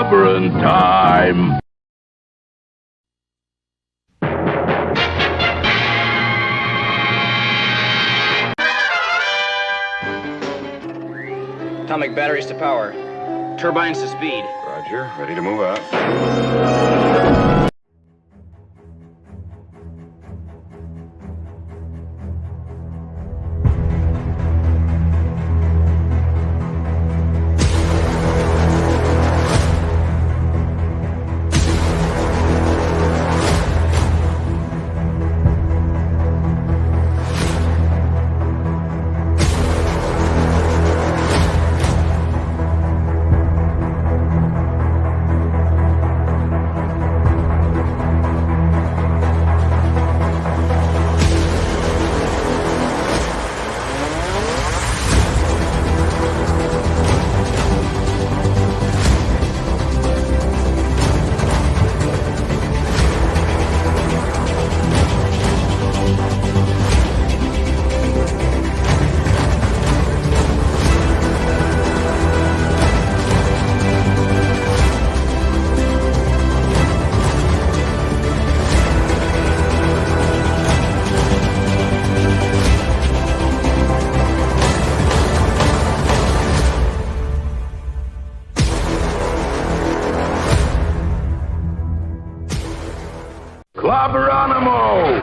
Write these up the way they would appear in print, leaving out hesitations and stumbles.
Clobberin time! Atomic batteries to power. Turbines to speed. Roger. Ready to move out. Clobberanimo!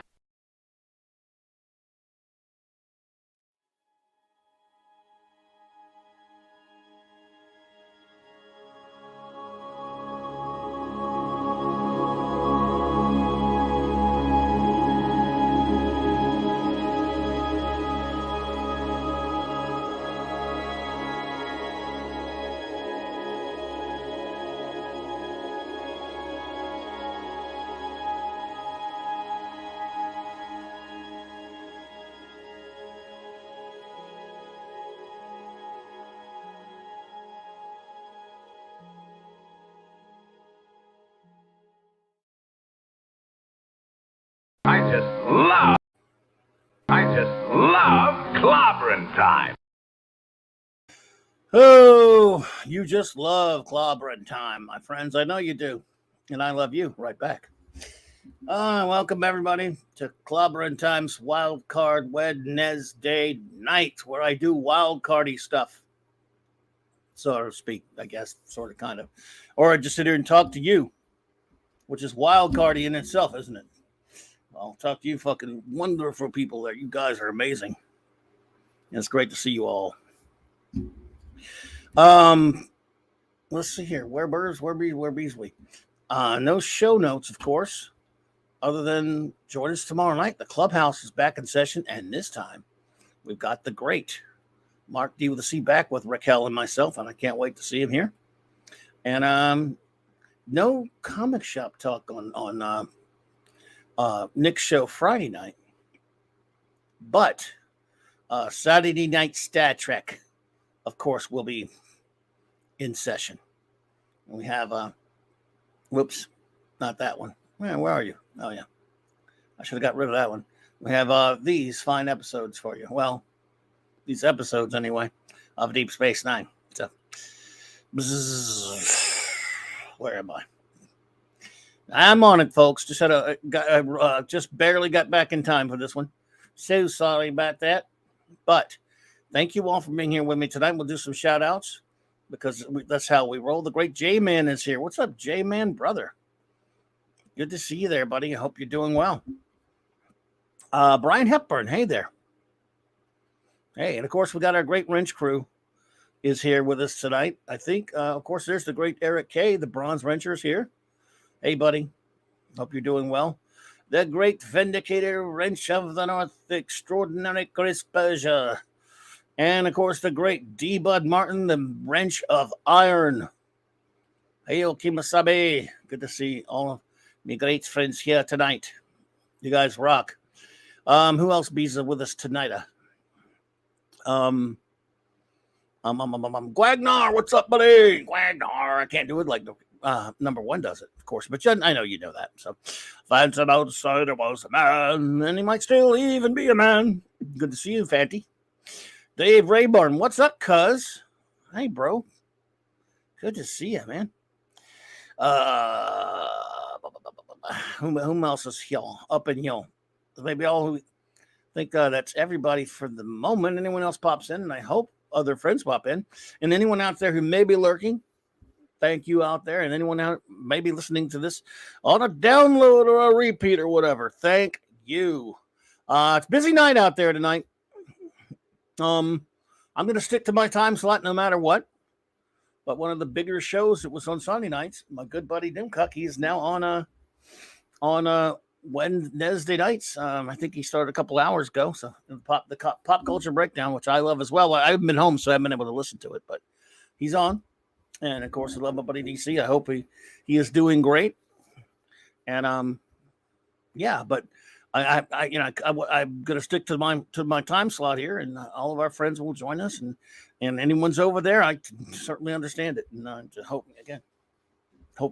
I just love clobberin time. Oh, you just love clobberin time, my friends. I know you do. And I love you right back. Welcome, everybody, to Clobberin Time's Wild Card Wednesday night, where I do wild cardy stuff, so to speak, I guess, sort of, kind of. Or I just sit here and talk to you, which is wild cardy in itself, isn't it? I'll talk to you fucking wonderful people there. You guys are amazing. And it's great to see you all. Let's see here. Where bees we? No show notes, of course, other than join us tomorrow night. The clubhouse is back in session, and this time we've got the great Mark D with a C back with Raquel and myself, and I can't wait to see him here. And no comic shop talk on Nick's show Friday night, but Saturday night Star Trek, of course, will be in session. We have whoops, not that one. Where are you? Oh yeah, I should have got rid of that one. We have these fine episodes for you. Well, these episodes anyway of Deep Space Nine. So, where am I? I'm on it, folks. Just just barely got back in time for this one. So sorry about that. But thank you all for being here with me tonight. We'll do some shout outs because that's how we roll. The great J-Man is here. What's up, J-Man, brother? Good to see you there, buddy. I hope you're doing well. Brian Hepburn, hey there. Hey, and of course, we got our great wrench crew is here with us tonight. I think, of course, there's the great Eric K., the bronze wrencher is here. Hey, buddy. Hope you're doing well. The great Vindicator Wrench of the North, extraordinary Chris Persia. And, of course, the great D. Bud Martin, the Wrench of Iron. Hey, Kimasabe. Good to see all of my great friends here tonight. You guys rock. Who else be with us tonight? Guagnar, what's up, buddy? Guagnar. I can't do it like number one does it, of course, but I know you know that. So, Fancy outsider was a man, and he might still even be a man. Good to see you, Fanty. Dave Rayburn, what's up, cuz? Hey, bro. Good to see you, man. Uh, whom else is here? Up in here? Maybe all who think that's everybody for the moment. Anyone else pops in, and I hope other friends pop in. And anyone out there who may be lurking, thank you out there. And anyone out maybe listening to this on a download or a repeat or whatever, thank you. It's a busy night out there tonight. I'm going to stick to my time slot no matter what. But one of the bigger shows that was on Sunday nights, my good buddy Dimcock, he is now on Wednesday nights. I think he started a couple hours ago. So the pop culture breakdown, which I love as well. I haven't been home, so I haven't been able to listen to it, but he's on. And of course, I love my buddy DC. I hope he is doing great. And yeah, but I'm going to stick to my time slot here, and all of our friends will join us, and anyone's over there, I certainly understand it, and just hope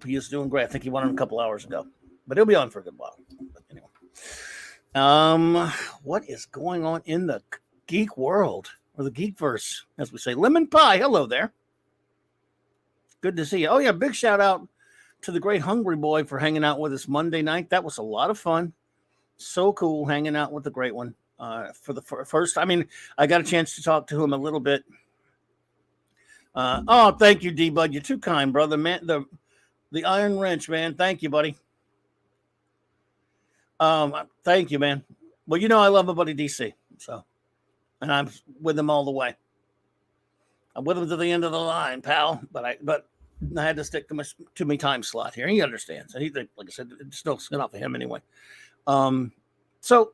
he is doing great. I think he went on a couple hours ago, but he'll be on for a good while. But anyway, what is going on in the geek world, or the geekverse, as we say? Lemon Pie, hello there. Good to see you. Oh yeah, big shout out to the great Hungry Boy for hanging out with us Monday night. That was a lot of fun. So cool hanging out with the great one for the first. I mean, I got a chance to talk to him a little bit. Oh, thank you, D-Bud. You're too kind, brother. Man, the Iron Wrench, man. Thank you, buddy. Thank you, man. Well, you know I love my buddy DC, so, and I'm with him all the way. I'm with him to the end of the line, pal. But I had to stick to my time slot here. He understands. And like I said, it's still enough for him anyway. So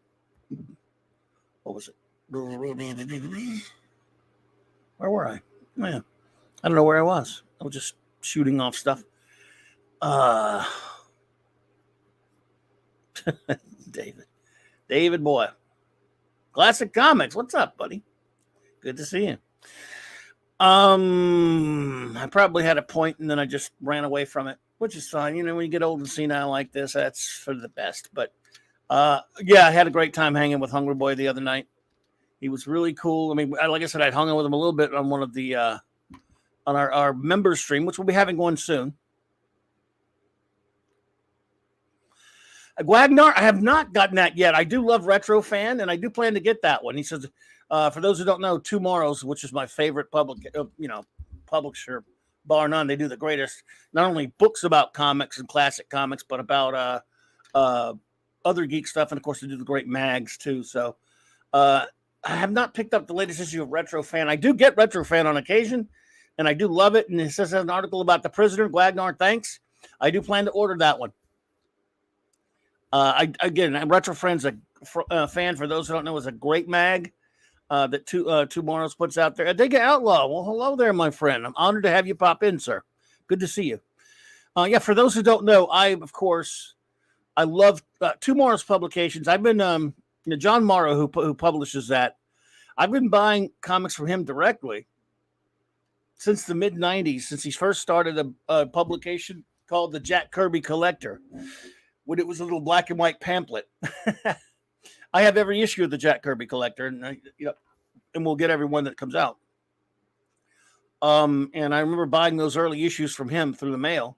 what was it? Where were I? Man, I don't know where I was. I was just shooting off stuff. David boy. Classic Comics. What's up, buddy? Good to see you. I probably had a point and then I just ran away from it, which is fine. You know, when you get old and senile like this, that's for the best. But yeah, I had a great time hanging with Hungry Boy the other night. He was really cool. I mean, like I said, I'd hung out with him a little bit on one of the on our members stream, which we'll be having one soon. Gwagnar, I have not gotten that yet. I do love Retro Fan, and I do plan to get that one. He says, for those who don't know, TwoMorrows, which is my favorite publisher, bar none. They do the greatest, not only books about comics and classic comics, but about other geek stuff, and of course they do the great mags too. So I have not picked up the latest issue of Retro Fan. I do get Retro Fan on occasion, and I do love it. And it says an article about the prisoner. Gwagnar, thanks. I do plan to order that one. Retro Fan's a fan, for those who don't know, is a great mag that TwoMorrows puts out there. Adega Outlaw. Well, hello there, my friend. I'm honored to have you pop in, sir. Good to see you. Yeah, for those who don't know, I love TwoMorrows publications. I've been, John Morrow, who publishes that. I've been buying comics from him directly since the mid-'90s, since he first started a publication called the Jack Kirby Collector, when it was a little black and white pamphlet. I have every issue of the Jack Kirby Collector, and we'll get every one that comes out. And I remember buying those early issues from him through the mail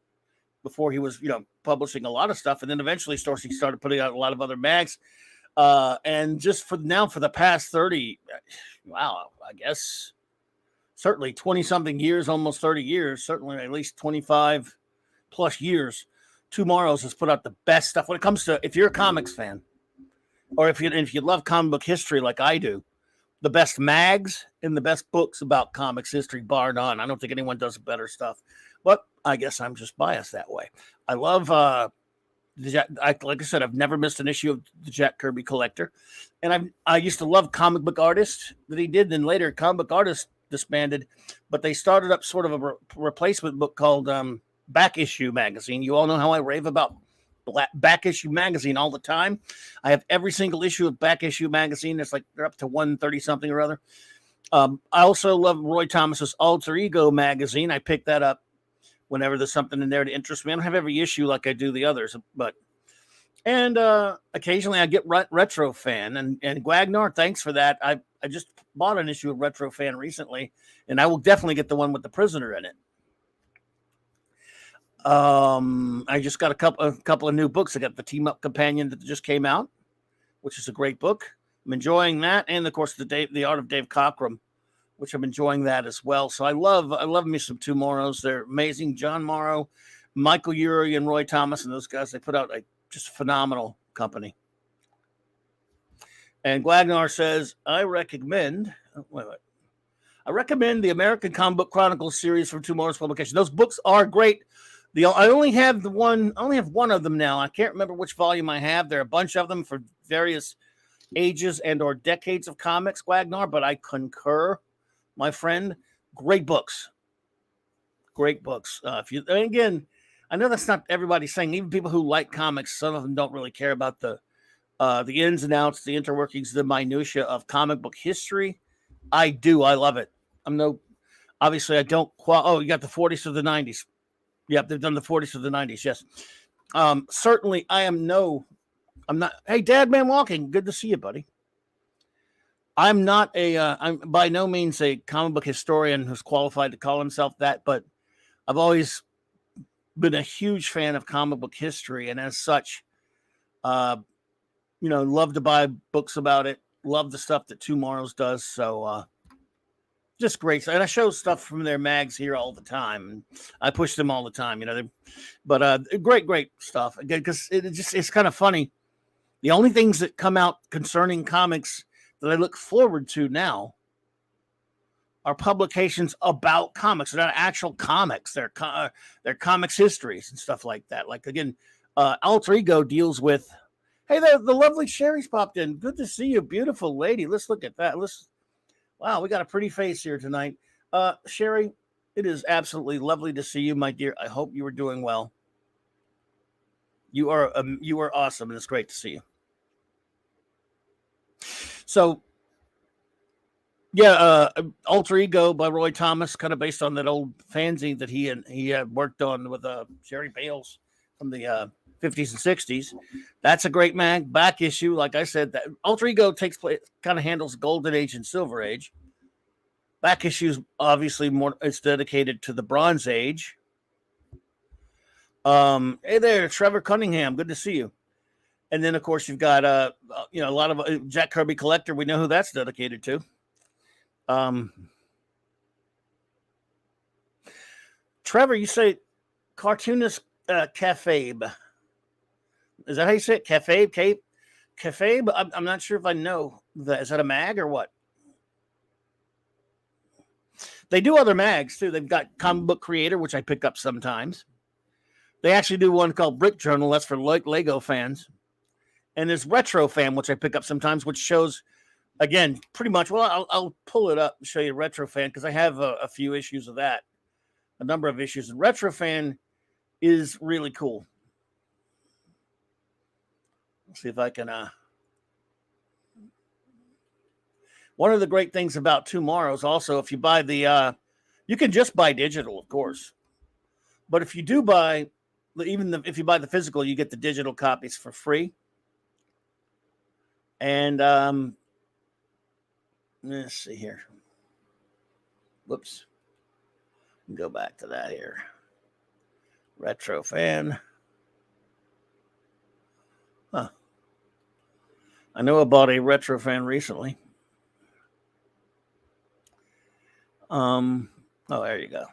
before he was, publishing a lot of stuff. And then eventually, he started putting out a lot of other mags. And just for the past 30, I guess certainly 20 something years, almost 30 years, certainly at least 25 plus years, TwoMorrows has put out the best stuff when it comes to, if you're a comics fan, or if you love comic book history like I do, the best mags and the best books about comics history, bar none. I don't think anyone does better stuff, but I guess I'm just biased that way. I love, like I said, I've never missed an issue of the Jack Kirby Collector, and I used to love Comic Book Artist that he did. Then later, Comic Book Artist disbanded, but they started up sort of a replacement book called Back Issue Magazine. You all know how I rave about Back Issue Magazine all the time. I have every single issue of Back Issue Magazine. It's like they're up to 130 something or other. I also love Roy Thomas's Alter Ego Magazine. I pick that up whenever there's something in there to interest me. I don't have every issue like I do the others, but occasionally I get Retro Fan, and Gwagnar, thanks for that. I just bought an issue of Retro Fan recently, and I will definitely get the one with the prisoner in it. I just got a couple of new books. I got the Team Up Companion that just came out, which is a great book. I'm enjoying that, and of course the Art of Dave Cockrum, which I'm enjoying that as well. So I love me some TwoMorrows. They're amazing. John Morrow, Michael Urey, and Roy Thomas, and those guys. They put out a just phenomenal company. And Glagnar says, I recommend the American Comic Book Chronicles series from TwoMorrows publication. Those books are great. I only have one of them now. I can't remember which volume I have. There are a bunch of them for various ages and or decades of comics, Glagnar, but I concur, my friend. Great books. Great books. Again, I know that's not everybody saying. Even people who like comics, some of them don't really care about the ins and outs, the interworkings, the minutia of comic book history. I do. I love it. Obviously, I don't. You got the 40s to the 90s. Yep, they've done the 40s to the 90s. Yes. Certainly, I'm not. Hey, Dad, man, walking. Good to see you, buddy. I'm not I'm by no means a comic book historian who's qualified to call himself that, but I've always been a huge fan of comic book history, and as such, love to buy books about it. Love the stuff that TwoMorrows does. So, just great. And I show stuff from their mags here all the time. I push them all the time, but great stuff. Again, because it's kind of funny. The only things that come out concerning comics that I look forward to now are publications about comics. They're not actual comics. They're comics histories and stuff like that. Like, again, Alter Ego deals with, hey, the lovely Sherry's popped in. Good to see you, beautiful lady. Let's look at that. Wow, we got a pretty face here tonight. Sherry, it is absolutely lovely to see you, my dear. I hope you are doing well. You are awesome, and it's great to see you. So, yeah, Alter Ego by Roy Thomas, kind of based on that old fanzine that he had worked on with Jerry Bales from the 50s and 60s. That's a great mag. Back issue, like I said, that Alter Ego takes place, kind of handles Golden Age and Silver Age. Back issues, obviously, more. It's dedicated to the Bronze Age. Hey there, Trevor Cunningham. Good to see you. And then, of course, you've got a lot of Jack Kirby Collector. We know who that's dedicated to. Trevor, you say cartoonist Cafabe. Is that how you say it? Cafabe? Cafabe? I'm not sure if I know that. Is that a mag or what? They do other mags, too. They've got Comic Book Creator, which I pick up sometimes. They actually do one called Brick Journal. That's for Lego fans. And there's Retro Fan, which I pick up sometimes, which shows, again, pretty much, well, I'll pull it up and show you Retro Fan, because I have a few issues of that, a number of issues. And Retro Fan is really cool. Let's see if I can... One of the great things about TwoMorrows also, if you buy you can just buy digital, of course. But if you do buy, if you buy the physical, you get the digital copies for free. And let's see here. Whoops. Go back to that here. Retro Fan. Huh. I know I bought a Retro Fan recently. Oh, there you go.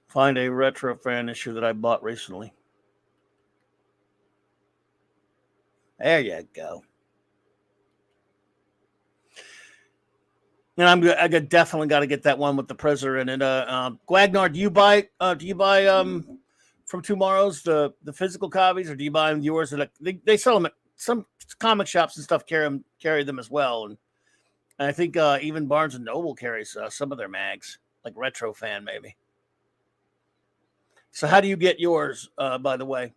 Find a Retro Fan issue that I bought recently. There you go. And I definitely got to get that one with the Predator in it. Glagnar, do you buy from TwoMorrows the physical copies, or do you buy them yours? They sell them at some comic shops and stuff. Carry them as well, and I think even Barnes and Noble carries some of their mags, like Retro Fan maybe. So how do you get yours, by the way?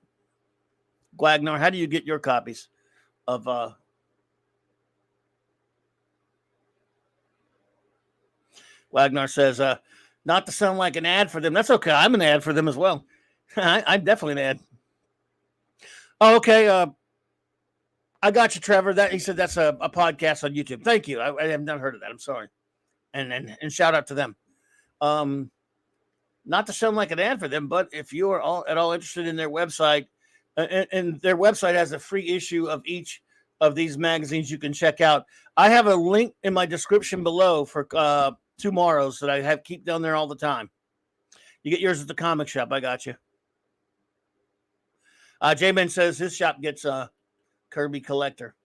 Glagnar, how do you get your copies of Wagner says, not to sound like an ad for them. That's okay. I'm an ad for them as well. I'm definitely an ad. Oh, okay. I got you, Trevor. He said that's a podcast on YouTube. Thank you. I have not heard of that. I'm sorry. and shout out to them. Not to sound like an ad for them, but if you are at all interested in their website, and their website has a free issue of each of these magazines you can check out. I have a link in my description below for TwoMorrows that I keep down there all the time. You get yours at the comic shop. I got you. J-Man says his shop gets Kirby Collector.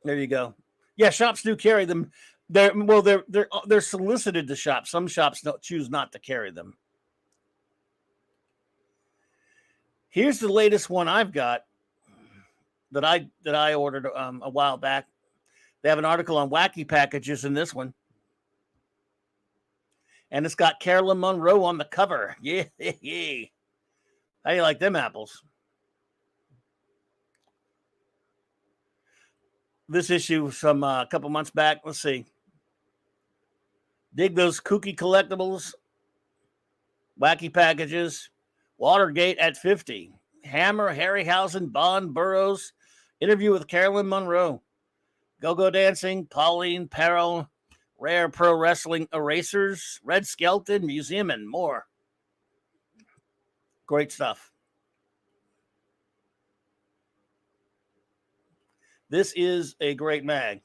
There you go. Yeah, shops do carry them. They're solicited to shop. Some shops choose not to carry them. Here's the latest one I've got that I ordered a while back. They have an article on wacky packages in this one. And it's got Carolyn Monroe on the cover. Yeah. How do you like them apples? This issue from a couple months back. Let's see. Dig those kooky collectibles. Wacky packages. Watergate at 50. Hammer, Harryhausen, Bond, Burroughs. Interview with Carolyn Monroe. Go-Go Dancing, Pauline Perel, Rare Pro Wrestling Erasers, Red Skelton, Museum, and more. Great stuff. This is a great mag.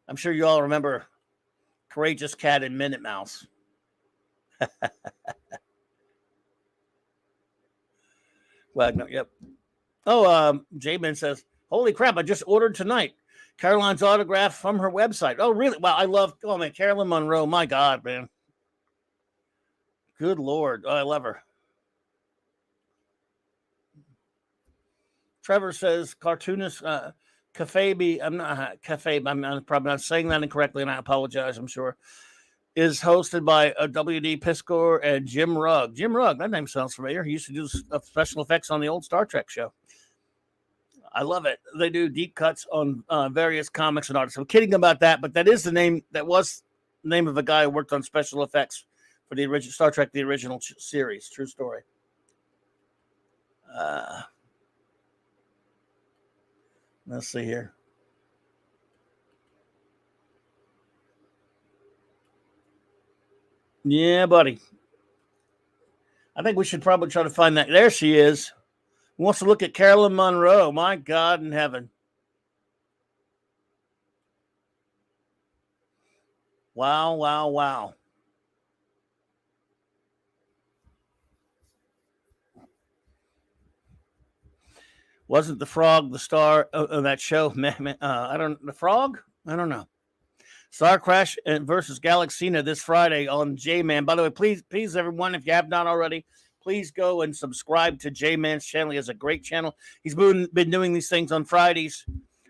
I'm sure you all remember Courageous Cat and Minute Mouse. Wagner, yep. Oh, J-Man says, holy crap, I just ordered tonight. Caroline's autograph from her website. Oh, really? Wow, Carolyn Monroe. My God, man. Good Lord. Oh, I love her. Trevor says, cartoonist Cafe, I'm probably not saying that incorrectly, and I apologize, I'm sure, is hosted by W.D. Piscor and Jim Rugg. Jim Rugg, that name sounds familiar. He used to do special effects on the old Star Trek show. I love it. They do deep cuts on various comics and artists. I'm kidding about that, but that is the name. That was the name of a guy who worked on special effects for the original Star Trek, the original series. True story. Let's see here. Yeah, buddy. I think we should probably try to find that. There she is. Who wants to look at Carolyn Monroe? My God in heaven. Wow, wow, wow. Wasn't the frog the star of that show? The frog? I don't know. Star Crash versus Galaxina this Friday on J-Man. By the way, please, everyone, if you have not already, please go and subscribe to J-Man's channel. He has a great channel. He's been doing these things on Fridays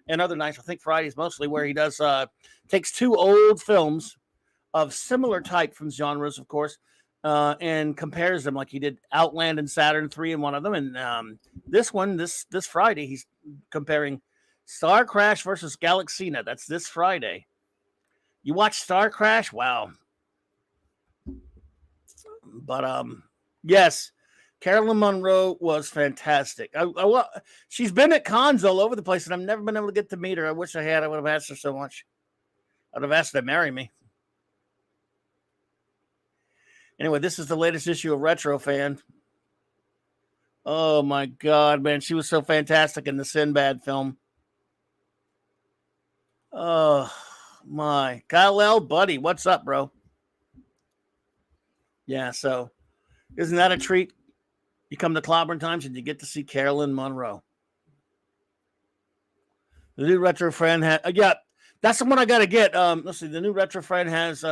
and other nights. I think Fridays mostly, where he does takes two old films of similar type from genres, of course, and compares them, like he did Outland and Saturn 3 in one of them. And this Friday, he's comparing Star Crash versus Galaxina. That's this Friday. You watch Star Crash? Wow. But yes, Carolyn Monroe was fantastic. She's been at cons all over the place, and I've never been able to get to meet her. I wish I had. I would have asked her so much. I would have asked her to marry me. Anyway, this is the latest issue of Retro Fan. Oh, my God, man. She was so fantastic in the Sinbad film. Oh, my. Kyle L. Buddy, what's up, bro? Yeah, so isn't that a treat? You come to Clobberin Times and you get to see Carolyn Monroe. The new Retro Friend has, that's the one I got to get. Let's see, the new Retro Friend has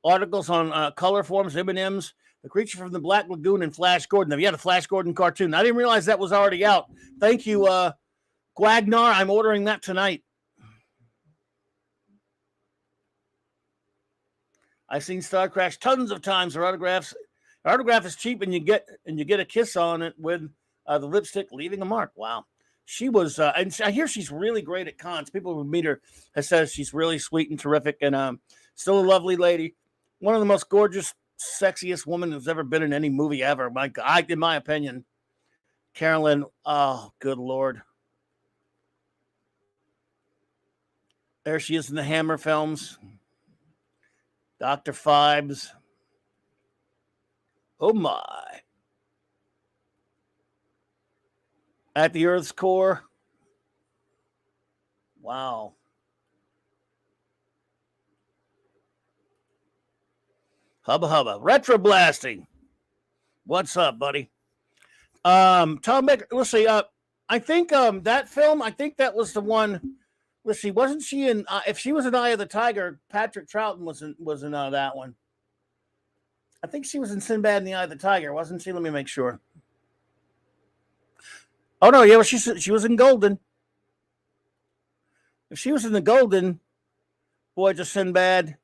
articles on color forms, M&Ms, The Creature from the Black Lagoon, and Flash Gordon. Yeah, the Flash Gordon cartoon. I didn't realize that was already out. Thank you, Guagnar. I'm ordering that tonight. I've seen Star Crash tons of times. Her autograph is cheap, and you get a kiss on it with the lipstick leaving a mark. Wow, she was, and I hear she's really great at cons. People who meet her have said she's really sweet and terrific, and still a lovely lady. One of the most gorgeous, sexiest women who's ever been in any movie ever. My God, in my opinion, Carolyn. Oh, good Lord. There she is in the Hammer films. Dr. Phibes. Oh my. At the Earth's core. Wow. Hubba hubba. Retro blasting. What's up, buddy? Tom Baker. Let's see. I think that film. I think that was the one. Let's see. Wasn't she in? If she was in Eye of the Tiger, Patrick Troughton was in that one. I think she was in Sinbad and the Eye of the Tiger, wasn't she? Let me make sure. Oh no, yeah, well, she was in Golden. If she was in the Golden Voyage of Sinbad,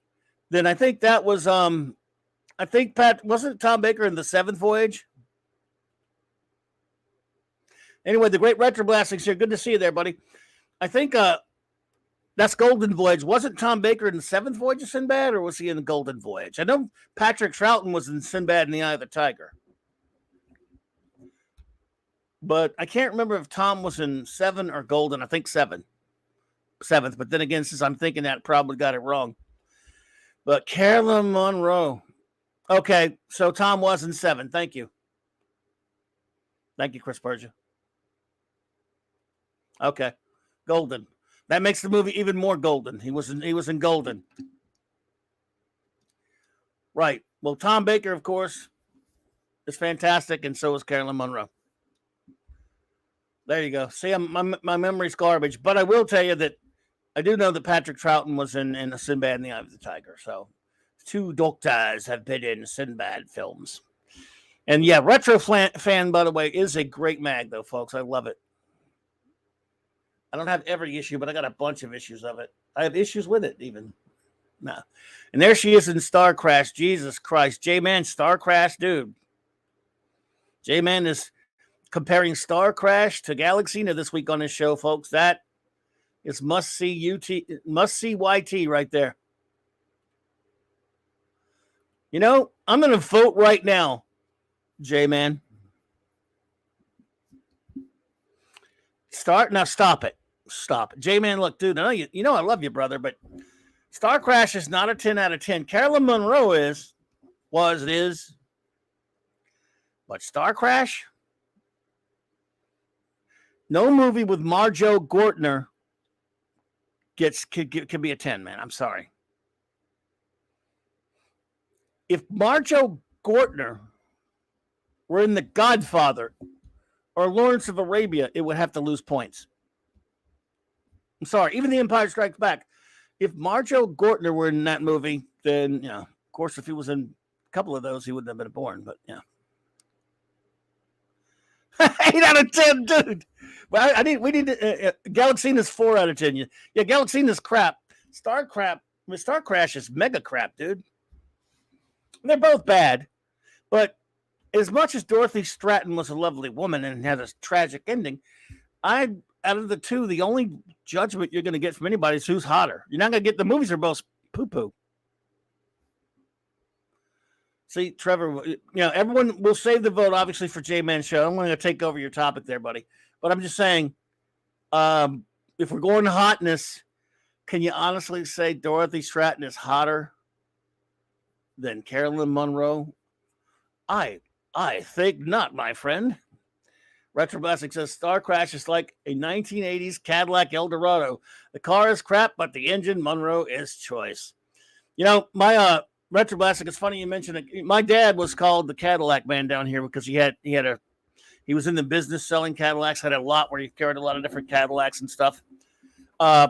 then I think that was I think wasn't Tom Baker in the Seventh Voyage? Anyway, the great retro blastings here. Good to see you there, buddy. I think that's Golden Voyage. Wasn't Tom Baker in the Seventh Voyage of Sinbad, or was he in the Golden Voyage? I know Patrick Troughton was in Sinbad and the Eye of the Tiger. But I can't remember if Tom was in Seven or Golden. I think Seventh. But then again, since I'm thinking that, probably got it wrong. But Carolyn Monroe. Okay, so Tom was in Seven. Thank you. Thank you, Chris Persia. Okay, Golden. That makes the movie even more golden. He was in Golden. Right. Well, Tom Baker, of course, is fantastic, and so is Carolyn Monroe. There you go. See, my memory's garbage, but I will tell you that I do know that Patrick Troughton was in the Sinbad and the Eye of the Tiger. So, two doctors have been in Sinbad films. And yeah, Retro Fan, by the way, is a great mag, though, folks. I love it. I don't have every issue, but I got a bunch of issues of it. I have issues with it, even. No. And there she is in Star Crash. Jesus Christ. J-Man, Star Crash, dude. J-Man is comparing Star Crash to Galaxina this week on his show, folks. That is must-see YT right there. You know, I'm going to vote right now, J-Man. Stop it. Stop it. J-Man, look, dude, I know you know I love you, brother, but Star Crash is not a 10 out of 10. Carolyn Monroe is. But Star Crash? No movie with Marjoe Gortner can be a 10, man. I'm sorry. If Marjoe Gortner were in The Godfather or Lawrence of Arabia, it would have to lose points. I'm sorry. Even The Empire Strikes Back. If Marjoe Gortner were in that movie, then, you know, of course, if he was in a couple of those, he wouldn't have been born, but yeah. 8 out of 10, dude. Well, we need to, Galaxina's 4 out of 10. Yeah, Galaxina's crap. Star Crash is mega crap, dude. They're both bad, but as much as Dorothy Stratton was a lovely woman and had a tragic ending, out of the two, the only judgment you're going to get from anybody is who's hotter. You're not going to get, the movies are both poo-poo. See, Trevor, you know, everyone will save the vote, obviously, for J-Man's show. I'm going to take over your topic there, buddy. But I'm just saying, if we're going to hotness, can you honestly say Dorothy Stratton is hotter than Carolyn Monroe? I think not, my friend. Retro Classic says Star Crash is like a 1980s Cadillac Eldorado. The car is crap, but the engine, Monroe, is choice. You know, my Retro Classic, it's funny you mentioned it. My dad was called the Cadillac man down here because he was in the business selling Cadillacs, had a lot where he carried a lot of different Cadillacs and stuff. I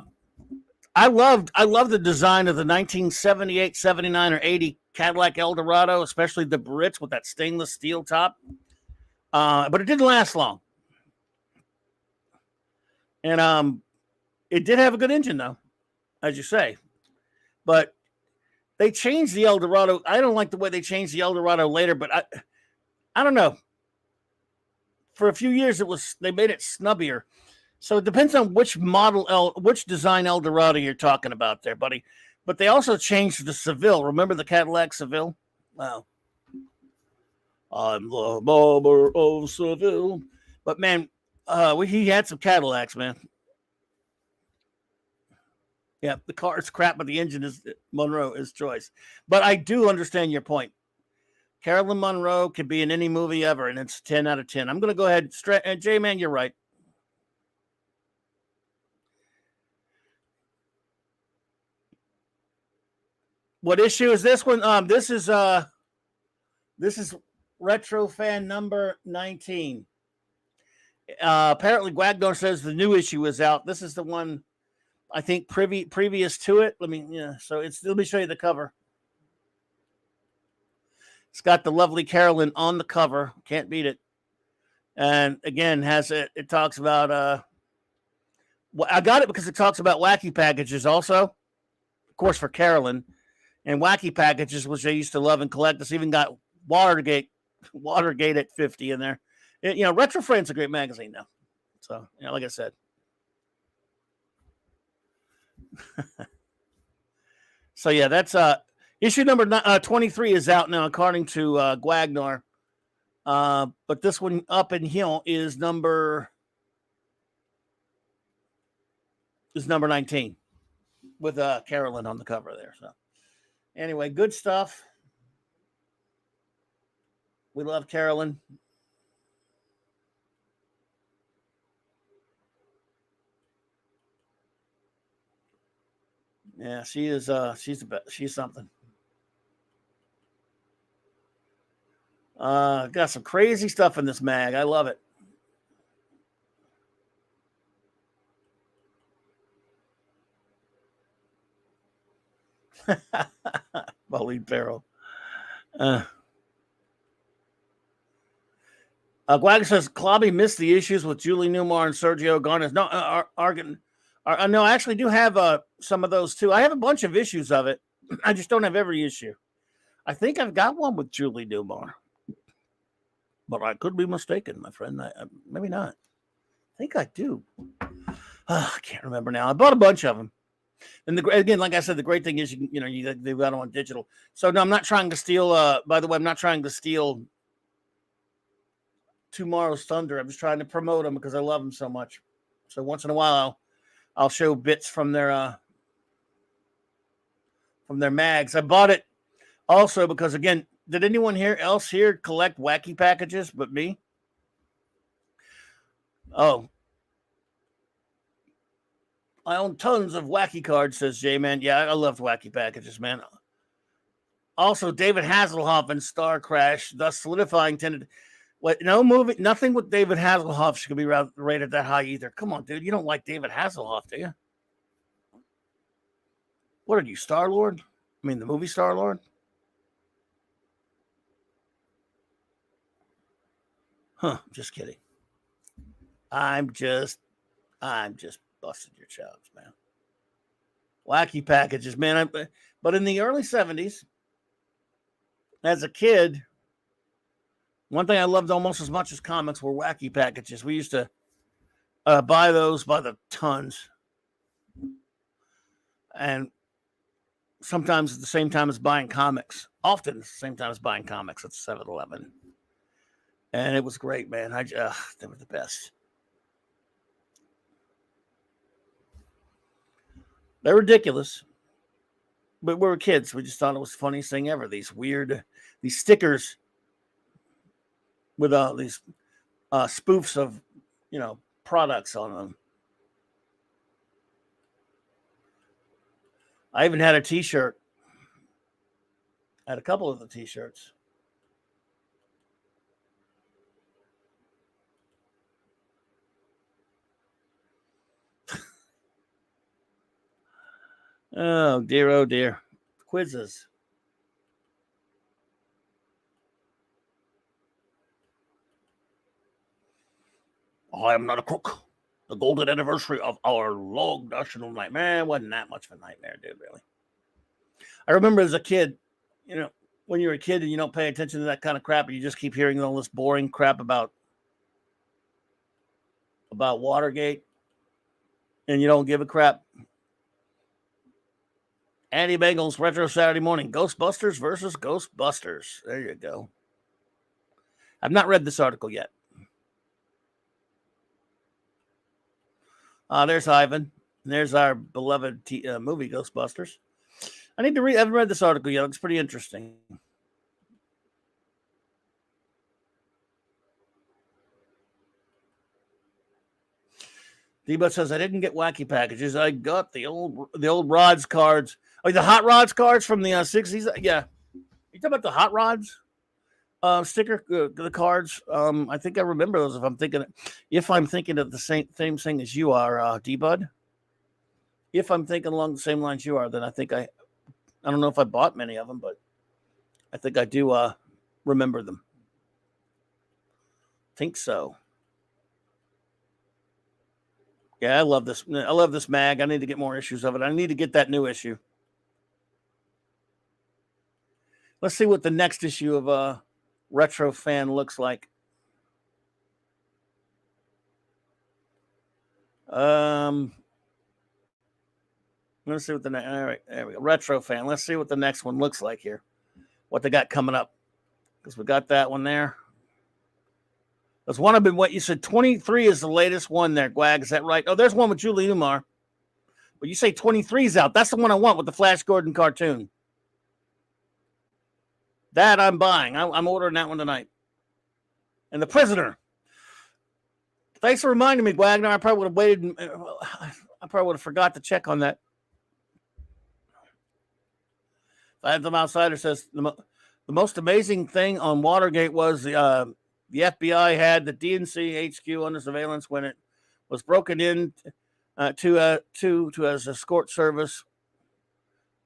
love the design of the 1978, 79, or 80 Cadillac Eldorado, especially the Brits with that stainless steel top. But it didn't last long. And it did have a good engine, though, as you say. But they changed the Eldorado. I don't like the way they changed the Eldorado later, but I don't know. For a few years, they made it snubbier. So it depends on which which design Eldorado you're talking about there, buddy. But they also changed the Seville. Remember the Cadillac Seville? Wow. I'm the barber of Seville. But, man, he had some Cadillacs, man. Yeah, the car is crap, but the engine is Monroe is choice. But I do understand your point. Carolyn Monroe could be in any movie ever, and it's 10 out of 10. I'm going to go ahead. J-Man, you're right. What issue is this one? This is Retro Fan number 19. Apparently, Guagnor says the new issue is out. This is the one, I think, previous to it. Let me show you the cover. It's got the lovely Carolyn on the cover. Can't beat it. And again, it talks about I got it because it talks about wacky packages also, of course, for Carolyn, and wacky packages, which I used to love and collect. It's even got Watergate at 50 in there. Retro Friend's a great magazine now. So, like I said. So yeah, that's issue number 23 is out now, according to Guagnor. But this one up in here is number 19 with Carolyn on the cover there. So anyway, good stuff. We love Carolyn. Yeah, she is. She's the best. She's something. Got some crazy stuff in this mag. I love it. Bully Barrel. Guag says Clobby missed the issues with Julie Newmar and Sergio Garnes. No, Argan. No, I actually do have some of those too. I have a bunch of issues of it. I just don't have every issue. I think I've got one with Julie Newmar, but I could be mistaken, my friend. Maybe not. I think I do. I can't remember now. I bought a bunch of them. And again, like I said, the great thing is they've got them on digital. So no, I'm not trying to steal. By the way, I'm not trying to steal TwoMorrows Thunder. I'm just trying to promote them because I love them so much. So once in a while, I'll show bits from their mags. I bought it also because, again, did anyone else here collect wacky packages but me? Oh, I own tons of wacky cards, says J-Man. Yeah, I love wacky packages, man. Also, David Hasselhoff in Star Crash, thus solidifying nothing with David Hasselhoff should be rated that high either. Come on, dude. You don't like David Hasselhoff, do you? What are you, Star-Lord? I mean, the movie Star-Lord? Huh, just kidding. I'm just busting your chops, man. Wacky packages, man. But in the early 70s, as a kid, one thing I loved almost as much as comics were wacky packages. We used to buy those by the tons. And sometimes at the same time as buying comics. Often at the same time as buying comics at 7-Eleven. And it was great, man. They were the best. They're ridiculous. But we were kids. We just thought it was the funniest thing ever. These stickers with these spoofs of, products on them. I even had a T-shirt. I had a couple of the T-shirts. Oh, dear, oh, dear. Quizzes. I am not a crook. The golden anniversary of our long national night. Man, it wasn't that much of a nightmare, dude, really. I remember as a kid, when you're a kid and you don't pay attention to that kind of crap, and you just keep hearing all this boring crap about Watergate, and you don't give a crap. Andy Bagel's Retro Saturday Morning. Ghostbusters versus Ghostbusters. There you go. I've not read this article yet. There's Ivan. And there's our beloved movie Ghostbusters. I need to read. I haven't read this article yet. It looks pretty interesting. D-Bud says I didn't get wacky packages. I got the old Rods cards. Oh, the Hot Rods cards from the 60s. Yeah, you talking about the Hot Rods sticker, the cards? I think I remember those. If I'm thinking of the same thing as you are, D-Bud. If I'm thinking along the same lines you are, then I think I don't know if I bought many of them, but I think I do remember them. Think so. Yeah, I love this. I love this mag. I need to get more issues of it. I need to get that new issue. Let's see what the next issue of Retro Fan looks like. Let's see what the next. All right, there we go. Retro Fan. Let's see what the next one looks like here. What they got coming up, because we got that one there. There's one of them. What you said, 23 is the latest one there, Gwag. Is that right? Oh, there's one with Julie Newmar. But you say 23 is out. That's the one I want with the Flash Gordon cartoon. That I'm buying. I'm ordering that one tonight. And The Prisoner. Thanks for reminding me, Wagner. I probably would have waited. I probably would have forgot to check on that. Phantom Outsider says the most amazing thing on Watergate was the FBI had the DNC HQ under surveillance when it was broken in to as escort service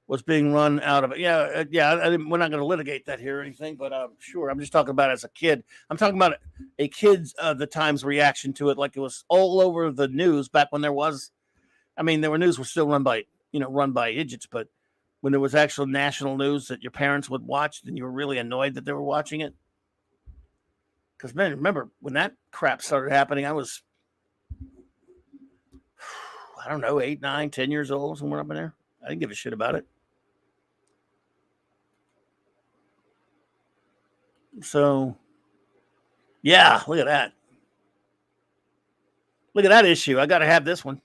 was being run out of it. Yeah. We're not going to litigate that here or anything, but sure. I'm just talking about it as a kid. I'm talking about a kid's the Times reaction to it, like it was all over the news back when there was. I mean, there were news was still run by idiots, but when there was actual national news that your parents would watch, then you were really annoyed that they were watching it. Because, man, remember when that crap started happening, I was, I don't know, 8, 9, 10 years old, somewhere up in there. I didn't give a shit about it. So, yeah, look at that. Look at that issue. I got to have this one.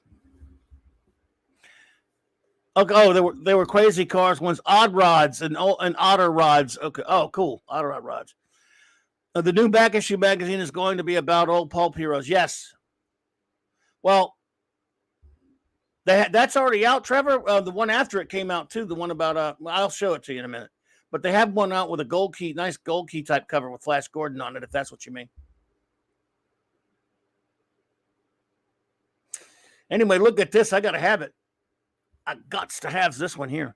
Okay. Oh, they were crazy cars. One's Odd Rods and Otter Rods. Okay. Oh, cool. Otter Rod Rods. The new back issue magazine is going to be about old pulp heroes. Yes. Well, that's already out, Trevor. The one after it came out too. The one about I'll show it to you in a minute. But they have one out with a gold key, nice gold key type cover with Flash Gordon on it, if that's what you mean. Anyway, look at this. I got to have it. I got to have this one here.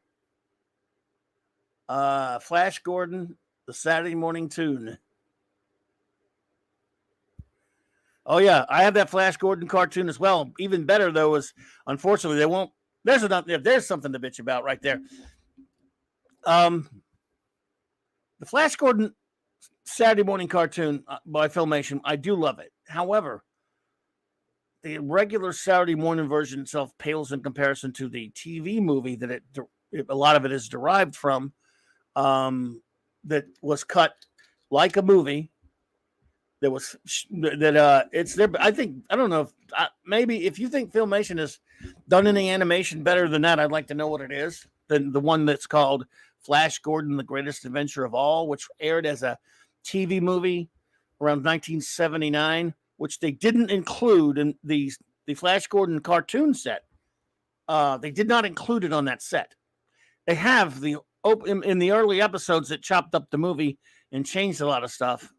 Flash Gordon, the Saturday morning tune. Oh, yeah. I have that Flash Gordon cartoon as well. Even better, though, is unfortunately they won't. There's something to bitch about right there. The Flash Gordon Saturday morning cartoon by Filmation, I do love it. However, the regular Saturday morning version itself pales in comparison to the TV movie that a lot of it is derived from, that was cut like a movie. It's there. I don't know if maybe if you think Filmation has done any animation better than that, I'd like to know what it is. Than the one that's called Flash Gordon, the Greatest Adventure of All, which aired as a TV movie around 1979, which they didn't include in the Flash Gordon cartoon set. They did not include it on that set. They have in the early episodes that chopped up the movie and changed a lot of stuff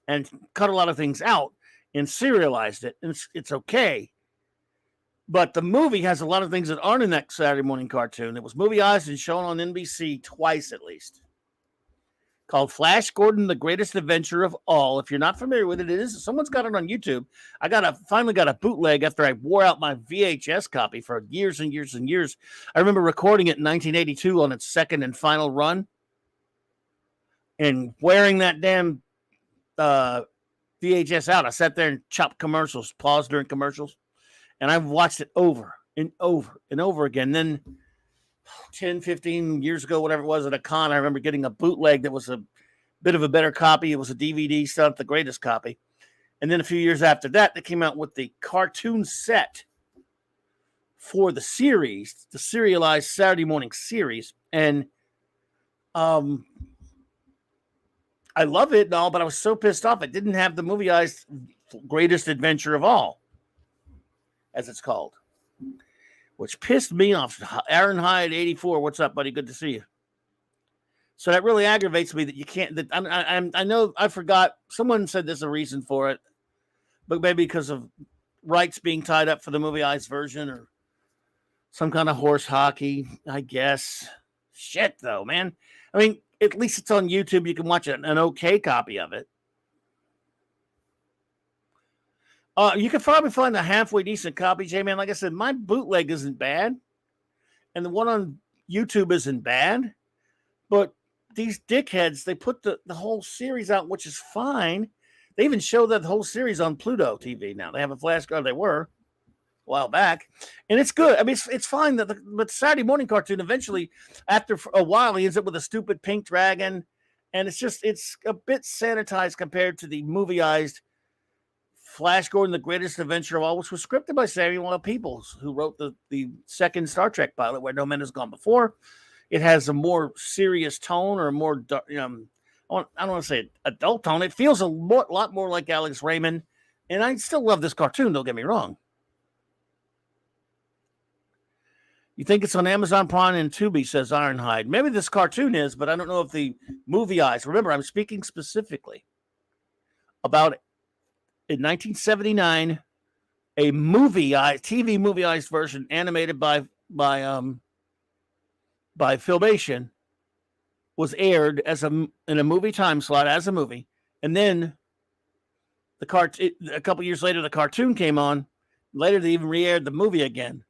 and cut a lot of things out and serialized it. And it's okay. But the movie has a lot of things that aren't in that Saturday morning cartoon. It was movieized and shown on NBC twice at least. Called Flash Gordon, the Greatest Adventure of All. If you're not familiar with it, someone's got it on YouTube. I finally got a bootleg after I wore out my VHS copy for years and years and years. I remember recording it in 1982 on its second and final run. And wearing that damn VHS out. I sat there and chopped commercials, paused during commercials. And I've watched it over and over and over again. Then 10, 15 years ago, whatever it was, at a con, I remember getting a bootleg that was a bit of a better copy. It was a DVD, still not the greatest copy. And then a few years after that, they came out with the cartoon set for the series, the serialized Saturday morning series. And I love it and all, but I was so pissed off it didn't have the movieized Greatest Adventure of All, as it's called, which pissed me off. Aaron Hyde, 84. What's up, buddy? Good to see you. So that really aggravates me that you can't. That I know I forgot. Someone said there's a reason for it, but maybe because of rights being tied up for the movieized version or some kind of horse hockey, I guess. Shit, though, man. I mean, at least it's on YouTube. You can watch an okay copy of it. You can probably find a halfway decent copy, J-Man. Like I said, my bootleg isn't bad, and the one on YouTube isn't bad, but these dickheads, they put the whole series out, which is fine. They even show that whole series on Pluto TV now. They have a flash card. They were a while back, and it's good. I mean, it's fine that but Saturday morning cartoon eventually, after a while, he ends up with a stupid pink dragon, and it's a bit sanitized compared to the movieized Flash Gordon: The Greatest Adventure of All, which was scripted by Samuel L. Peoples, who wrote the second Star Trek pilot, Where No Man Has Gone Before. It has a more serious tone, or a more, I don't want to say adult tone. It feels lot more like Alex Raymond, and I still love this cartoon, don't get me wrong. You think it's on Amazon Prime and Tubi, says Ironhide. Maybe this cartoon is, but I don't know if the movie eyes. Remember, I'm speaking specifically about in 1979, a TV movie-ized version animated by Filmation was aired in a movie time slot as a movie, and then a couple years later the cartoon came on. Later they even re-aired the movie again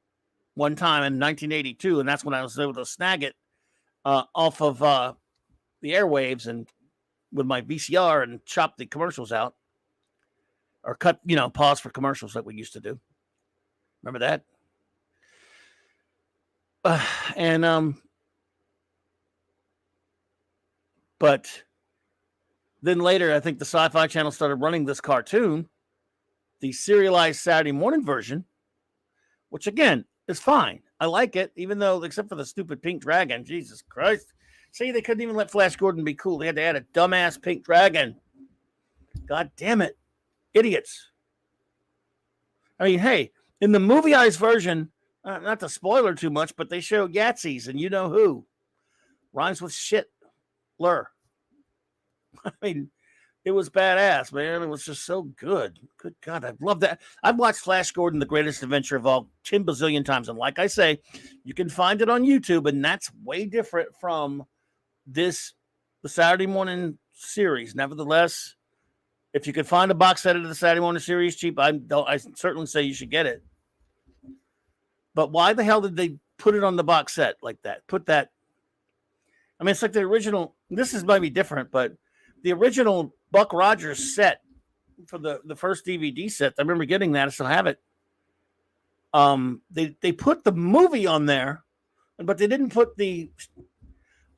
one time in 1982, and that's when I was able to snag it off of the airwaves and with my VCR and chop the commercials out or cut, pause for commercials like we used to do. Remember that? But then later, I think the Sci-Fi Channel started running this cartoon, the serialized Saturday morning version, which again is fine. I like it, even though, except for the stupid pink dragon. Jesus Christ. See, they couldn't even let Flash Gordon be cool. They had to add a dumbass pink dragon. God damn it. Idiots. I mean, hey, in the movieized version, not to spoiler too much, but they show Yahtzees, and you know who. Rhymes with shit. Lur. I mean, it was badass, man. It was just so good. Good God, I love that. I've watched Flash Gordon: The Greatest Adventure of All 10 bazillion times, and like I say, you can find it on YouTube, and that's way different from the Saturday morning series. Nevertheless, if you could find a box set of the Saturday morning series cheap, I certainly say you should get it. But why the hell did they put it on the box set like that? Put that. I mean, it's like the original. This is maybe different, but the original Buck Rogers set for the first DVD set, I remember getting that. I still have it. They put the movie on there, but they didn't put the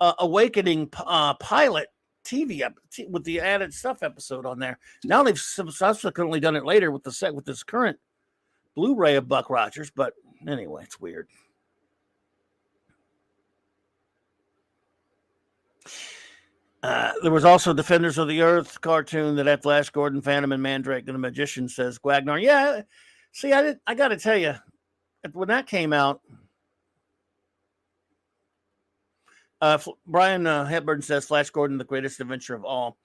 Awakening pilot TV with the added stuff episode on there. Now they've subsequently done it later with this current Blu-ray of Buck Rogers, but anyway, it's weird. There was also Defenders of the Earth cartoon that had Flash Gordon, Phantom, and Mandrake and the Magician, says Gwagnar. Yeah, see, I got to tell you, when that came out, Brian Hepburn says Flash Gordon: The Greatest Adventure of All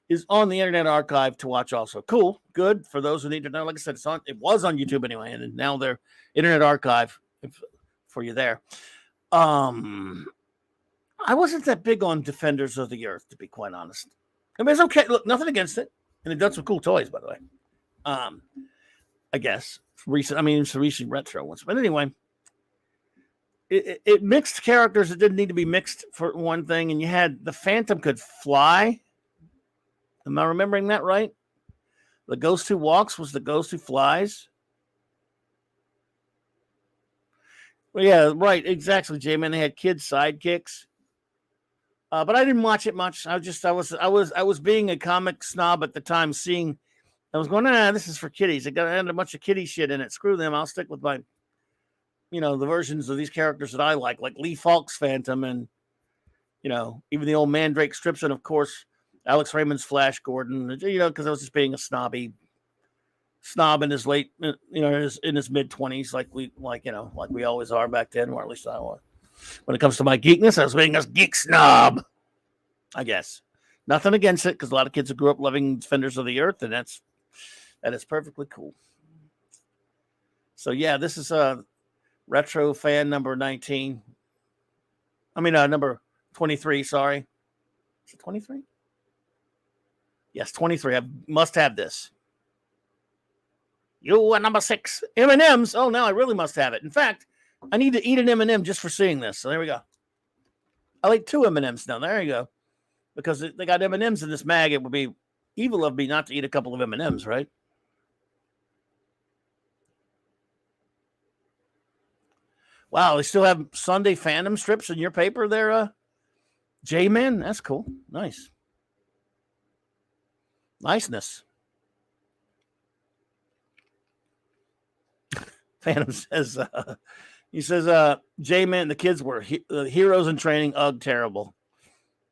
is on the Internet Archive to watch also. Cool, good for those who need to know. Like I said, it was on YouTube anyway, and now they're Internet Archive for you there. I wasn't that big on Defenders of the Earth, to be quite honest. I mean, it's okay. Look, nothing against it. And it does some cool toys, by the way. I guess. It's a recent retro ones. But anyway, it mixed characters that didn't need to be mixed for one thing. And you had the Phantom could fly. Am I remembering that right? The Ghost Who Walks was the Ghost Who Flies. Well, yeah, right. Exactly, J-Man. They had kids sidekicks. But I didn't watch it much. I was being a comic snob at the time, I was going, this is for kiddies. It had a bunch of kiddie shit in it. Screw them. I'll stick with my the versions of these characters that I like Lee Falk's Phantom, and even the old Mandrake strips, and of course Alex Raymond's Flash Gordon. Because I was just being a snob in his late, in his mid-20s, like we always are back then, or at least I was. When it comes to my geekness, I was being a geek snob, I guess. Nothing against it, because a lot of kids who grew up loving Defenders of the Earth, and that is perfectly cool. So yeah, this is Retro Fan number 19. Number 23, sorry. Is it 23? Yes, 23. I must have this. You are number 6. M&M's. Oh, now I really must have it. In fact, I need to eat an M&M just for seeing this. So there we go. I like 2 M&M's now. There you go. Because they got M&M's in this mag, it would be evil of me not to eat a couple of M&M's, right? Wow, they still have Sunday Phantom strips in your paper there, J-Man? That's cool. Nice. Niceness. Phantom says, he says, J-Man, the kids were heroes in training. Ugh, terrible.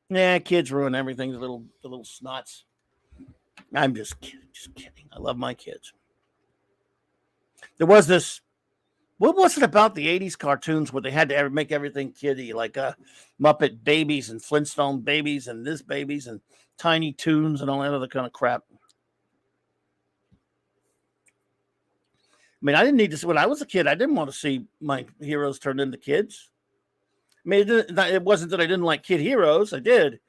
Yeah, kids ruin everything. The little snots. I'm just kidding. I love my kids. There was this. What was it about the 80s cartoons where they had to make everything kiddie, like Muppet Babies and Flintstone Babies and this Babies and Tiny Toons and all that other kind of crap? I mean, I didn't need to see, when I was a kid, I didn't want to see my heroes turned into kids. I mean, it wasn't that I didn't like kid heroes. I did.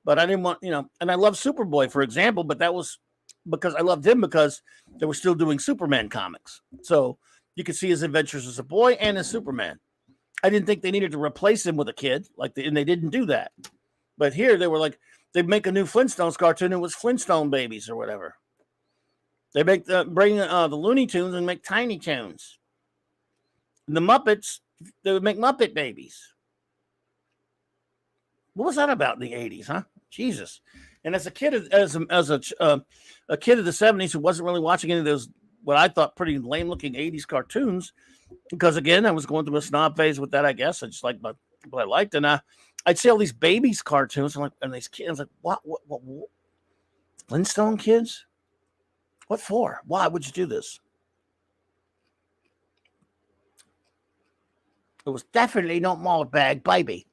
But I didn't want, and I love Superboy, for example, but that was because I loved him because they were still doing Superman comics. So you could see his adventures as a boy and as Superman. I didn't think they needed to replace him with a kid, and they didn't do that. But here they were like, they'd make a new Flintstones cartoon. It was Flintstone Babies or whatever. They bring the Looney Tunes and make Tiny Toons. And the Muppets, they would make Muppet Babies. What was that about in the 80s, huh? Jesus. And as a kid, as a kid of the 70s who wasn't really watching any of those, what I thought pretty lame-looking 80s cartoons, because, again, I was going through a snob phase with that, I guess. I just liked what I liked. And I'd see all these babies cartoons, and these kids, I was like, what? Flintstone kids? What for? Why would you do this? It was definitely not my bag, baby.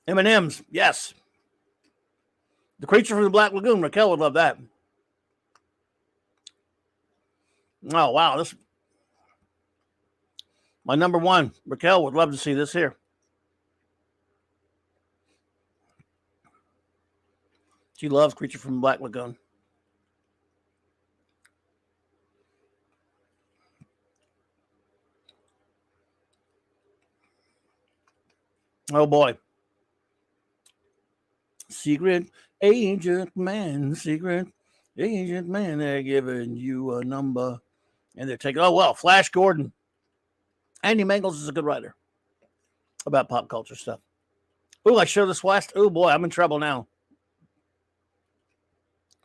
M&M's, yes. The Creature from the Black Lagoon, Raquel would love that. Oh, wow. My number 1. Raquel would love to see this here. She loves Creature from the Black Lagoon. Oh, boy. Secret Agent Man, they're giving you a number. And they're taking, Flash Gordon. Andy Mangels is a good writer about pop culture stuff. Oh, I showed this last. Oh, boy, I'm in trouble now.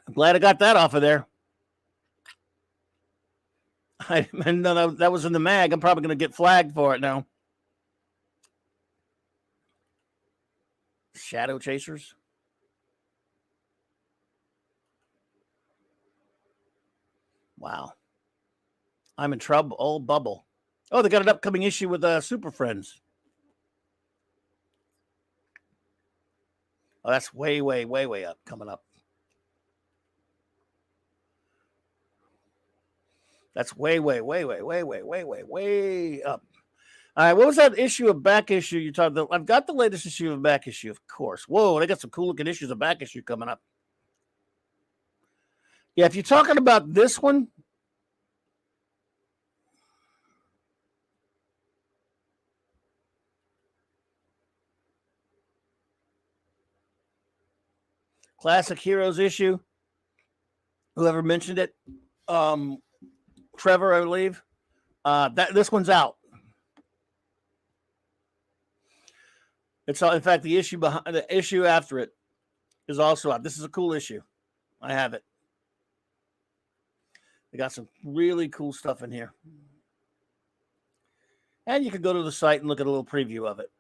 I'm glad I got that off of there. That was in the mag. I'm probably going to get flagged for it now. Shadow Chasers. Wow. I'm in trouble. Old bubble. Oh, they got an upcoming issue with Super Friends. Oh, that's way, way, way, way up. Coming up. That's way, way, way, way, way, way, way, way, way up. All right, what was that issue of back issue you talked about? I've got the latest issue of back issue, of course. Whoa, they got some cool looking issues of back issue coming up. Yeah, if you're talking about this one, Classic Heroes issue, whoever mentioned it, Trevor, I believe. This one's out. It's in fact the issue after it is also out. This is a cool issue. I have it. They got some really cool stuff in here. And you can go to the site and look at a little preview of it.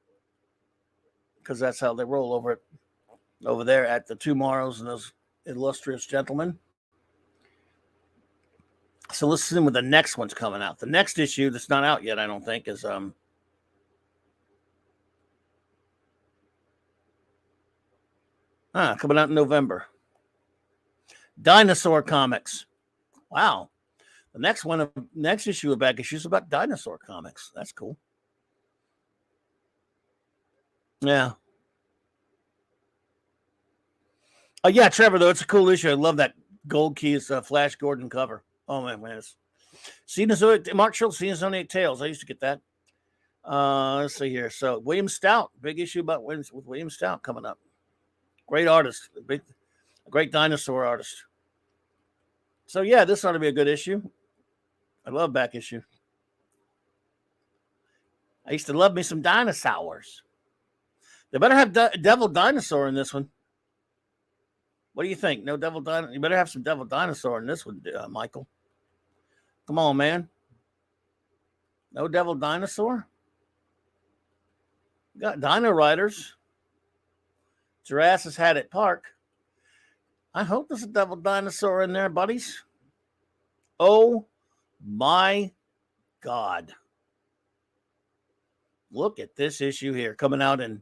Because that's how they roll over there at the TwoMorrows and those illustrious gentlemen. So let's see when the next one's coming out. The next issue that's not out yet, I don't think, is coming out in November. Dinosaur Comics. Wow. The next issue of Back Issues is about dinosaur comics. That's cool. Yeah. Oh, yeah, Trevor, though, it's a cool issue. I love that Gold Keys Flash Gordon cover. Oh, man. Mark Schultz, Xenozoic Tales. I used to get that. Let's see here. So, William Stout. Big issue about with William Stout coming up. Great artist. A great dinosaur artist. So, yeah, this ought to be a good issue. I love Back Issue. I used to love me some dinosaurs. They better have Devil Dinosaur in this one. What do you think? No Devil Dinosaur? You better have some Devil Dinosaur in this one, Michael. Come on, man. No Devil Dinosaur? We got Dino Riders. Jurassic had it Park. I hope there's a Devil Dinosaur in there, buddies. Oh, my God. Look at this issue here coming out in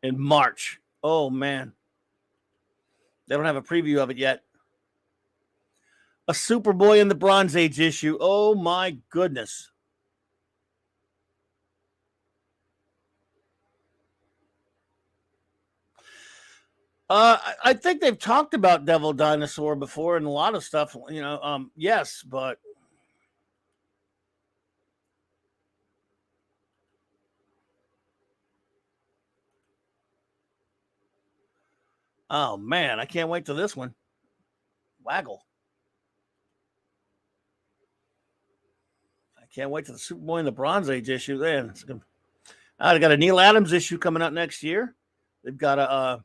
March. Oh, man. They don't have a preview of it yet. A Superboy in the Bronze Age issue. Oh, my goodness. I think they've talked about Devil Dinosaur before and a lot of stuff, yes, but oh man, I can't wait till this one. Waggle. I can't wait till the Superboy in the Bronze Age issue then. They got a Neil Adams issue coming out next year. They've got a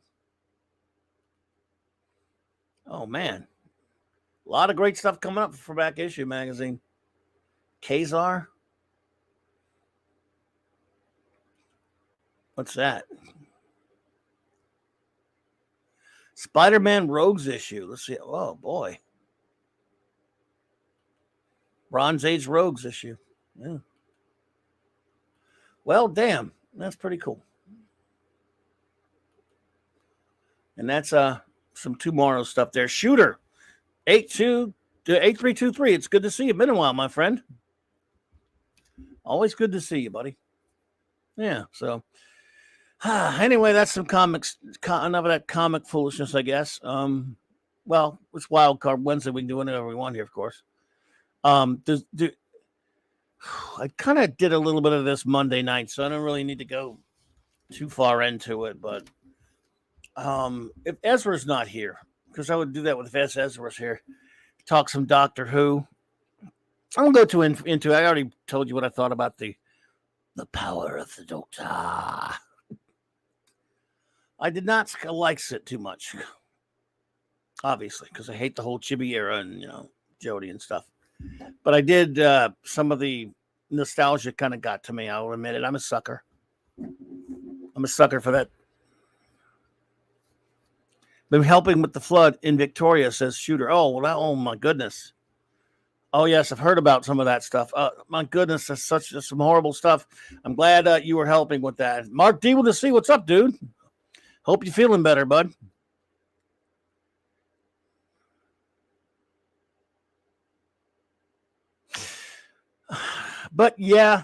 oh man, a lot of great stuff coming up for Back Issue magazine. Kazar. What's that? Spider-Man Rogues issue. Let's see. Oh boy. Bronze Age Rogues issue. Yeah. Well, damn. That's pretty cool. And that's some TwoMorrows stuff there. Shooter 8323. It's good to see you. Been a while, my friend. Always good to see you, buddy. Yeah, so anyway, that's some comics, enough of that comic foolishness, I guess. Well, it's Wild Card Wednesday. We can do whatever we want here, of course. I kind of did a little bit of this Monday night, so I don't really need to go too far into it. But if Ezra's not here, because I would do that with if Ezra's here, talk some Doctor Who. I won't go too into. I already told you what I thought about the power of the Doctor. I did not like it too much, obviously, because I hate the whole Chibi era and Jodie and stuff. But I did. Some of the nostalgia kind of got to me. I'll admit it. I'm a sucker. I'm a sucker for that. Been helping with the flood in Victoria, says Shooter. Oh my goodness. Oh yes, I've heard about some of that stuff. My goodness, that's some horrible stuff. I'm glad you were helping with that. Mark D with the C. What's up, dude? Hope you're feeling better, bud. But yeah,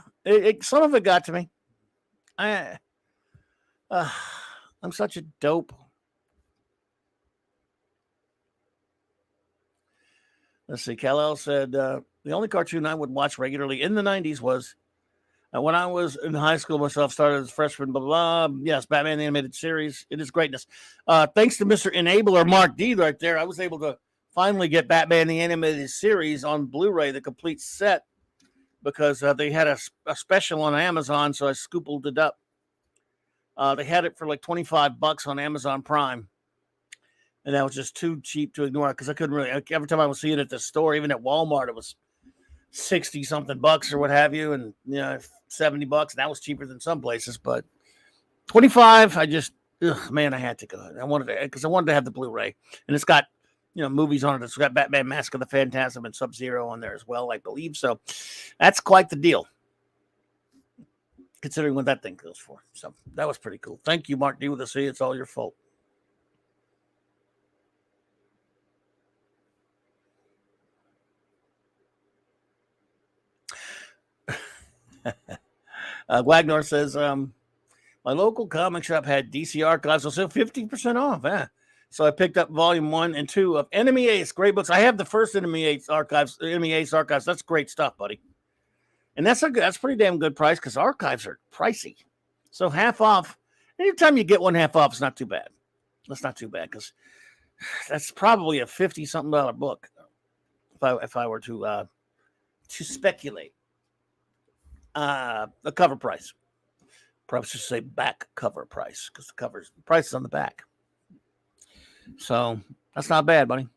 some of it got to me. I'm such a dope. Let's see. Kal-El said the only cartoon I would watch regularly in the 90s was when I was in high school myself, started as a freshman, blah, blah, blah. Yes, Batman the Animated Series. It is greatness. Thanks to Mr. Enabler Mark D right there, I was able to finally get Batman the Animated Series on Blu-ray, the complete set, because they had a special on Amazon, so I scooped it up. They had it for like $25 on Amazon Prime. and that was just too cheap to ignore because I couldn't really. Every time I was seeing it at the store, even at Walmart, it was 60 something bucks or what have you, and 70 bucks. And that was cheaper than some places, but 25. I just, man, I had to go. I wanted to have the Blu-ray, and it's got movies on it. It's got Batman: Mask of the Phantasm and Sub-Zero on there as well, I believe. So that's quite the deal, considering what that thing goes for. So that was pretty cool. Thank you, Mark D with a C. It's all your fault. Wagner says, my local comic shop had DC Archives, so 50% off. So I picked up volume 1 and 2 of Enemy Ace. Great books. I have the first Enemy Ace Archives. That's great stuff, buddy. And that's pretty damn good price because archives are pricey. So half off. Anytime you get one half off, it's not too bad. That's not too bad because that's probably a $50-something book. If I were to speculate, the cover price. Probably should say back cover price because the price is on the back. So that's not bad, buddy.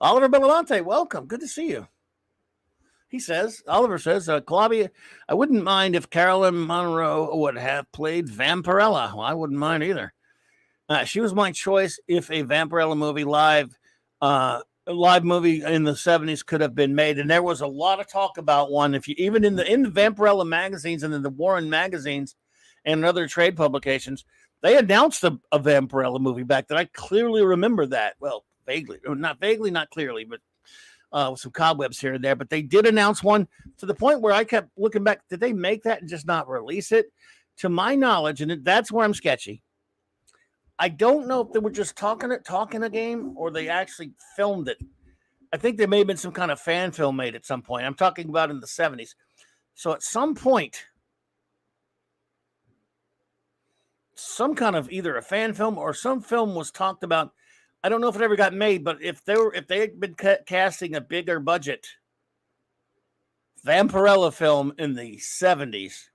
Oliver Bellante, welcome. Good to see you. Oliver says, Clobberin, I wouldn't mind if Carolyn Monroe would have played Vampirella. Well, I wouldn't mind either. She was my choice if a Vampirella movie live movie in the 70s could have been made. And there was a lot of talk about one. If you even in the Vampirella magazines and in the Warren magazines and other trade publications, they announced a Vampirella movie back then. I clearly remember that. Well, not clearly, but with some cobwebs here and there. But they did announce one to the point where I kept looking back. Did they make that and just not release it? To my knowledge, and that's where I'm sketchy. I don't know if they were just talking a game or they actually filmed it. I think there may have been some kind of fan film made at some point. I'm talking about in the 70s. So at some point, some kind of either a fan film or some film was talked about. I don't know if it ever got made, but if they had been casting a bigger budget Vampirella film in the 70s.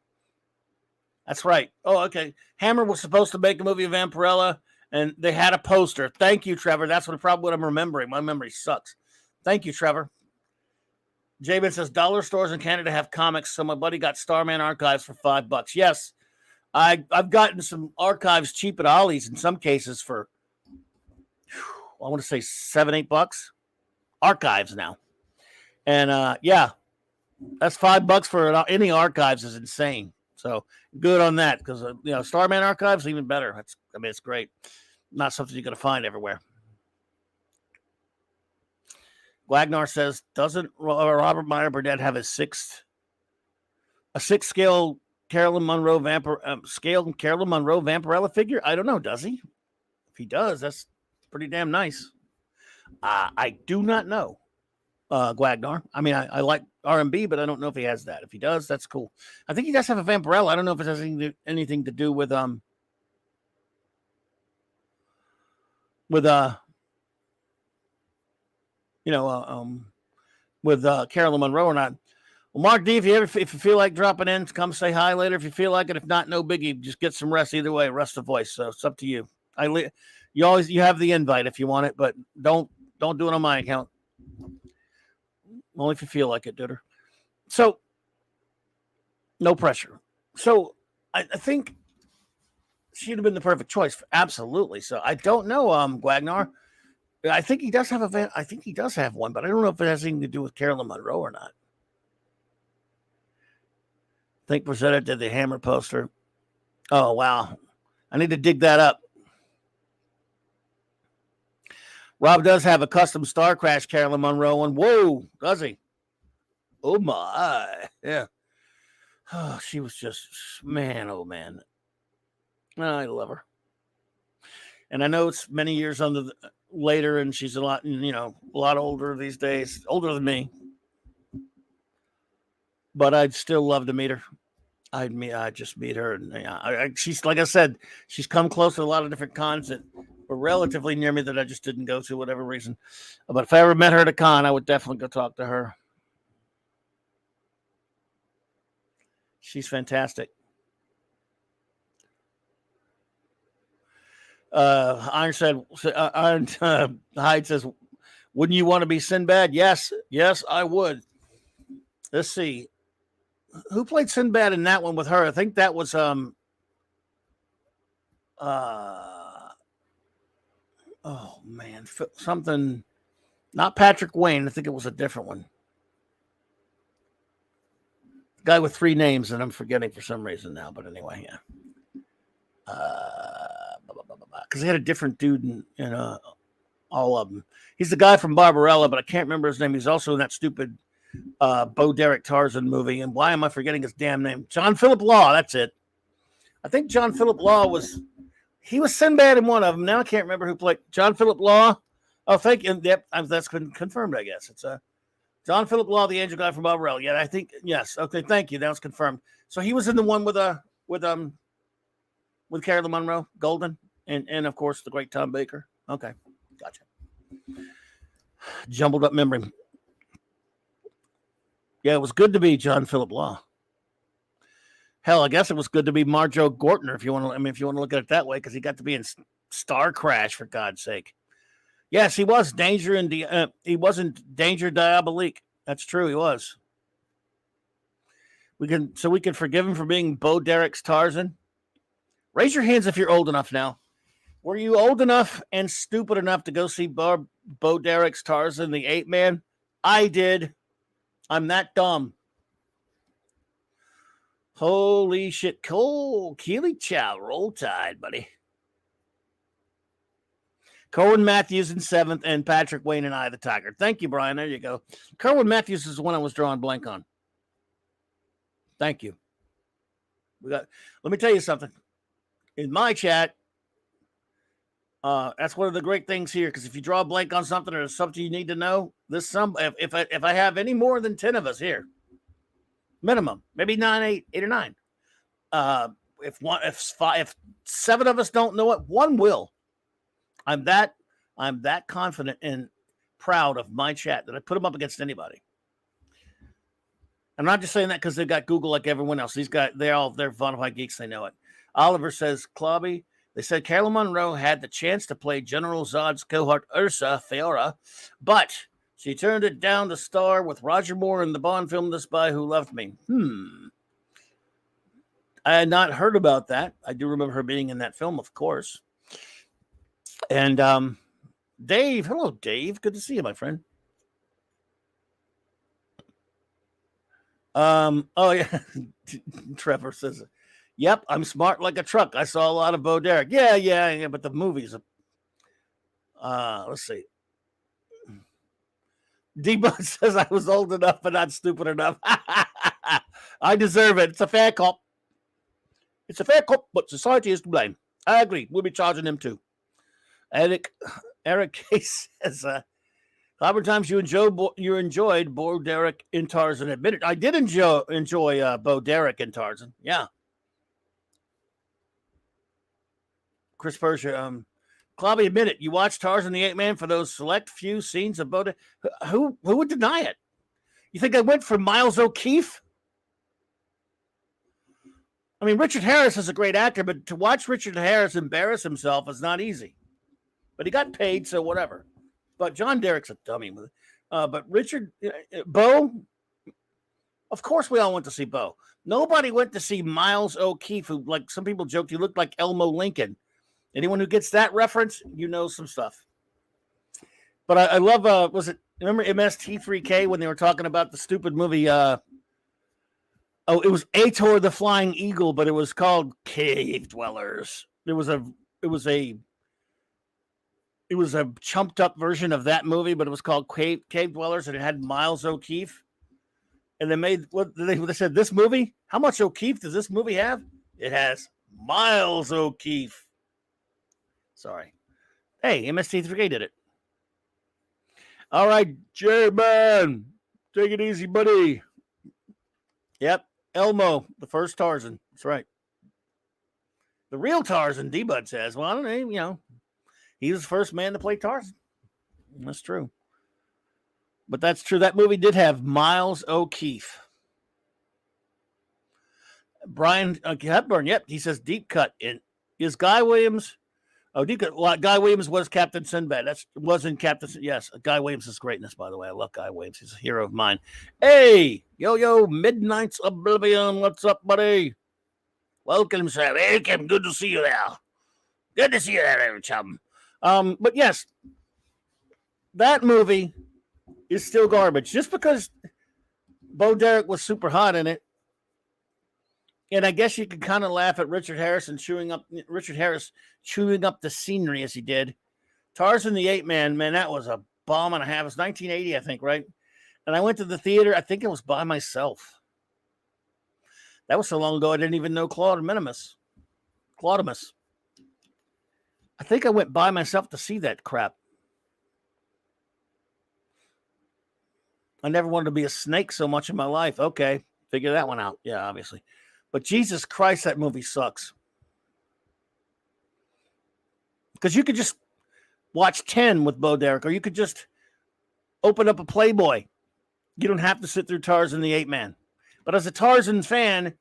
That's right. Oh, okay. Hammer was supposed to make a movie of Vampirella, and they had a poster. Thank you, Trevor. That's what I'm remembering. My memory sucks. Thank you, Trevor. Jabin says dollar stores in Canada have comics, so my buddy got Starman Archives for $5. Yes, I've gotten some archives cheap at Ollie's in some cases for, I want to say $7-8 archives now, and yeah, that's $5 for any archives is insane. So good on that because Starman Archives even better. It's great. Not something you're going to find everywhere. Wagner says, doesn't Robert Meyer Burnett have a six scale Carolyn Monroe Vampirella figure? I don't know. Does he? If he does, that's pretty damn nice. I do not know. Guagnar. I mean, I like R&B, but I don't know if he has that. If he does, that's cool. I think he does have a Vampirella. I don't know if it has anything to do with Carolyn Monroe or not. Well, Mark D, if you feel like dropping in, come say hi later. If you feel like it, if not, no biggie. Just get some rest either way. Rest the voice. So it's up to you. You have the invite if you want it, but don't do it on my account. Only if you feel like it, dude. So, no pressure. So, I think she'd have been the perfect choice. Absolutely. So, I don't know, Guagnar. I think he does have one, but I don't know if it has anything to do with Carolyn Monroe or not. I think Rosetta did the Hammer poster. Oh, wow. I need to dig that up. Rob does have a custom Star Crash Carolyn Monroe one. Whoa, does he? Oh, my. Yeah. Oh, she was just, man, oh, man. I love her. And I know it's many years later, and she's a lot older these days, older than me. But I'd still love to meet her. I'd just meet her. And she's, like I said, she's come close to a lot of different cons that were relatively near me that I just didn't go to, whatever reason. But if I ever met her at a con, I would definitely go talk to her. She's fantastic. Hyde says, wouldn't you want to be Sinbad? Yes, I would. Let's see. Who played Sinbad in that one with her? I think that was oh man, something, not Patrick Wayne. I think it was a different one. Guy with 3 names, and I'm forgetting for some reason now. But anyway, yeah. Because they had a different dude in all of them. He's the guy from Barbarella, but I can't remember his name. He's also in that stupid Bo Derek Tarzan movie. And why am I forgetting his damn name? John Philip Law. That's it. I think John Philip Law was Sinbad in one of them. Now I can't remember who played John Philip Law. Oh, thank you. Yep, that's been confirmed, I guess. It's John Philip Law, the angel guy from Barbarella. Yeah, I think, yes. Okay, thank you. That was confirmed. So he was in the one with Carolyn Monroe, Golden, and of course the great Tom Baker. Okay, gotcha. Jumbled up memory. Yeah, it was good to be John Philip Law. Hell, I guess it was good to be Marjo Gortner, if you want to. I mean, if you want to look at it that way, because he got to be in Star Crash, for God's sake. Yes, he was Danger and he wasn't Danger Diabolique. That's true, he was. We can forgive him for being Bo Derek's Tarzan. Raise your hands if you're old enough now. Were you old enough and stupid enough to go see Bo Derek's Tarzan, the Ape Man? I did. I'm that dumb. Holy shit. Cole, Keely Chow, roll tide, buddy. Kerwin Matthews in 7th and Patrick Wayne and I, the Tiger. Thank you, Brian. There you go. Kerwin Matthews is the one I was drawing blank on. Thank you. Let me tell you something. In my chat, that's one of the great things here, because if you draw a blank on something or there's something you need to know, if I have any more than 10 of us here, minimum, maybe 8 or 9. If 7 of us don't know it, 1 will. I'm that confident and proud of my chat that I put them up against anybody. I'm not just saying that because they've got Google like everyone else. These guys, they're bonafide geeks. They know it. Oliver says, Clobby, they said Carolyn Monroe had the chance to play General Zod's cohort Ursa Feora, but she turned it down to star with Roger Moore in the Bond film The Spy Who Loved Me. I had not heard about that. I do remember her being in that film, of course. And Dave, hello, Dave. Good to see you, my friend. Oh yeah, Trevor says, "Yep, I'm smart like a truck. I saw a lot of Bo Derek. Yeah, but the movies. Let's see. D-Bud says I was old enough but not stupid enough. I deserve it. It's a fair cop. It's a fair cop, but society is to blame. I agree. We'll be charging him too." Eric K says, how many times you enjoyed Bo Derek in Tarzan? Admit it. I did enjoy Bo Derek in Tarzan. Yeah. Chris Persia, Clobby, admit it. You watched Tarzan the Ape Man for those select few scenes of Bo Derek. Who would deny it? You think I went for Miles O'Keefe? I mean, Richard Harris is a great actor, but to watch Richard Harris embarrass himself is not easy. But he got paid, so whatever. But John Derek's a dummy. But Richard, Bo, of course we all went to see Bo. Nobody went to see Miles O'Keefe, who, like some people joked, he looked like Elmo Lincoln. Anyone who gets that reference, you know some stuff. But I love, remember MST3K when they were talking about the stupid movie, it was Ator the Flying Eagle, but it was called Cave Dwellers. It was a chumped up version of that movie, but it was called Cave Dwellers, and it had Miles O'Keefe. And they made they said, this movie, how much O'Keefe does this movie have? It has Miles O'Keefe. Sorry. Hey, MST3K did it. All right, J-Man, take it easy, buddy. Yep, Elmo, the first Tarzan. That's right. The real Tarzan, D-Bud says. Well, I don't know, he was the first man to play Tarzan. That's true. But that's true. That movie did have Miles O'Keefe. Brian Hepburn, yep, he says deep cut. Is Guy Williams Oh, Guy Williams was Captain Sinbad. That wasn't Captain. Yes, Guy Williams is greatness, by the way. I love Guy Williams. He's a hero of mine. Hey, yo, Midnight's Oblivion. What's up, buddy? Welcome, sir. Welcome. Good to see you there. Good to see you there, chum. But yes, that movie is still garbage. Just because Bo Derek was super hot in it, and I guess you could kind of laugh at Richard Harris chewing up the scenery as he did. Tarzan the Ape Man, man, that was a bomb and a half. It was 1980, I think, right? And I went to the theater. I think it was by myself. That was so long ago, I didn't even know Claudimus. I think I went by myself to see that crap. I never wanted to be a snake so much in my life. Okay, figure that one out. Yeah, obviously. But Jesus Christ, that movie sucks. Because you could just watch 10 with Bo Derek, or you could just open up a Playboy. You don't have to sit through Tarzan the Ape Man. But as a Tarzan fan,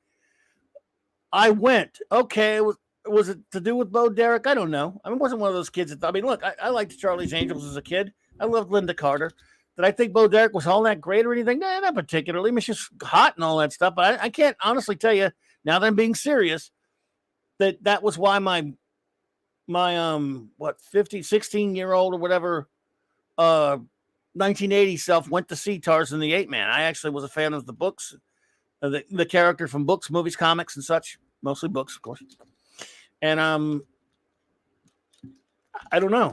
I went. Okay, was it to do with Bo Derek? I don't know. I mean, it wasn't one of those kids that, look, I liked Charlie's Angels as a kid. I loved Linda Carter. Did I think Bo Derek was all that great or anything? Nah, not particularly. I mean, it's just hot and all that stuff. But I can't honestly tell you, now that I'm being serious, that was why my 16-year-old or whatever 1980 self went to see Tarzan the Ape Man. I actually was a fan of the books, the character from books, movies, comics, and such. Mostly books, of course. And I don't know.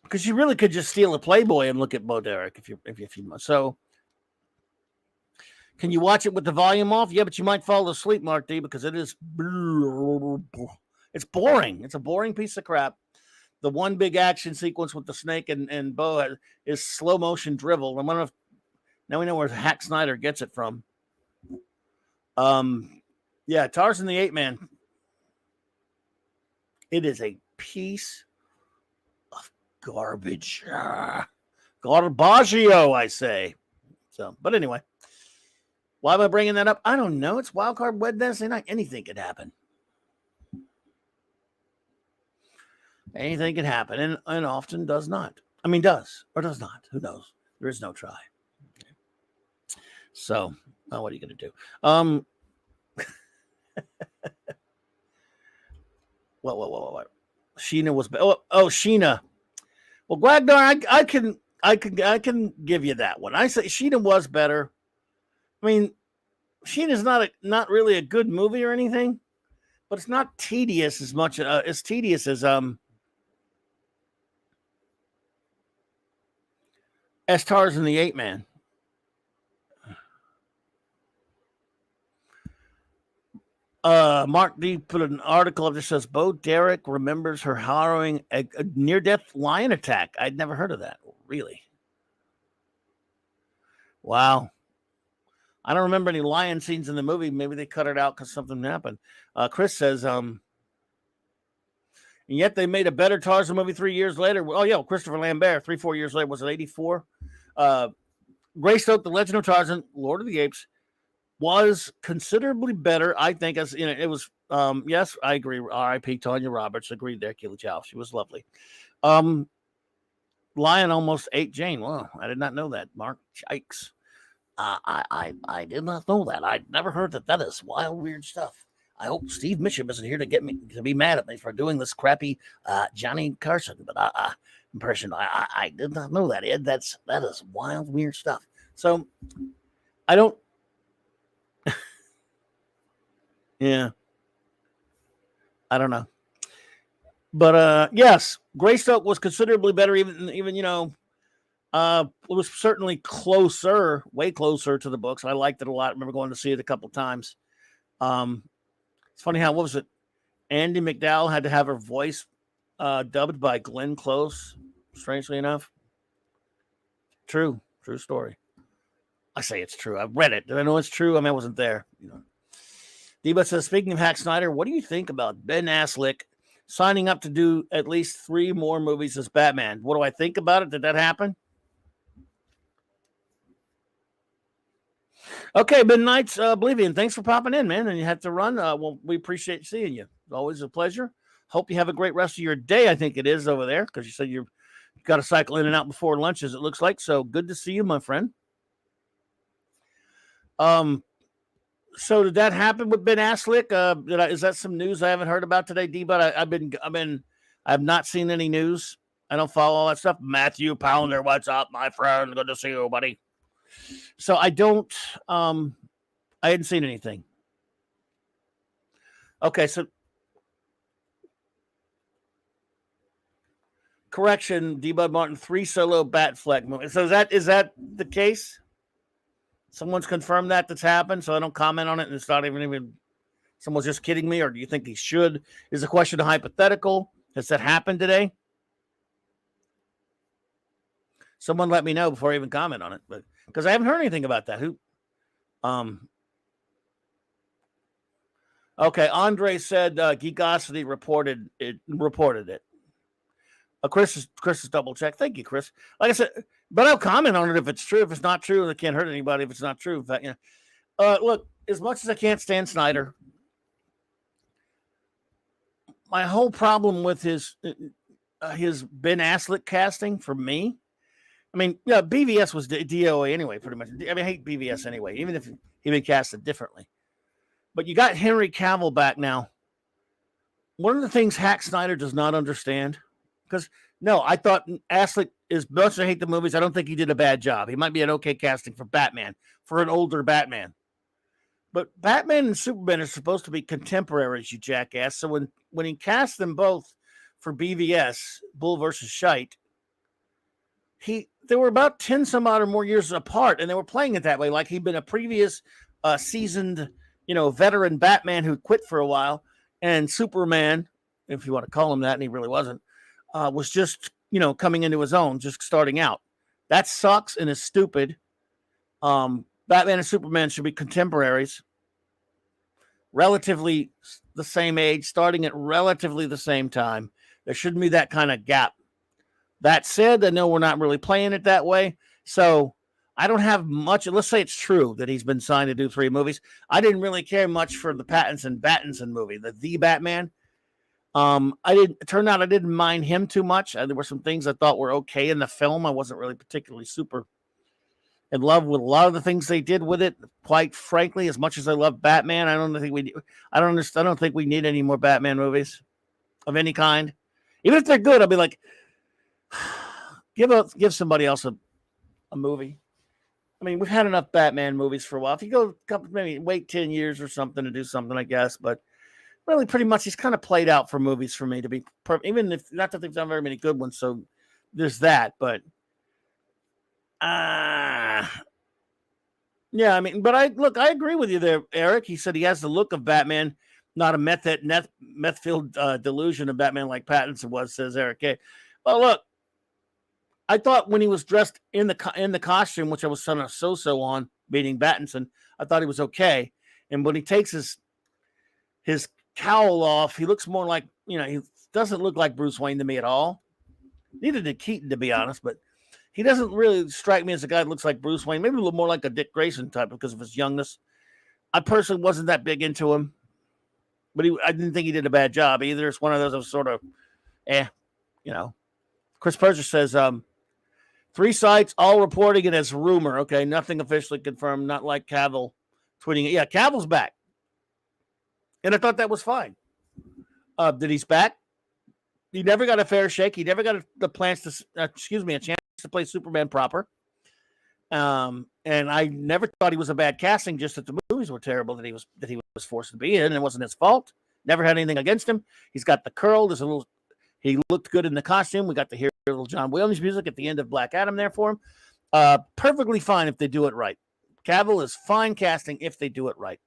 Because you really could just steal a Playboy and look at Bo Derek if you must. So, can you watch it with the volume off? Yeah, but you might fall asleep, Mark D, because it's boring. It's a boring piece of crap. The one big action sequence with the snake and Bo is slow motion drivel. I wonder if now we know where Hack Snyder gets it from. Yeah, Tarzan the Ape Man. It is a piece of garbage. Garbaggio, I say. So, but anyway, why am I bringing that up? I don't know. It's Wildcard Wednesday night. Anything could happen. Anything can happen, and often does not. I mean, does or does not. Who knows? There is no try. So, what are you going to do? What? Sheena was. Sheena. Well, Gwagnar, I can give you that one. I say Sheena was better. I mean, Sheena's not really a good movie or anything, but it's not tedious as much as tedious as Tarzan the Ape Man. Mark D put an article up that says Bo Derek remembers her harrowing a near-death lion attack. I'd never heard of that. Really? Wow. I don't remember any lion scenes in the movie. Maybe they cut it out because something happened. Chris says, and yet they made a better Tarzan movie 3 years later. Oh, yeah, Christopher Lambert, 3-4 years later. Was it 84? Greystoke, The Legend of Tarzan, Lord of the Apes, was considerably better, I think, as you know, it was. Yes, I agree. R.I.P. Tanya Roberts. Agreed there, Keely Chow. She was lovely. Lion almost ate Jane. Wow, I did not know that, Mark. Yikes. I did not know that. I'd never heard that. That is wild, weird stuff. I hope Steve Mitchum isn't here to be mad at me for doing this crappy Johnny Carson impression. I did not know that, Ed. That is wild, weird stuff. So I don't. Yeah. I don't know. But yes, Greystoke was considerably better, even it was certainly closer, way closer to the books. I liked it a lot. I remember going to see it a couple times. It's funny how, what was it? Andy McDowell had to have her voice dubbed by Glenn Close, strangely enough. True story. I say it's true. I've read it. Do I know it's true? I mean, I wasn't there. Deba says, speaking of Hack Snyder, what do you think about Ben Affleck signing up to do at least 3 more movies as Batman? What do I think about it? Did that happen? Okay, Midnight's Oblivion. Thanks for popping in, man. And you had to run. Well, we appreciate seeing you. Always a pleasure. Hope you have a great rest of your day. I think it is over there because you said you've got to cycle in and out before lunch, as it looks like. So good to see you, my friend. So did that happen with Ben Affleck? Is that some news I haven't heard about today, D? But I've not seen any news. I don't follow all that stuff. Matthew Pounder, what's up, my friend? Good to see you, buddy. So I don't. I hadn't seen anything. Okay, so correction, D. Bud Martin, 3 solo Batfleck movies. So is that the case? Someone's confirmed that's happened, so I don't comment on it, and it's not even someone's just kidding me, or do you think he should? Is the question hypothetical? Has that happened today? Someone let me know before I even comment on it, but because I haven't heard anything about that. Okay, Andre said Geekosity reported it. Chris is double checked. Thank you, Chris. Like I said, but I'll comment on it if it's true. If it's not true, it can't hurt anybody. If it's not true, in fact, look, as much as I can't stand Snyder, my whole problem with his Ben Affleck casting for me, I mean, yeah, BVS was DOA anyway, pretty much. I mean, I hate BVS anyway, even if he been casted differently. But you got Henry Cavill back now. One of the things Hack Snyder does not understand, because no, I thought Affleck, as much as I hate the movies, I don't think he did a bad job. He might be an okay casting for Batman, for an older Batman. But Batman and Superman are supposed to be contemporaries, you jackass. So when he cast them both for BVS, Bull versus Shite, they were about 10 some odd or more years apart, and they were playing it that way, like he'd been a previous seasoned, veteran Batman who quit for a while, and Superman, if you want to call him that, and he really wasn't, was just, coming into his own, just starting out. That sucks and is stupid. Batman and Superman should be contemporaries, relatively the same age, starting at relatively the same time. There shouldn't be that kind of gap. That said, I know we're not really playing it that way, so I don't have much. Let's say it's true that he's been signed to do 3 movies. I didn't really care much for the Pattinson movie, the Batman. It turned out I didn't mind him too much. There were some things I thought were okay in the film. I wasn't really particularly super in love with a lot of the things they did with it. Quite frankly, as much as I love Batman, I don't think we need any more Batman movies of any kind. Even if they're good, I'll be like, give somebody else a movie. I mean, we've had enough Batman movies for a while. If you go maybe wait 10 years or something to do something, I guess. But really, pretty much, he's kind of played out for movies for me to be even if not that they've done very many good ones. So there's that. But yeah, I mean, but I agree with you there, Eric. He said he has the look of Batman, not a meth-filled delusion of Batman like Pattinson was, says Eric K. Well, look, I thought when he was dressed in the costume, which I was kind of so on, beating Pattinson, I thought he was okay. And when he takes his cowl off, he looks more like, he doesn't look like Bruce Wayne to me at all. Neither did Keaton, to be honest, but he doesn't really strike me as a guy that looks like Bruce Wayne. Maybe a little more like a Dick Grayson type because of his youngness. I personally wasn't that big into him, but I didn't think he did a bad job either. It's one of those sort of, Chris Perzer says, 3 sites all reporting it as rumor. Okay, nothing officially confirmed. Not like Cavill tweeting it. Yeah, Cavill's back, and I thought that was fine. That he's back. He never got a fair shake. He never got a chance to play Superman proper. And I never thought he was a bad casting. Just that the movies were terrible that he was forced to be in, and it wasn't his fault. Never had anything against him. He's got the curl. He looked good in the costume. We got to hear a little John Williams music at the end of Black Adam there for him. Perfectly fine if they do it right. Cavill is fine casting if they do it right.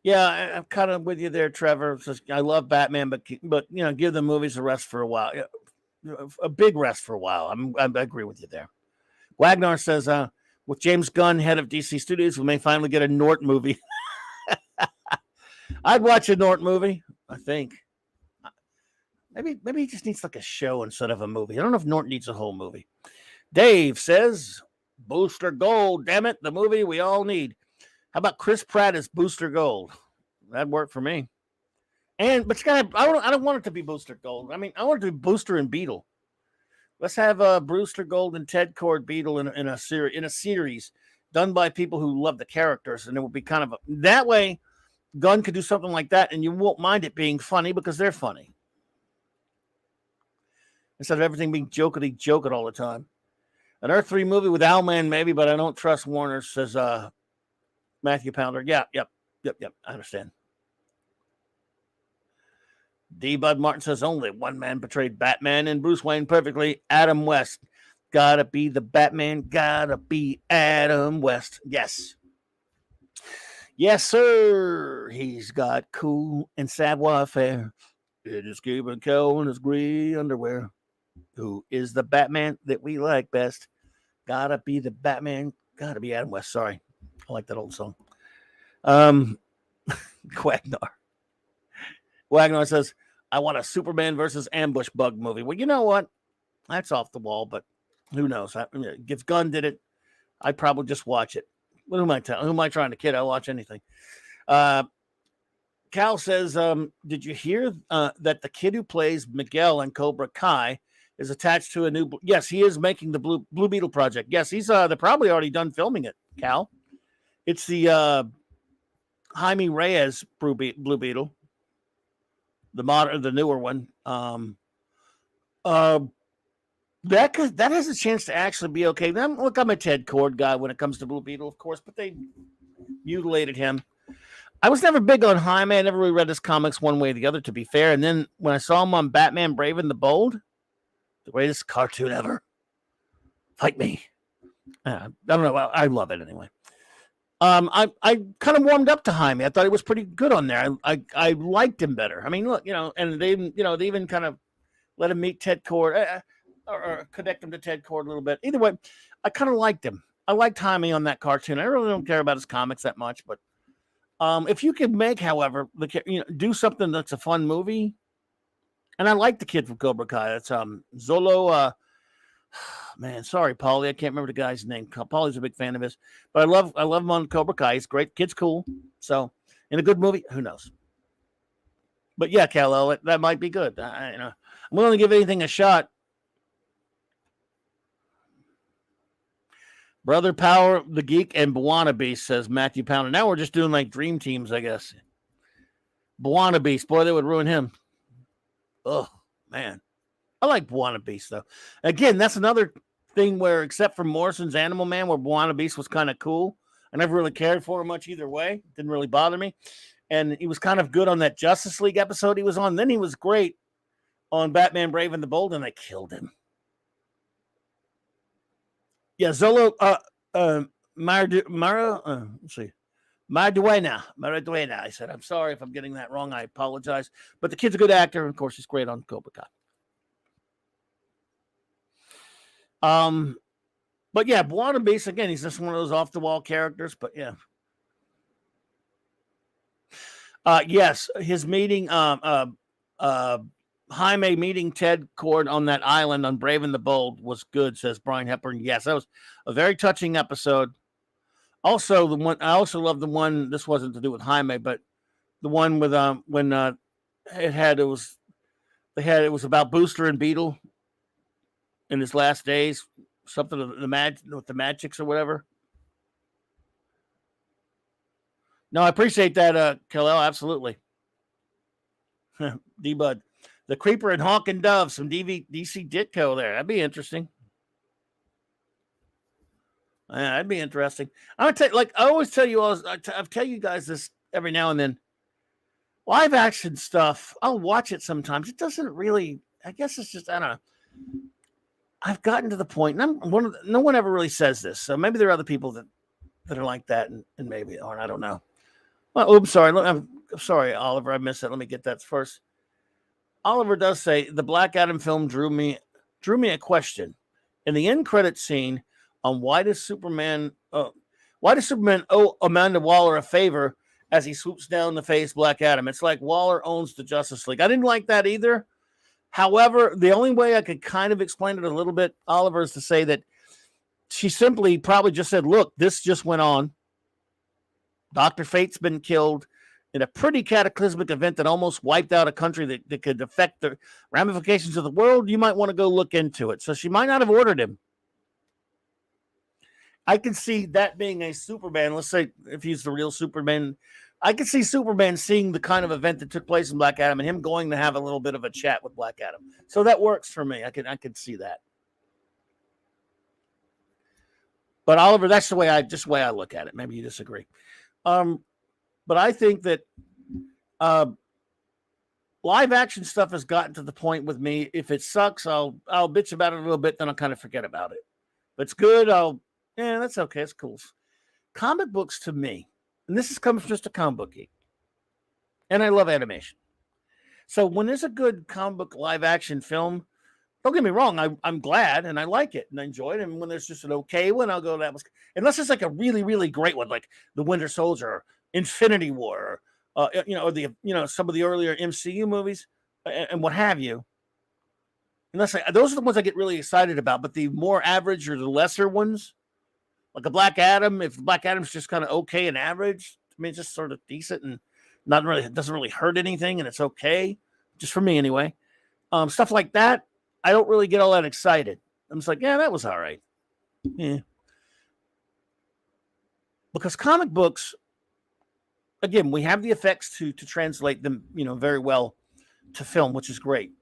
Yeah, I'm kind of with you there, Trevor. I love Batman, but give the movies a rest for a while. A big rest for a while. I agree with you there. Wagner says, with James Gunn, head of DC Studios, we may finally get a Nort movie. I'd watch a Nort movie, I think. Maybe he just needs like a show instead of a movie. I don't know if Nort needs a whole movie. Dave says, Booster Gold, damn it, the movie we all need. How about Chris Pratt as Booster Gold? That'd work for me. But it's gotta. I don't want it to be Booster Gold. I mean, I want it to be Booster and Beetle. Let's have Brewster Gold and Ted Cord Beetle in a series done by people who love the characters, and it will be kind of that way. Gunn could do something like that, and you won't mind it being funny because they're funny instead of everything being jokey all the time. An Earth 3 movie with Owlman, maybe, but I don't trust Warner, says Matthew Pounder. Yep. I understand. D. Bud Martin says only one man portrayed Batman and Bruce Wayne perfectly. Adam West. Gotta be the Batman. Gotta be Adam West. Yes. Yes, sir. He's got cool and savoir faire. It is Cuban cow in his gray underwear. Who is the Batman that we like best? Gotta be the Batman. Gotta be Adam West. Sorry. I like that old song. Wagner says, I want a Superman versus Ambush Bug movie. Well, you know what? That's off the wall, but who knows? If Gunn did it, I'd probably just watch it. Who am I trying to kid? I'll watch anything. Cal says, did you hear that the kid who plays Miguel in Cobra Kai is attached to a new... Yes, he is making the Blue Beetle project. Yes, they're probably already done filming it, Cal. It's the Jaime Reyes Blue Beetle. The newer one. That has a chance to actually be okay. Look, I'm a Ted Cord guy when it comes to Blue Beetle, of course, but they mutilated him. I was never big on Jaime. I never really read his comics one way or the other, to be fair. And then when I saw him on Batman Brave and the Bold, the greatest cartoon ever. Fight me. I don't know. I love it anyway. I kind of warmed up to Jaime. I thought he was pretty good on there. I liked him better. I mean, look, and they even kind of let him meet Ted Cord or connect him to Ted Cord a little bit. Either way, I kind of liked him. I liked Jaime on that cartoon. I really don't care about his comics that much, but if you could make, however, do something that's a fun movie, and I like the kid from Cobra Kai. That's Zolo. Man, sorry, Paulie. I can't remember the guy's name. Paulie's a big fan of his, but I love him on Cobra Kai. He's great. Kid's cool. So, in a good movie, who knows? But yeah, Kal-El, that might be good. I'm willing to give anything a shot. Brother Power, the Geek, and Buana Beast, says Matthew Pounder. Now we're just doing like dream teams, I guess. Buana Beast, boy, they would ruin him. Oh, man. I like Buana Beast, though. Again, that's another thing where, except for Morrison's Animal Man, where Buana Beast was kind of cool. I never really cared for him much either way. Didn't really bother me. And he was kind of good on that Justice League episode he was on. Then he was great on Batman Brave and the Bold, and they killed him. Yeah, Zolo, let's see. Maraduena. I said, I'm sorry if I'm getting that wrong. I apologize. But the kid's a good actor. And of course, he's great on Cobra Kai. But yeah, Buana Beast, again, he's just one of those off-the-wall characters. But yeah. Yes, his meeting, Jaime meeting Ted Cord on that island on Brave and the Bold was good, says Brian Hepburn. Yes, that was a very touching episode. Also, I also love the one. This wasn't to do with Jaime, but the one with when it was about Booster and Beetle in his last days, something with the magics or whatever. No, I appreciate that, Kal-El. Absolutely. D-Bud. The Creeper and Hawk and Dove, some DC Ditko there. That'd be interesting. Yeah, that'd be interesting. I'm gonna tell you, like I always tell you, I tell you guys this every now and then. Live action stuff, I'll watch it sometimes. It doesn't really. I guess it's just I don't know. I've gotten to the point, and no one ever really says this, so maybe there are other people that are like that, and maybe aren't. I don't know. Well, I'm sorry. I'm sorry, Oliver. I missed that. Let me get that first. Oliver does say the Black Adam film drew me a question in the end credit scene on why does Superman owe Amanda Waller a favor as he swoops down to face Black Adam. It's like Waller owns the Justice League. I didn't like that either. However, the only way I could kind of explain it a little bit, Oliver, is to say that she simply probably just said, look, this just went on. Dr. Fate's been killed in a pretty cataclysmic event that almost wiped out a country that could affect the ramifications of the world. You might want to go look into it. So she might not have ordered him. I can see that being a Superman. Let's say if he's the real Superman, I could see Superman seeing the kind of event that took place in Black Adam and him going to have a little bit of a chat with Black Adam. So that works for me. I could see that. But Oliver, that's the way I look at it. Maybe you disagree. But I think that live action stuff has gotten to the point with me. If it sucks, I'll bitch about it a little bit, then I'll kind of forget about it. If it's good, that's okay. It's cool. Comic books to me, and this is coming from just a comic book geek, and I love animation. So when there's a good comic book live action film, don't get me wrong, I'm glad and I like it and I enjoy it. And when there's just an okay one, I'll go, that was, unless it's like a really, really great one, like The Winter Soldier, or Infinity War, or some of the earlier MCU movies and what have you. Those are the ones I get really excited about. But the more average or the lesser ones, like a Black Adam, if Black Adam's just kind of okay and average, I mean, it's just sort of decent and it doesn't really hurt anything and it's okay, just for me anyway. Stuff like that, I don't really get all that excited. I'm just like, yeah, that was all right. Yeah. Because comic books, again, we have the effects to translate them, very well to film, which is great.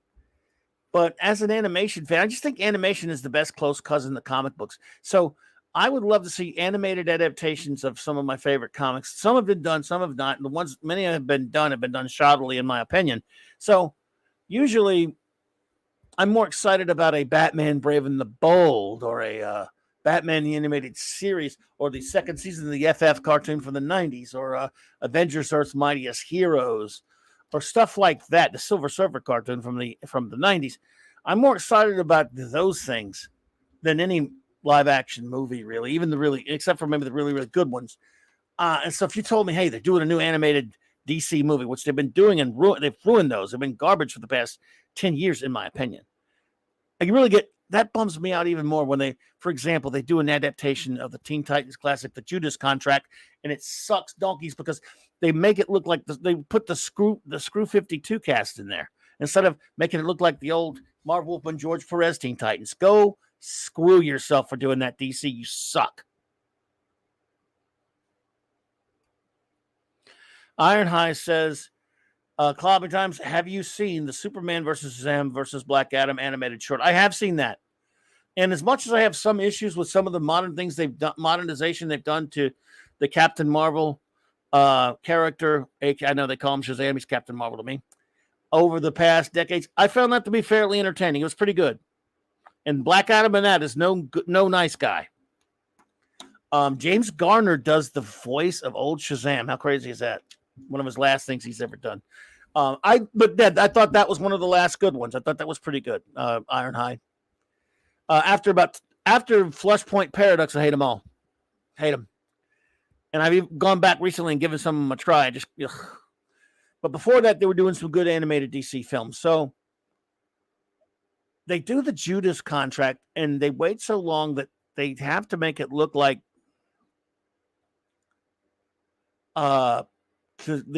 But as an animation fan, I just think animation is the best close cousin to comic books. So I would love to see animated adaptations of some of my favorite comics. Some have been done, some have not. The ones many have been done shoddily, in my opinion. So usually I'm more excited about a Batman Brave and the Bold, or a Batman the Animated Series, or the second season of the FF cartoon from the 90s, or Avengers Earth's Mightiest Heroes, or stuff like that, the Silver Surfer cartoon from the 90s. I'm more excited about those things than any live action movie, really, except for maybe the really, really good ones. And so if you told me, hey, they're doing a new animated DC movie, which they've been doing and they've ruined those. They've been garbage for the past 10 years, in my opinion. I can really that bums me out even more when they, for example, they do an adaptation of the Teen Titans classic, The Judas Contract, and it sucks donkeys because they make it look like they put the Screw 52 cast in there instead of making it look like the old Marv Wolfman, George Perez Teen Titans. Go screw yourself for doing that, DC. You suck. Ironhigh says, Clobberin Times, have you seen the Superman versus Shazam versus Black Adam animated short? I have seen that. And as much as I have some issues with some of the modern things they've done, modernization they've done to the Captain Marvel character, I know they call him Shazam, he's Captain Marvel to me, over the past decades, I found that to be fairly entertaining. It was pretty good. And Black Adam in that is no nice guy. James Garner does the voice of old Shazam. How crazy is that? One of his last things he's ever done. I thought that was one of the last good ones. I thought that was pretty good. Ironhide. After Flashpoint Paradox, I hate them all. Hate them. And I've even gone back recently and given some of them a try. But before that, they were doing some good animated DC films. So they do the Judas Contract, and they wait so long that they have to make it look like the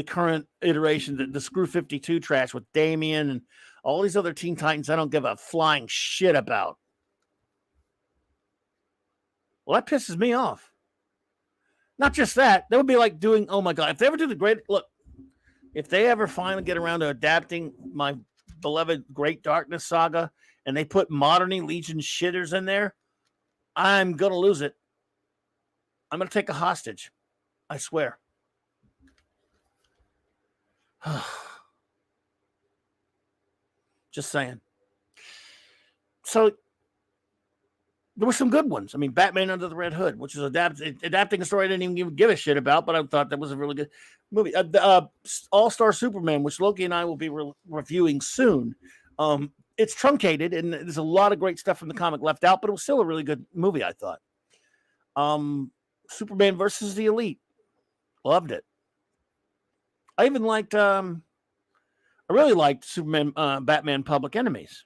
current iteration, the Screw 52 trash with Damian and all these other Teen Titans I don't give a flying shit about. Well, that pisses me off. Not just that. That would be like doing, oh my God, if they ever do if they ever finally get around to adapting my beloved Great Darkness saga and they put modern Legion shitters in there, I'm going to lose it. I'm going to take a hostage. I swear. Just saying. So there were some good ones. I mean, Batman Under the Red Hood, which is adapting a story I didn't even give a shit about, but I thought that was a really good movie. All-Star Superman, which Loki and I will be reviewing soon. It's truncated, and there's a lot of great stuff from the comic left out, but it was still a really good movie, I thought. Superman versus the Elite. Loved it. I even liked, I really liked Superman, Batman Public Enemies.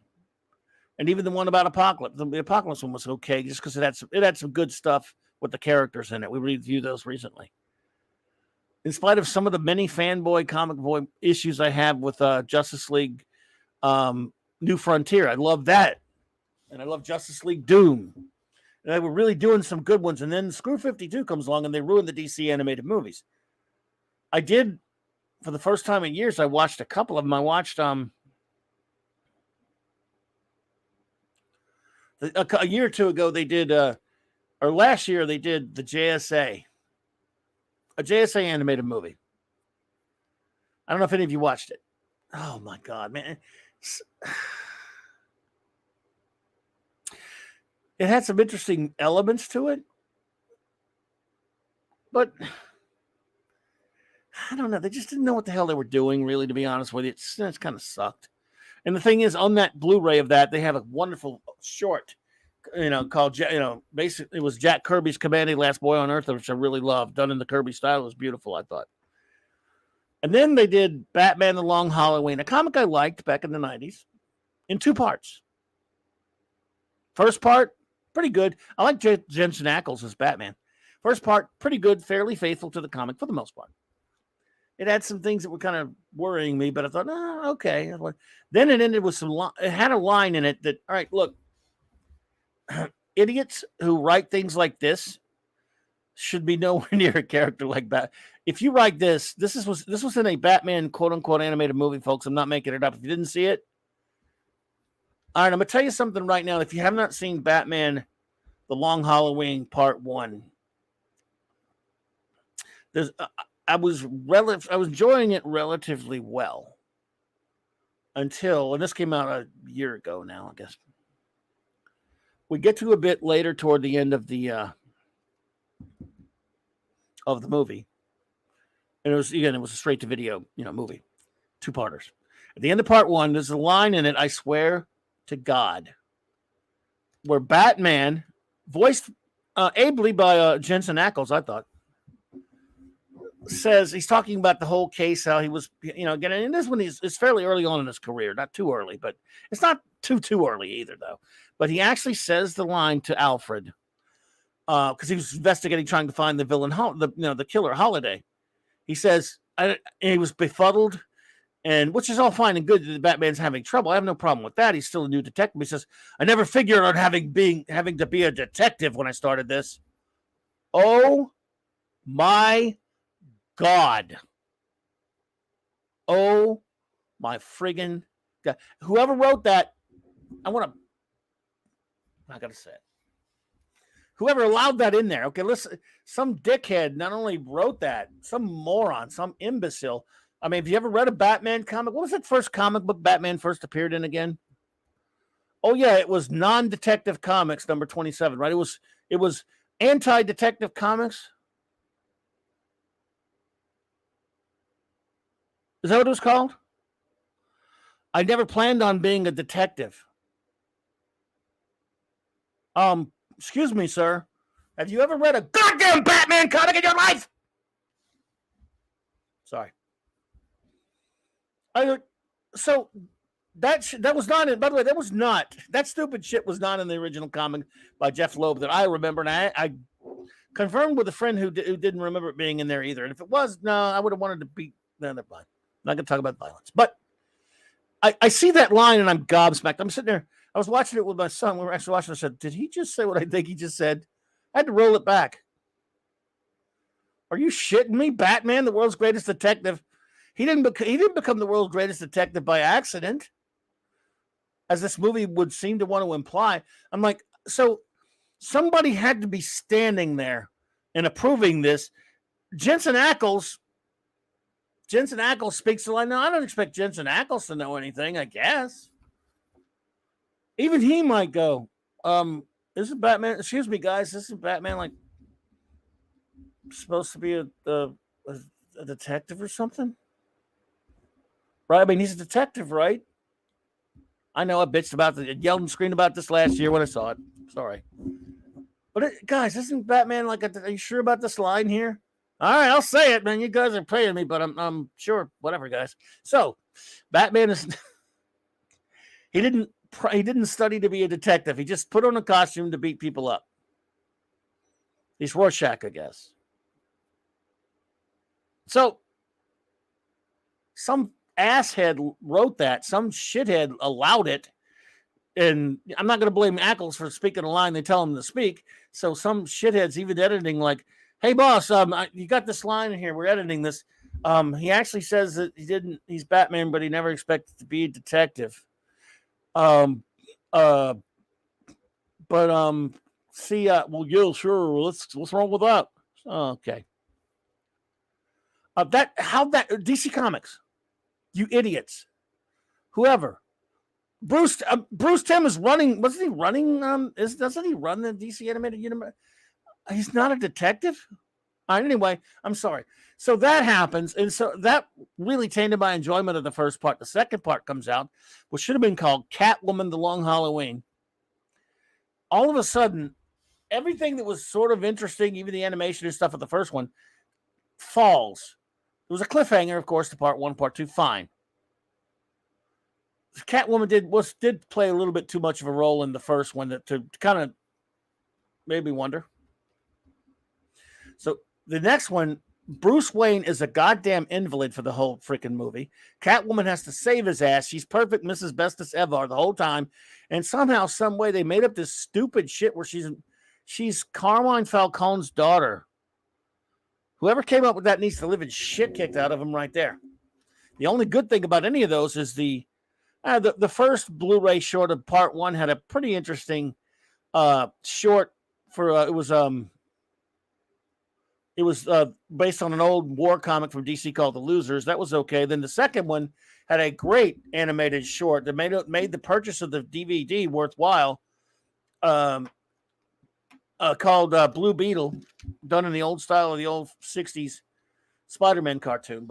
And even the one about Apocalypse. The Apocalypse one was okay just because it had some good stuff with the characters in it. We reviewed those recently. in spite of some of the many fanboy comic boy issues I have with Justice League New Frontier. I love that. And I love Justice League Doom. And they were really doing some good ones. And then Screw 52 comes along and they ruined the DC animated movies. I did, for the first time in years, I watched a couple of them. I watched a year or two ago, they did, or last year, they did the JSA. A JSA animated movie. I don't know if any of you watched it. Oh, my God, man. It had some interesting elements to it, but I don't know. They just didn't know what the hell they were doing, really, to be honest with you. It's kind of sucked. And the thing is, on that Blu-ray of that, they have a wonderful short, called, basically, it was Jack Kirby's Commanding Last Boy on Earth, which I really loved, done in the Kirby style. It was beautiful, I thought. And then they did Batman the Long Halloween, a comic I liked back in the 90s, in 2 parts. First part, pretty good. I like Jensen Ackles as Batman. First part, pretty good, fairly faithful to the comic for the most part. It had some things that were kind of worrying me, but I thought, okay. Then it ended with it had a line in it that, all right, look, idiots who write things like this should be nowhere near a character like that. If you write this was in a Batman quote unquote animated movie, folks. I'm not making it up. If you didn't see it, all right, I'm going to tell you something right now. If you have not seen Batman, The Long Halloween Part 1, I was enjoying it relatively well until, and this came out a year ago now, I guess. We get to a bit later toward the end of the movie. And it was a straight to video, movie. 2-parters. At the end of Part 1, there's a line in it, I swear to God, where Batman, voiced ably by Jensen Ackles, I thought, says he's talking about the whole case, how he was, getting in this one. It's fairly early on in his career, not too early, but it's not too early either, though. But he actually says the line to Alfred because he was investigating, trying to find the villain, the killer Holiday. He says, he was befuddled. And which is all fine and good that Batman's having trouble. I have no problem with that. He's still a new detective. He says, I never figured on having to be a detective when I started this. Oh my God. Oh my friggin' God. Whoever wrote that, I'm not gonna say it. Whoever allowed that in there, okay, listen, some dickhead not only wrote that, some moron, some imbecile. I mean, have you ever read a Batman comic? What was that first comic book Batman first appeared in again? Oh, yeah, it was Non-Detective Comics number 27, right? It was Anti-Detective Comics. Is that what it was called? I never planned on being a detective. Excuse me, sir. Have you ever read a goddamn Batman comic in your life? Sorry. So that was not in, by the way, that stupid shit was not in the original comic by Jeff Loeb that I remember. And I confirmed with a friend who didn't remember it being in there either. And if it was, no, I would have wanted to be, no, never mind. I'm not going to talk about violence. But I see that line and I'm gobsmacked. I'm sitting there. I was watching it with my son. We were actually watching. I said, did he just say what I think he just said? I had to roll it back. Are you shitting me? Batman, the world's greatest detective. He didn't become the world's greatest detective by accident, as this movie would seem to want to imply. I'm like, so somebody had to be standing there and approving this. Jensen Ackles speaks the line. No, I don't expect Jensen Ackles to know anything, I guess. Even he might go, isn't Batman, excuse me, guys, isn't Batman like supposed to be a detective or something? Right? I mean, he's a detective, right? I know I yelled and screamed about this last year when I saw it. Sorry. But guys, isn't Batman like, are you sure about this line here? All right, I'll say it, man. You guys are paying me, but I'm sure. Whatever, guys. So, Batman is, he didn't study to be a detective. He just put on a costume to beat people up. He's Rorschach, I guess. So some asshead wrote that. Some shithead allowed it. And I'm not going to blame Ackles for speaking a line they tell him to speak. So some shitheads even editing like, hey, boss, you got this line in here. We're editing this. He actually says that he's Batman, but he never expected to be a detective. Well, yeah, sure. What's wrong with that? Okay. DC Comics, you idiots, whoever. Bruce Timm is running. Wasn't he running? Doesn't he run the DC animated universe? He's not a detective. Anyway, I'm sorry. So that happens, and so that really tainted my enjoyment of the first part. The second part comes out, which should have been called Catwoman: The Long Halloween. All of a sudden, everything that was sort of interesting, even the animation and stuff of the first one, falls. It was a cliffhanger, of course, to part one, part two. Fine. Catwoman did play a little bit too much of a role in the first one to kind of made me wonder. So the next one, Bruce Wayne is a goddamn invalid for the whole freaking movie. Catwoman has to save his ass. She's perfect Mrs. Bestus Evar the whole time. And somehow, some way, they made up this stupid shit where she's Carmine Falcone's daughter. Whoever came up with that needs to live in shit kicked out of him right there. The only good thing about any of those is the first Blu-ray short of part one had a pretty interesting short for it was based on an old war comic from DC called The Losers. That was okay. Then the second one had a great animated short that made the purchase of the DVD worthwhile. Called Blue Beetle, done in the old style of the old 60s Spider-Man cartoon.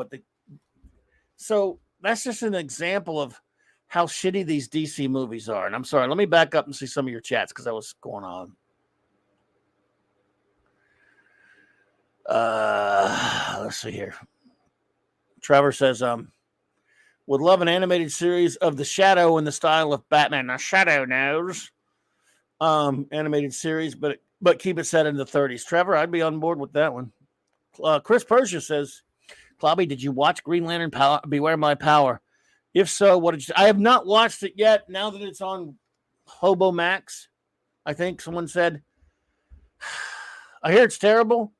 So that's just an example of how shitty these DC movies are. And I'm sorry, let me back up and see some of your chats because that was going on. Let's see here. Trevor says, would love an animated series of The Shadow in the style of Batman. Now, Shadow knows. Animated series, but keep it set in the 30s. Trevor, I'd be on board with that one. Chris Persia says, Clobby, did you watch Green Lantern Beware My Power? If so, what did you... I have not watched it yet. Now that it's on Hobo Max, I think someone said, I hear it's terrible,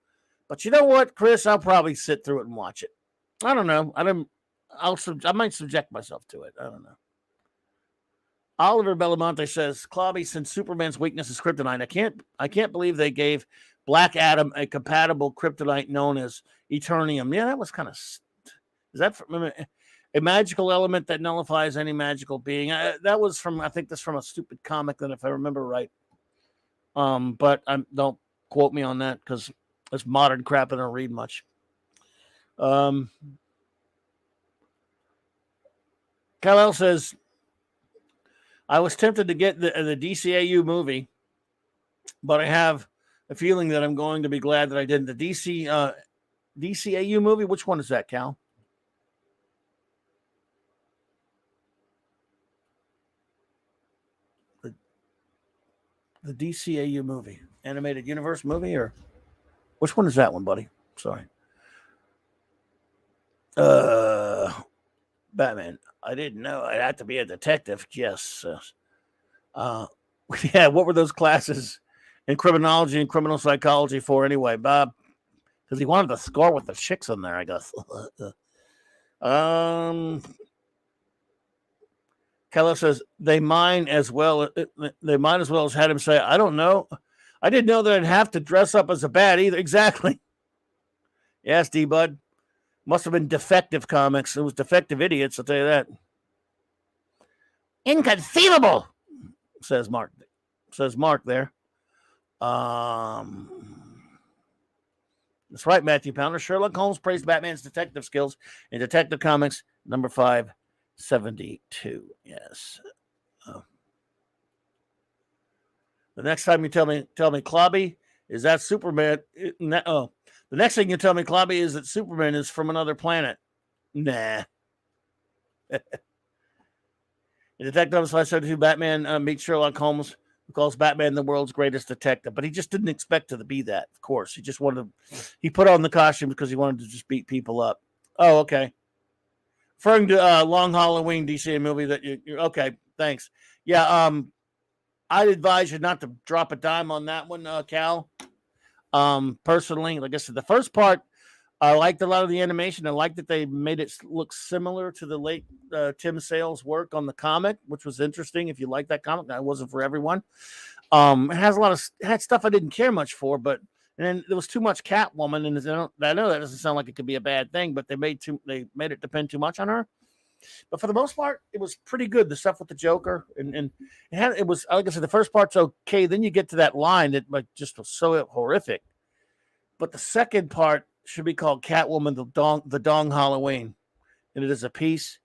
but you know what, Chris? I'll probably sit through it and watch it. I don't know. I might subject myself to it. I don't know. Oliver Belamonte says, Clobby, since Superman's weakness is kryptonite, I can't believe they gave Black Adam a compatible kryptonite known as Eternium. Yeah, that was kind of... Is that a magical element that nullifies any magical being? That was from, I think that's from a stupid comic, then if I remember right. But don't quote me on that because it's modern crap and I don't read much. Kal-El says, I was tempted to get the DCAU movie, but I have a feeling that I'm going to be glad that I didn't. The DCAU movie, which one is that, Cal? The DCAU movie, animated universe movie, or which one is that one, buddy? Sorry. Batman. I didn't know I'd have to be a detective. Yes. Yeah. What were those classes in criminology and criminal psychology for anyway, Bob? Because he wanted to score with the chicks in there, I guess. Keller says they might as well as had him say, I don't know. I didn't know that I'd have to dress up as a bat either. Exactly. Yes, D-Bud. Must have been Defective Comics. It was Defective Idiots, I'll tell you that. Inconceivable, says Mark. Says Mark there. That's right, Matthew Pounder. Sherlock Holmes praised Batman's detective skills in Detective Comics number 572. Yes. The next time you tell me, Clobby, is that Superman? The next thing you tell me, Clobby, is that Superman is from another planet. Nah. In Detective Comics 572, Batman meets Sherlock Holmes who calls Batman the world's greatest detective, but he just didn't expect to be that. Of course, he put on the costume because he wanted to just beat people up. Oh, okay. Referring to Long Halloween DC movie that you're okay. Thanks. Yeah. I'd advise you not to drop a dime on that one, Cal. Personally, like I said, the first part, I liked a lot of the animation. I liked that they made it look similar to the late Tim Sale's work on the comic, which was interesting. If you like that comic, that wasn't for everyone. It has it had stuff I didn't care much for, but and then there was too much Catwoman, and I know that doesn't sound like it could be a bad thing, but they made it depend too much on her. But for the most part, it was pretty good. The stuff with the Joker and it was, like I said, the first part's okay. Then you get to that line that like just was so horrific. But the second part should be called Catwoman the Dong Halloween, and it is a piece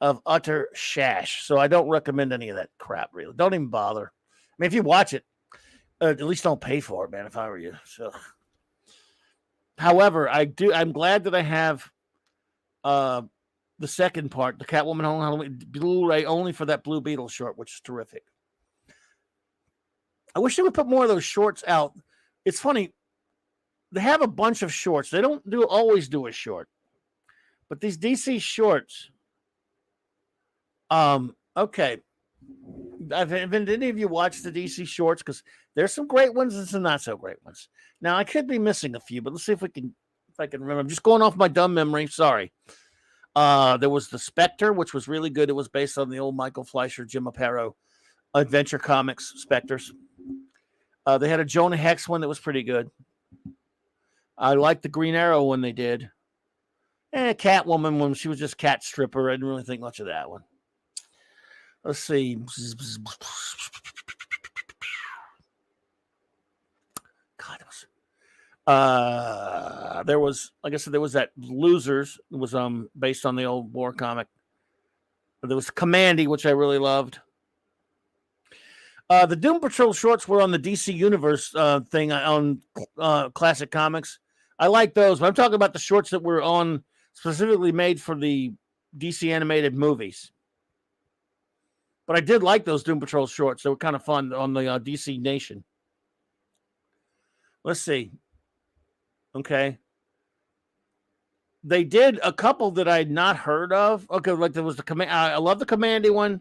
of utter shash. So I don't recommend any of that crap. Really, don't even bother. I mean, if you watch it, at least don't pay for it, man. If I were you. So, however, I'm glad that I have the second part, the Catwoman Halloween Blu-ray, only for that Blue Beetle short, which is terrific. I wish they would put more of those shorts out. It's funny. They have a bunch of shorts. They don't always do a short. But these DC shorts, okay. Have any of you watched the DC shorts? Because there's some great ones and some not so great ones. Now, I could be missing a few, but let's see if I can remember. I'm just going off my dumb memory. Sorry. There was the Spectre, which was really good. It was based on the old Michael Fleischer, Jim Aparo Adventure Comics Spectres. They had a Jonah Hex one that was pretty good. I liked the Green Arrow one they did. And Catwoman when she was just Cat Stripper. I didn't really think much of that one. Let's see. God, there was, like I said, there was that Losers. It was based on the old war comic. There was Commandy, which I really loved. The Doom Patrol shorts were on the DC Universe thing on Classic Comics. I like those, but I'm talking about the shorts that were on specifically made for the DC animated movies. But I did like those Doom Patrol shorts. They were kind of fun on the DC Nation. Let's see. Okay. They did a couple that I had not heard of. Okay, like there was the command. I love the Commandy one.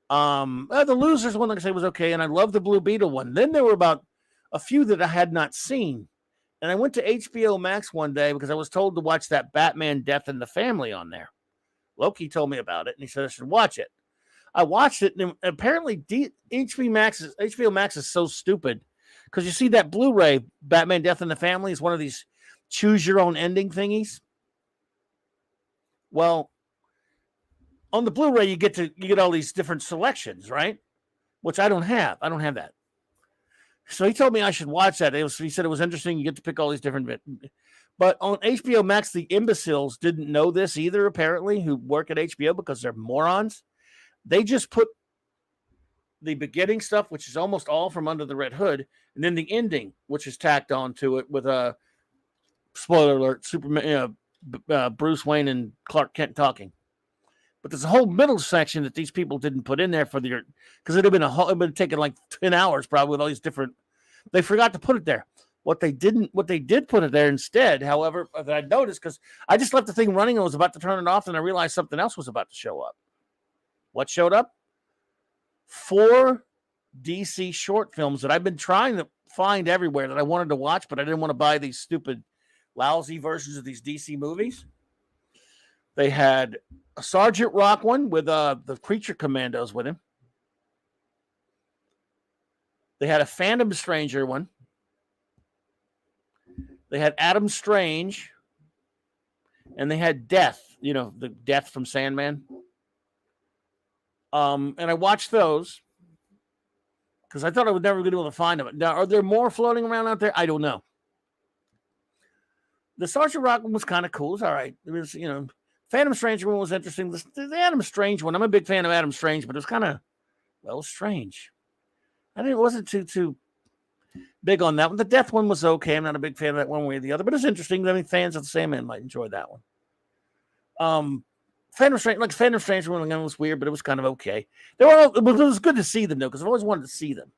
The Losers one, like I say, was okay, and I love the Blue Beetle one. Then there were about a few that I had not seen. And I went to HBO Max one day because I was told to watch that Batman Death in the Family on there. Loki told me about it, and he said I should watch it. I watched it, and apparently HBO Max is so stupid because you see that Blu-ray, Batman Death in the Family, is one of these choose-your-own ending thingies. Well, on the Blu-ray, you get all these different selections, right? Which I don't have. I don't have that. So he told me I should watch that. He said it was interesting. You get to pick all these different bits. But on HBO Max, the imbeciles didn't know this either, apparently, who work at HBO because they're morons. They just put the beginning stuff, which is almost all from Under the Red Hood, and then the ending, which is tacked on to it with a spoiler alert, Superman, Bruce Wayne and Clark Kent talking. But there's a whole middle section that these people didn't put in there because it'd have been taking like 10 hours probably with all these different. They forgot to put it there. What they did put it there instead, however, that I noticed because I just left the thing running and was about to turn it off, and I realized something else was about to show up. What showed up? 4 DC short films that I've been trying to find everywhere that I wanted to watch, but I didn't want to buy these stupid, lousy versions of these DC movies. They had a Sergeant Rock one with the Creature Commandos with him. They had a Phantom Stranger one. They had Adam Strange. And they had Death, the Death from Sandman. And I watched those because I thought I would never be able to find them. Now, are there more floating around out there? I don't know. The Sergeant Rock one was kind of cool. It's all right. It was, Phantom Stranger one was interesting. The Adam Strange one, I'm a big fan of Adam Strange, but it was kind of, strange. It wasn't too big on that one. The Death one was okay. I'm not a big fan of that one way or the other, but it's interesting. I mean, fans of the Sandman might enjoy that one. Phantom Strange was weird, but it was kind of okay. It was good to see them though, because I've always wanted to see them,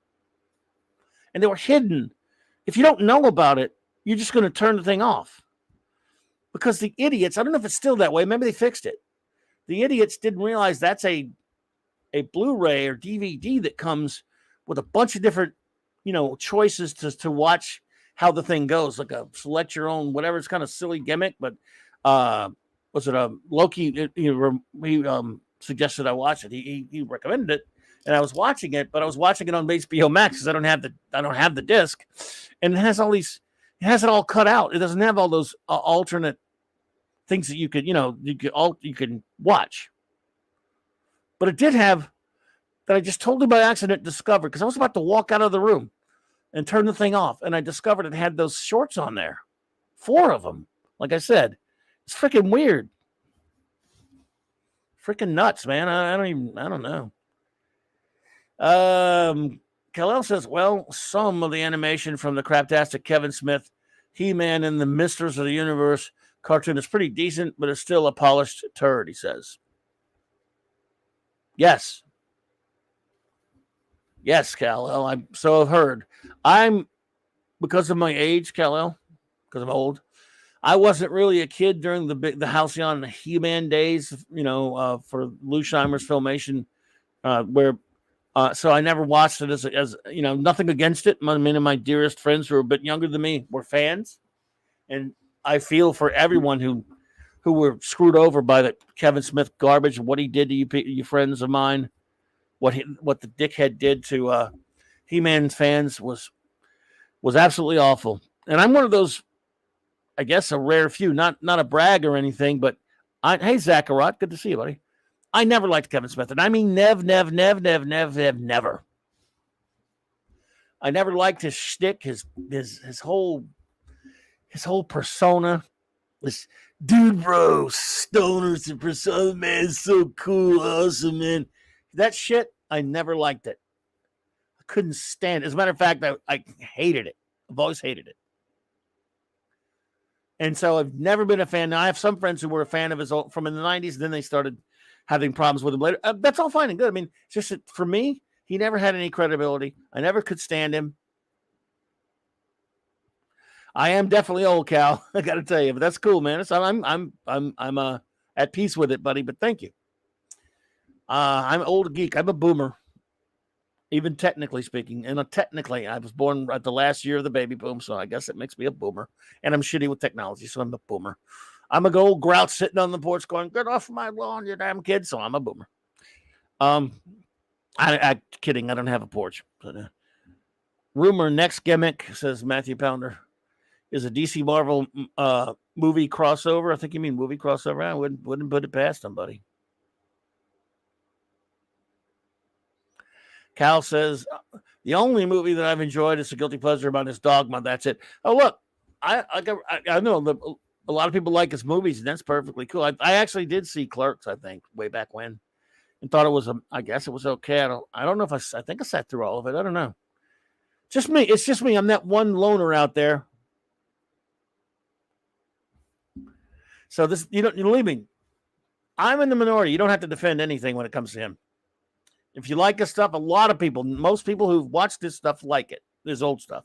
and they were hidden. If you don't know about it, you're just going to turn the thing off, because the idiots. I don't know if it's still that way. Maybe they fixed it. The idiots didn't realize that's a Blu-ray or DVD that comes with a bunch of different, choices to watch how the thing goes, like a select your own whatever. It's kind of silly gimmick, but was it a Loki? He suggested I watch it. He recommended it, and I was watching it, but I was watching it on HBO Max because I don't have the disc, and it has it all cut out. It doesn't have all those alternate things that you can watch, but it did have that I just totally by accident discovered because I was about to walk out of the room and turn the thing off, and I discovered it had those shorts on there, 4 of them. Like I said, it's freaking weird, freaking nuts, man. I don't know. Kal-El says, well, some of the animation from the craptastic Kevin Smith, He-Man and the Misters of the Universe cartoon is pretty decent, but it's still a polished turd, he says. Yes, Kal-El. I've heard. Because of my age, Kal-El, because I'm old, I wasn't really a kid during the Halcyon He-Man days, for Lou Scheimer's Filmation, so I never watched it as nothing against it. Many of my dearest friends who are a bit younger than me were fans, and I feel for everyone who were screwed over by the Kevin Smith garbage, what he did to you friends of mine, what the dickhead did to He-Man's fans was absolutely awful. And I'm one of those, I guess, a rare few, not a brag or anything, but hey, Zacharot, good to see you, buddy. I never liked Kevin Smith, and I mean never. I never liked his shtick, his whole persona. This dude, bro, stoners and persona, man, so cool, awesome, man. That shit, I never liked it. I couldn't stand it. As a matter of fact, I hated it. I've always hated it. And so I've never been a fan. Now, I have some friends who were a fan of his from in the 90s, and then they started having problems with him later. That's all fine and good. I mean, it's just that for me, he never had any credibility. I never could stand him. I am definitely old, Cal. I got to tell you, but that's cool, man. So I'm at peace with it, buddy. But thank you. I'm an old geek. I'm a boomer, even technically speaking. And technically, I was born at the last year of the baby boom, so I guess it makes me a boomer. And I'm shitty with technology, so I'm a boomer. I'm a old grouch sitting on the porch going, "Get off my lawn, you damn kid." So I'm a boomer. I kidding. I don't have a porch. But, rumor next gimmick, says Matthew Pounder, is a DC Marvel movie crossover. I think you mean movie crossover. I wouldn't put it past them, buddy. Cal says, the only movie that I've enjoyed is a guilty pleasure about his Dogma. That's it. Oh, look, I know a lot of people like his movies, and that's perfectly cool. I actually did see Clerks, I think, way back when, and thought it was, I guess it was okay. I don't know if I think I sat through all of it. I don't know. Just me. It's just me. I'm that one loner out there. So this, you believe me, I'm in the minority. You don't have to defend anything when it comes to him. If you like his stuff, most people who've watched this stuff like it, this old stuff.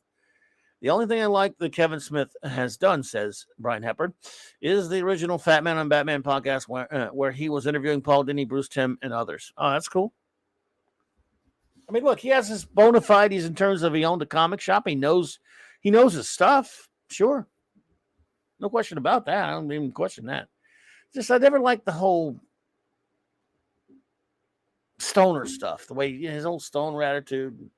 The only thing I like that Kevin Smith has done, says Brian Hepburn, is the original Fat Man on Batman podcast where he was interviewing Paul Dini, Bruce Timm, and others. Oh, that's cool. I mean, look, he has his bona fides in terms of he owned a comic shop. He knows his stuff. Sure. No question about that. I don't even question that. Just I never liked the whole stoner stuff, the way his old stoner attitude.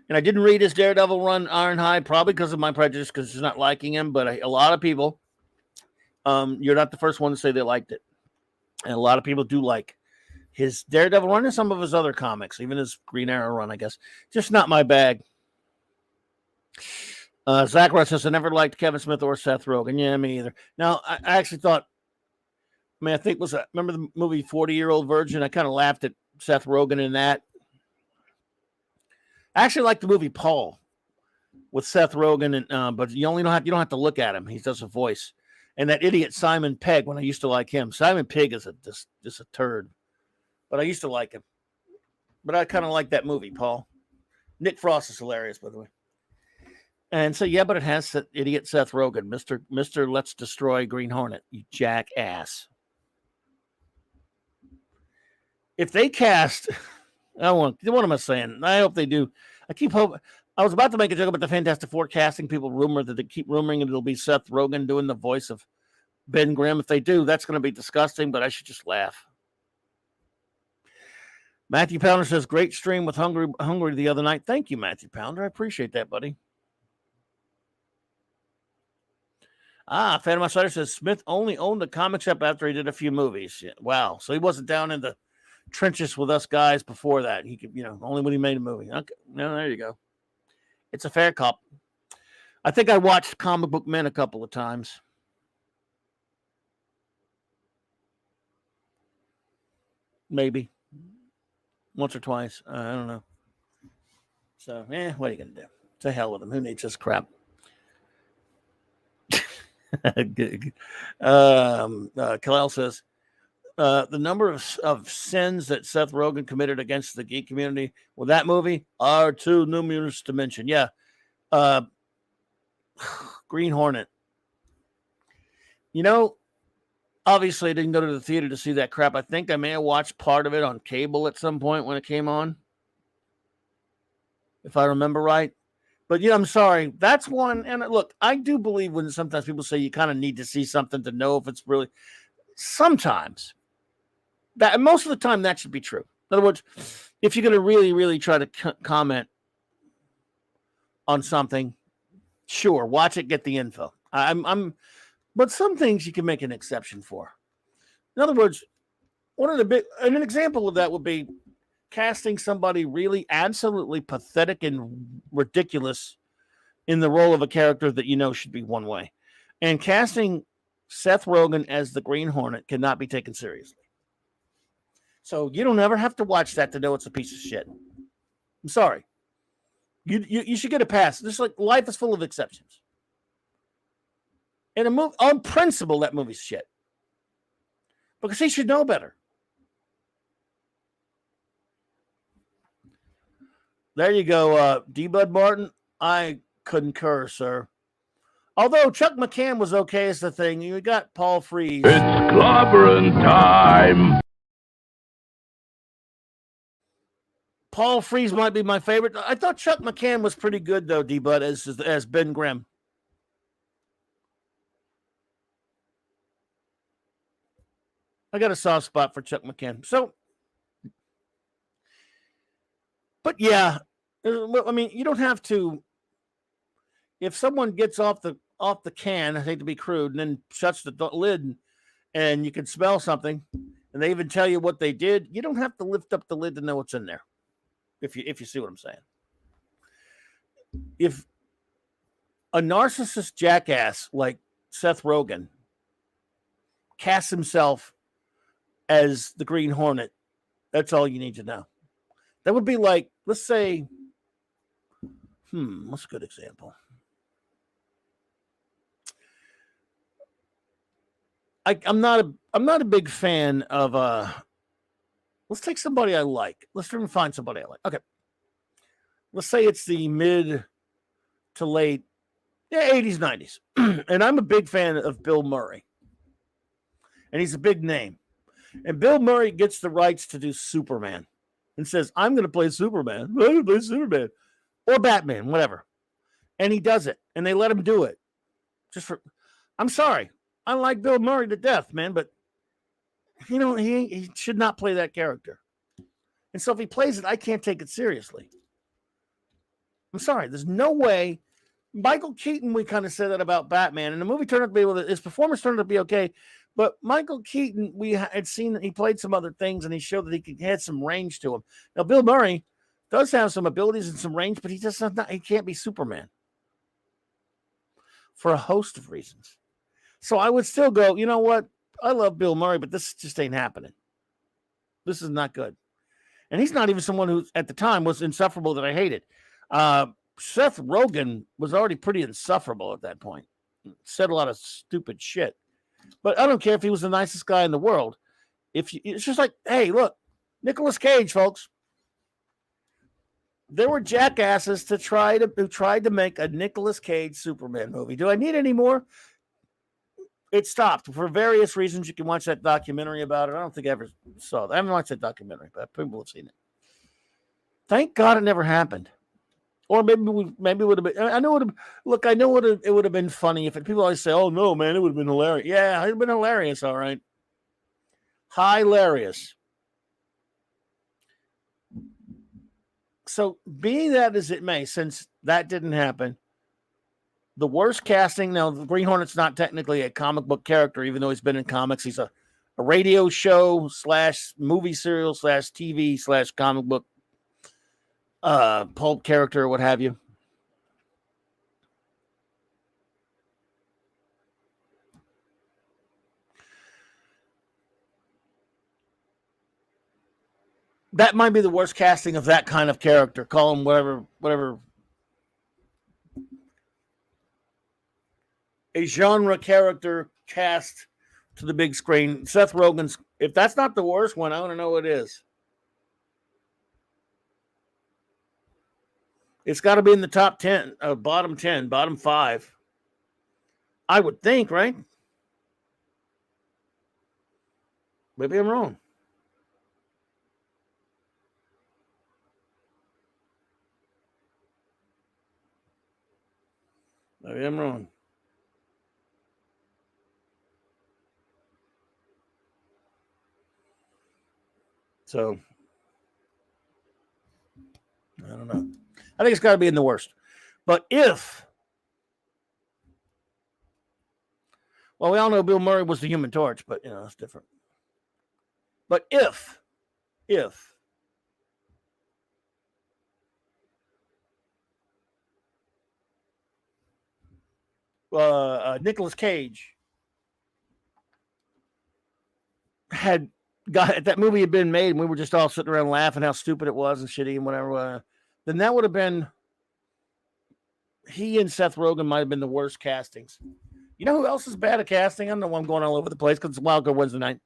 And I didn't read his Daredevil run Ironhide, probably because of my prejudice, because it's not liking him. But a lot of people, you're not the first one to say they liked it. And a lot of people do like his Daredevil run and some of his other comics, even his Green Arrow run, I guess. Just not my bag. Zach Russ says, I never liked Kevin Smith or Seth Rogen. Yeah, me either. Now, I actually thought, I think remember the movie 40-Year-Old Virgin? I kind of laughed at Seth Rogen in that. I actually like the movie Paul with Seth Rogen, and but you don't have to look at him. He does a voice, And that idiot Simon Pegg, when I used to like him. Simon Pegg is just a turd. But I used to like him. But I kind of like that movie, Paul. Nick Frost is hilarious, by the way. And so, yeah, but it has that idiot Seth Rogen, Mr. Let's Destroy Green Hornet, you jackass. If they cast, what am I saying? I hope they do. I keep hoping. I was about to make a joke about the Fantastic Four casting. People rumor that they keep rumoring it'll be Seth Rogen doing the voice of Ben Grimm. If they do, that's going to be disgusting, but I should just laugh. Matthew Pounder says, great stream with Hungry the other night. Thank you, Matthew Pounder. I appreciate that, buddy. Phantom Outsider says, Smith only owned the comic shop after he did a few movies. Yeah, wow. So he wasn't down in the trenches with us guys before that. He could, only when he made a movie. Okay. No, there you go. It's a fair cop. I think I watched Comic Book Men a couple of times. Maybe. Once or twice. I don't know. So, what are you going to do? To hell with him. Who needs this crap? Kalel says, the number of sins that Seth Rogen committed against the geek community with that movie are too numerous to mention. Yeah. Green Hornet. Obviously I didn't go to the theater to see that crap. I think I may have watched part of it on cable at some point when it came on, if I remember right. But I'm sorry. That's one. And look, I do believe when sometimes people say you kind of need to see something to know if it's really. Sometimes that, most of the time, that should be true. In other words, if you're going to really, really try to comment on something, sure, watch it, get the info. But some things you can make an exception for. In other words, an example of that would be casting somebody really absolutely pathetic and ridiculous in the role of a character that should be one way. And casting Seth Rogen as the Green Hornet cannot be taken seriously. So you don't ever have to watch that to know it's a piece of shit. I'm sorry. You should get a pass. Just like life is full of exceptions. And on principle, that movie's shit. Because he should know better. There you go, D. Bud Martin. I concur, sir. Although Chuck McCann was okay as the thing, you got Paul Frees. It's Clobberin time. Paul Frees might be my favorite. I thought Chuck McCann was pretty good, though, D. Bud, as Ben Grimm. I got a soft spot for Chuck McCann. So, but yeah, I mean, you don't have to. If someone gets off the can, I hate to be crude, and then shuts the lid, and you can smell something, and they even tell you what they did, you don't have to lift up the lid to know what's in there. If you see what I'm saying. If a narcissist jackass like Seth Rogen casts himself as the Green Hornet, that's all you need to know. That would be like, let's say, what's a good example? I'm not a big fan of let's take somebody I like. Let's try and find somebody I like. Okay. Let's say it's the mid to late 80s, 90s. And I'm a big fan of Bill Murray. And he's a big name. And Bill Murray gets the rights to do Superman and says, I'm going to play Superman. I'm going to play Superman. Or Batman, whatever. And he does it. And they let him do it. I'm sorry. I like Bill Murray to death, man, but he should not play that character. And so if he plays it, I can't take it seriously. I'm sorry. There's no way. Michael Keaton, we kind of said that about Batman, and the movie turned out to be his performance turned out to be okay. But Michael Keaton, we had seen that he played some other things, and he showed that he had some range to him. Now, Bill Murray does have some abilities and some range, but he can't be Superman for a host of reasons. So I would still go, you know what? I love Bill Murray, but this just ain't happening. This is not good. And he's not even someone who, at the time, was insufferable that I hated. Seth Rogen was already pretty insufferable at that point. Said a lot of stupid shit. But I don't care if he was the nicest guy in the world. It's just like, hey, look, Nicolas Cage, folks. There were jackasses who tried to make a Nicolas Cage Superman movie. Do I need any more? It stopped for various reasons. You can watch that documentary about it. I don't think I ever saw that. I haven't watched that documentary, but people have seen it. Thank God it never happened. Or maybe it would have been. I know it would have been funny if people always say, "Oh no, man, it would have been hilarious." Yeah, it would have been hilarious. All right, hilarious. So, being that as it may, since that didn't happen, the worst casting. Now, the Green Hornet's not technically a comic book character, even though he's been in comics. He's a radio show / movie serial / TV / comic book pulp character or what have you. That might be the worst casting of that kind of character. Call him whatever. A genre character cast to the big screen. Seth Rogen's, if that's not the worst one, I want to know what it is. It's got to be in the top 10, bottom 10, bottom 5. I would think, right? Maybe I'm wrong. Maybe I'm wrong. So, I don't know. I think it's got to be in the worst. But if, well, we all know Bill Murray was the Human Torch, but, it's different. But if Nicolas Cage had that movie had been made and we were just all sitting around laughing how stupid it was and shitty and whatever, then that would have been, he and Seth Rogen might have been the worst castings. You know who else is bad at casting? I don't know why I'm going all over the place because it's Wild Card Wednesday night.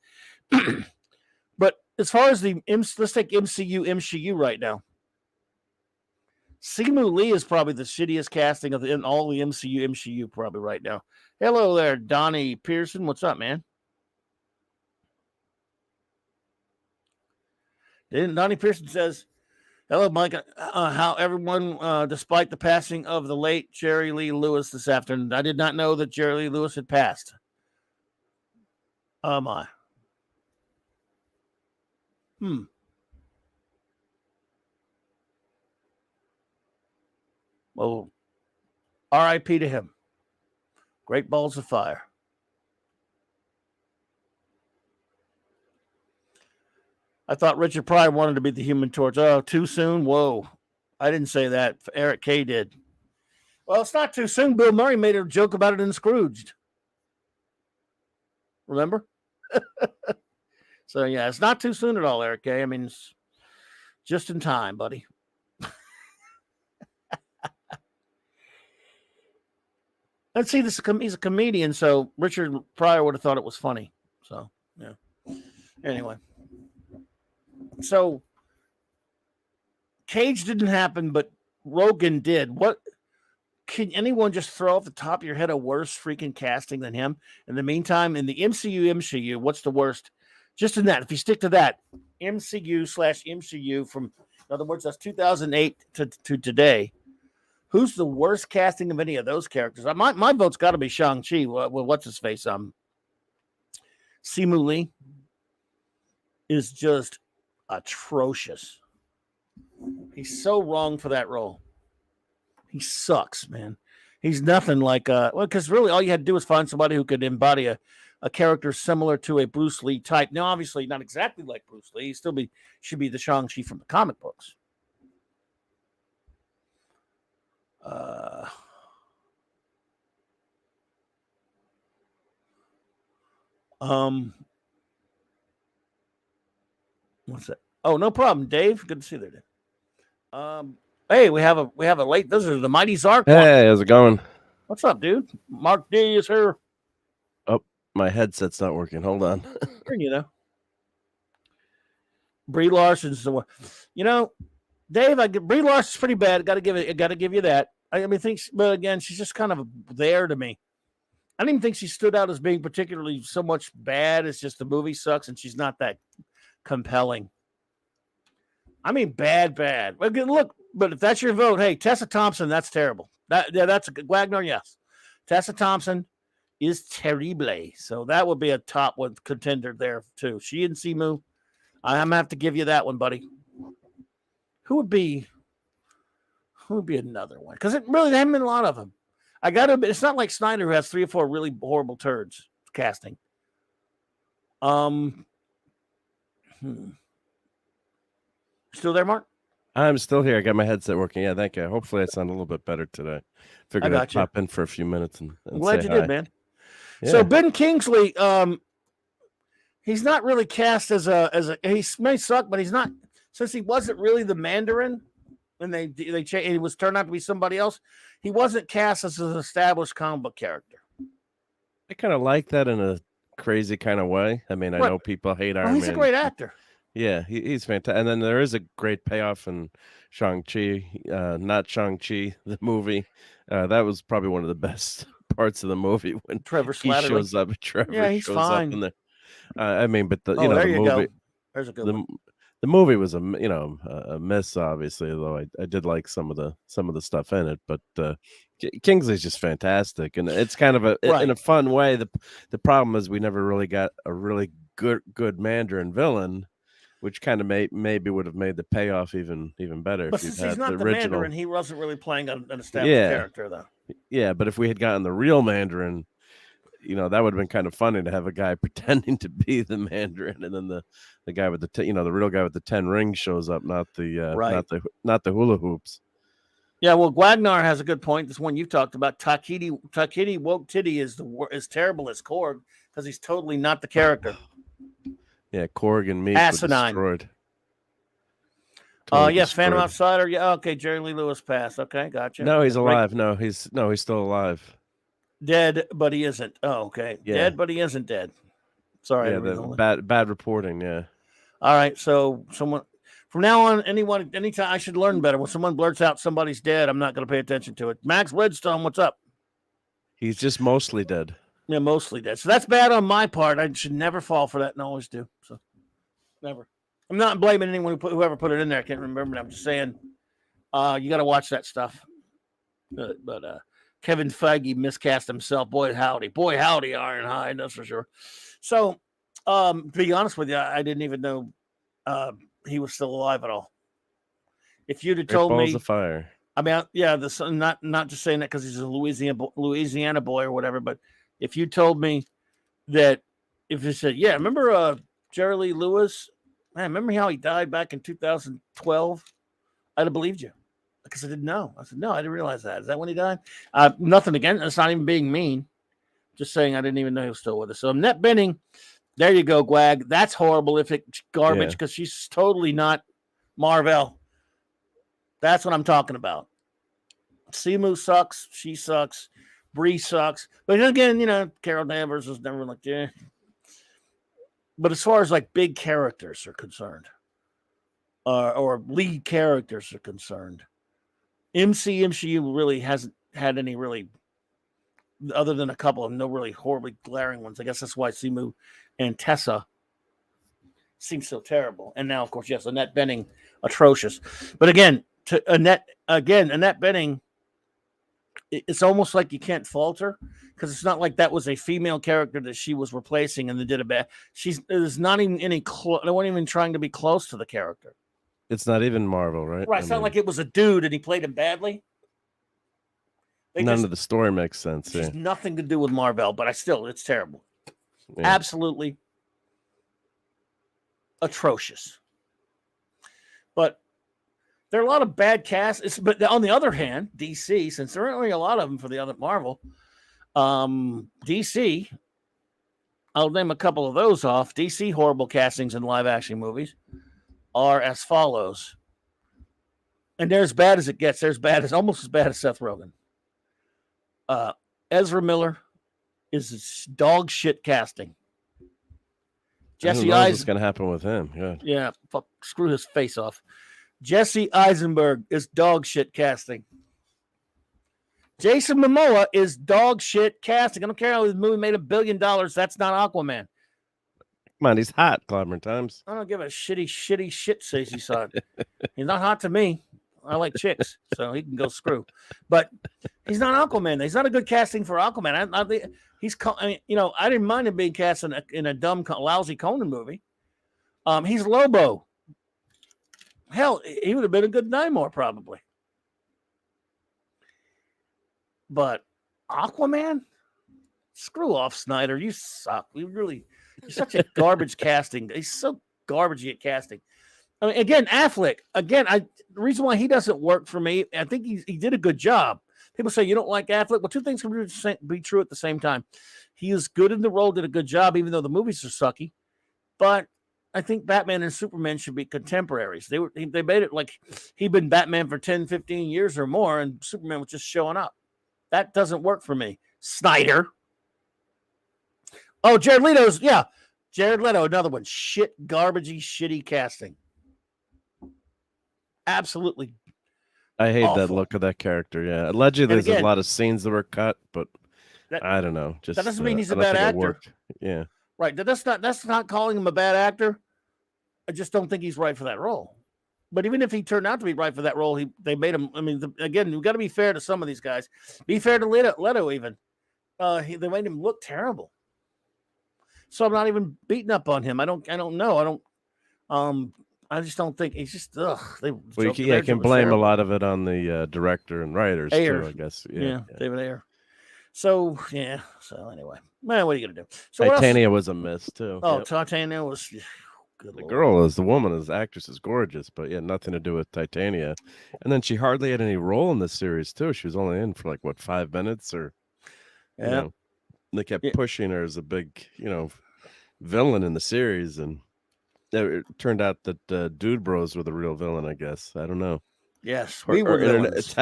But as far as let's take MCU right now. Simu Lee is probably the shittiest casting in all the MCU probably right now. Hello there, Donnie Pearson. What's up, man? Donnie Pearson says, hello, Mike. How everyone, despite the passing of the late Jerry Lee Lewis this afternoon. I did not know that Jerry Lee Lewis had passed. Oh, my. Well, R.I.P. to him. Great balls of fire. I thought Richard Pryor wanted to be the Human Torch. Oh, too soon? Whoa. I didn't say that. Eric K. did. Well, it's not too soon. Bill Murray made a joke about it in Scrooged. Remember? So, yeah, it's not too soon at all, Eric K. I mean, it's just in time, buddy. And see, he's a comedian, so Richard Pryor would have thought it was funny. So, yeah. Anyway. So, Cage didn't happen, but Rogen did. What can anyone just throw off the top of your head a worse freaking casting than him? In the meantime, in the MCU, what's the worst? Just in that, if you stick to that, MCU/MCU from, in other words, that's 2008 to today. Who's the worst casting of any of those characters? My vote's got to be Shang-Chi. What's his face? Simu Lee is just atrocious. He's so wrong for that role. He sucks, man. He's nothing like because really all you had to do was find somebody who could embody a character similar to a Bruce Lee type. Now, obviously, not exactly like Bruce Lee. He still should be the Shang-Chi from the comic books. What's that? Oh, no problem, Dave. Good to see you there, Dave. Hey, we have a late visitor, the Mighty Zark. Hey, how's it going? What's up, dude? Mark D is here. Oh, My headset's not working. Hold on. You know, Brie Larson's the one. You know, Dave, Brie Larson's pretty bad. Got to give you that. I mean, but again, she's just kind of there to me. I didn't even think she stood out as being particularly so much bad. It's just the movie sucks and she's not that compelling. I mean, bad. Look, but if that's your vote, hey, Tessa Thompson, that's terrible. That's a Wagner, yes. Tessa Thompson is terrible. So that would be a top one contender there too. She and Simu. I'm gonna have to give you that one, buddy. Who would be another one? Because it really there haven't been a lot of them. I got to admit, it's not like Snyder who has 3 or 4 really horrible turds casting. Still there, Mark? I'm still here. I got my headset working. Yeah, thank you. Hopefully, I sound a little bit better today. Figured I'd pop in for a few minutes and I'm glad you hi. did, man. Yeah. So Ben Kingsley, he's not really cast as a he may suck, but he's not, since he wasn't really the Mandarin when they changed, he was turned out to be somebody else. He wasn't cast as an established comic book character. I kind of like that in a crazy kind of way. I mean, I know people hate Iron Man. He's a great actor. Yeah, he's fantastic. And then there is a great payoff in Shang-Chi, not Shang-Chi, the movie. That was probably one of the best parts of the movie when Trevor Slattery shows up. He's shows fine. up in there. I mean, but the there the you movie, go. There's a good one. The movie was a miss, obviously, though I did like some of the stuff in it. But Kingsley's just fantastic, and it's kind of in a fun way. The problem is we never really got a really good Mandarin villain, which kind of maybe would have made the payoff even better. But if since he's not the original Mandarin, he wasn't really playing an established character, though. Yeah, but if we had gotten the real Mandarin, that would have been kind of funny to have a guy pretending to be the Mandarin, and then the guy with the real guy with the 10 rings shows up, not the hula hoops. Yeah, well, Wagner has a good point. This one you talked about, Takiti Woke Titty is terrible as Korg because he's totally not the character. Yeah, Korg and me asinine. Destroyed. Totally destroyed. Phantom Outsider. Yeah, okay. Jerry Lee Lewis passed. Okay, gotcha. No, he's alive. No, he's still alive. Dead, but he isn't. Oh, okay. Yeah. Dead, but he isn't dead. Sorry. Yeah, bad reporting. Yeah. All right. So someone from now on, anytime I should learn better. When someone blurts out somebody's dead, I'm not going to pay attention to it. Max Redstone, what's up? He's just mostly dead. Yeah, mostly dead. So that's bad on my part. I should never fall for that and always do. So never. I'm not blaming anyone whoever put it in there. I can't remember. I'm just saying you got to watch that stuff. But Kevin Feige miscast himself. Boy, howdy, Ironhide, that's for sure. So to be honest with you, I didn't even know he was still alive at all. If you'd have told me, of fire. I mean, yeah, not just saying that because he's a Louisiana boy or whatever, but if you told me that, if you said, yeah, remember Jerry Lee Lewis? Man, remember how he died back in 2012? I'd have believed you because I didn't know. I said, no, I didn't realize that. Is that when he died? Nothing again. It's not even being mean. Just saying I didn't even know he was still with us. So Annette Bening, there you go, Gwag. That's horrible if it's garbage because she's totally not Marvel. That's what I'm talking about. Simu sucks. She sucks. Bree sucks. But again, Carol Danvers was never like, yeah. But as far as like big characters are concerned, or lead characters are concerned, MCU really hasn't had any really, other than a couple of no really horribly glaring ones. I guess that's why Simu and Tessa seem so terrible. And now, of course, yes, Annette Bening, atrocious. But again, Annette Bening, it's almost like you can't fault her because it's not like that was a female character that she was replacing and then did a bad. There's not even any. They weren't even trying to be close to the character. It's not even Marvel, right? Right. It's not like it was a dude and he played him badly. None of the story makes sense. It's nothing to do with Marvel, but it's terrible. Yeah. Absolutely atrocious. But there are a lot of bad casts. But on the other hand, DC, since there aren't really a lot of them for the other Marvel, DC, I'll name a couple of those off. DC horrible castings in live action movies are as follows. And they're as bad as it gets. They're almost as bad as Seth Rogen. Ezra Miller is dog shit casting. Jesse Jesse Eisenberg. What's going to happen with him? Good. Yeah, fuck, screw his face off. Jesse Eisenberg is dog shit casting. Jason Momoa is dog shit casting. I don't care how his movie made $1 billion. That's not Aquaman. Come on, he's hot, Clobberin Times. I don't give a shit Stacey saw it. He's not hot to me. I like chicks, so he can go screw. But he's not Aquaman. He's not a good casting for Aquaman. I mean, I didn't mind him being cast in a dumb, lousy Conan movie. He's Lobo. Hell, he would have been a good Namor probably. But Aquaman? Screw off, Snyder. You suck. You're such a garbage casting. He's so garbagey at casting. I mean, again, Affleck. The reason why he doesn't work for me, I think he did a good job. People say you don't like Affleck. Well, two things can be true at the same time. He is good in the role, did a good job, even though the movies are sucky. But I think Batman and Superman should be contemporaries. They made it like he'd been Batman for 10, 15 years or more, and Superman was just showing up. That doesn't work for me. Snyder. Oh, Jared Leto, another one. Garbagey, shitty casting. Absolutely. I hate awful. that look of that character. Yeah, allegedly there's a lot of scenes that were cut, but I don't know. Just that doesn't mean he's a bad actor. Yeah, right. That's not calling him a bad actor. I just don't think he's right for that role. But even if he turned out to be right for that role, they made him. I mean, again, you've got to be fair to some of these guys. Be fair to Leto even. They made him look terrible. So I'm not even beating up on him. I don't know. I just don't think he's just you can blame a lot of it on the director and writers too, I guess. Yeah, David Ayer. So yeah. So anyway, man, what are you gonna do? So Titania was a miss too. Oh, yep. Titania was. Good the actress is gorgeous, but nothing to do with Titania. And then she hardly had any role in this series too. She was only in for 5 minutes or. Yeah. They kept pushing her as a big, villain in the series, and it turned out that Dude Bros were the real villain, I guess. I don't know. Yes, we were villains.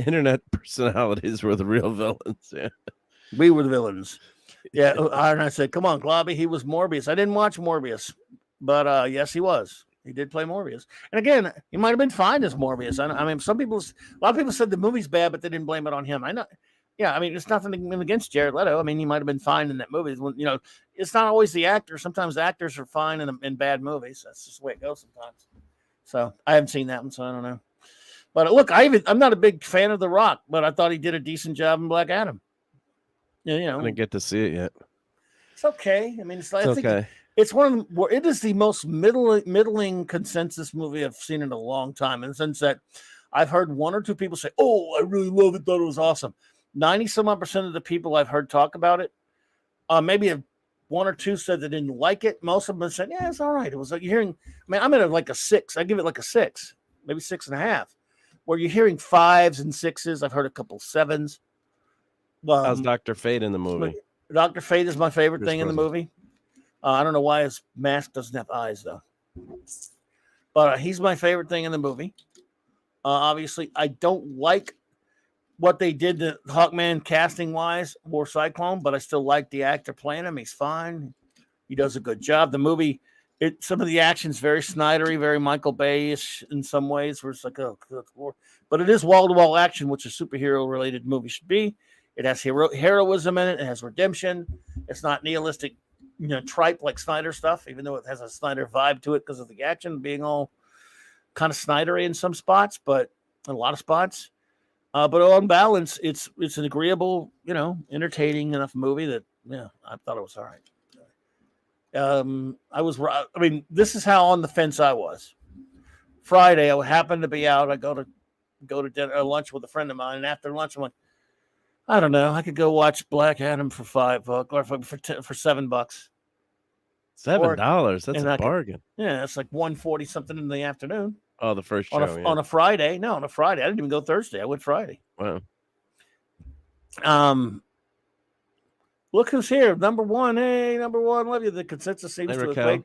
Internet personalities were the real villains. Yeah, we were the villains. Yeah, and I said, "Come on, Globby." He was Morbius. I didn't watch Morbius, but yes, he was. He did play Morbius, and again, he might have been fine as Morbius. I mean, a lot of people said the movie's bad, but they didn't blame it on him. I know. Yeah, I mean, it's nothing against Jared Leto. I mean, he might have been fine in that movie. It's not always the actor. Sometimes actors are fine in bad movies. That's just the way it goes sometimes. So I haven't seen that one, so I don't know. But look, I'm not a big fan of The Rock, but I thought he did a decent job in Black Adam. I didn't get to see it yet. It's okay. I mean, it's okay. Think it's it is the most middling consensus movie I've seen in a long time, in the sense that I've heard one or two people say, "Oh, I really love it. Thought it was awesome." 90% of the people I've heard talk about it, maybe one or two said they didn't like it. Most of them said, "Yeah, it's all right." It was like you're hearing. I mean, I'm at a 6. I give it a 6, maybe 6.5. Where you're hearing 5s and 6s. I've heard a couple 7s. How's Dr. Fate in the movie? Dr. Fate is my favorite thing in the movie. I don't know why his mask doesn't have eyes though, but he's my favorite thing in the movie. Obviously, I don't like what they did to Hawkman casting wise or Cyclone, but I still like the actor playing him. He's fine. He does a good job. The movie, some of the action's very Snydery, very Michael Bay-ish in some ways, where it's like, oh, good Lord. But it is wall-to-wall action, which a superhero-related movie should be. It has heroism in it. It has redemption. It's not nihilistic, tripe like Snyder stuff, even though it has a Snyder vibe to it because of the action being all kind of Snydery in some spots, but in a lot of spots. But on balance, it's an agreeable, entertaining enough movie that, I thought it was all right. This is how on the fence I was. Friday, I happened to be out. I go to dinner, lunch with a friend of mine, and after lunch, I'm like, I don't know. I could go watch Black Adam for $5 or for $7. $7? That's a bargain. It's like $140 something in the afternoon. Oh, the first show on a Friday. No, on a Friday. I didn't even go Thursday. I went Friday. Wow. Look who's here. Number one. Hey, number one. Love you. The consensus seems to equate.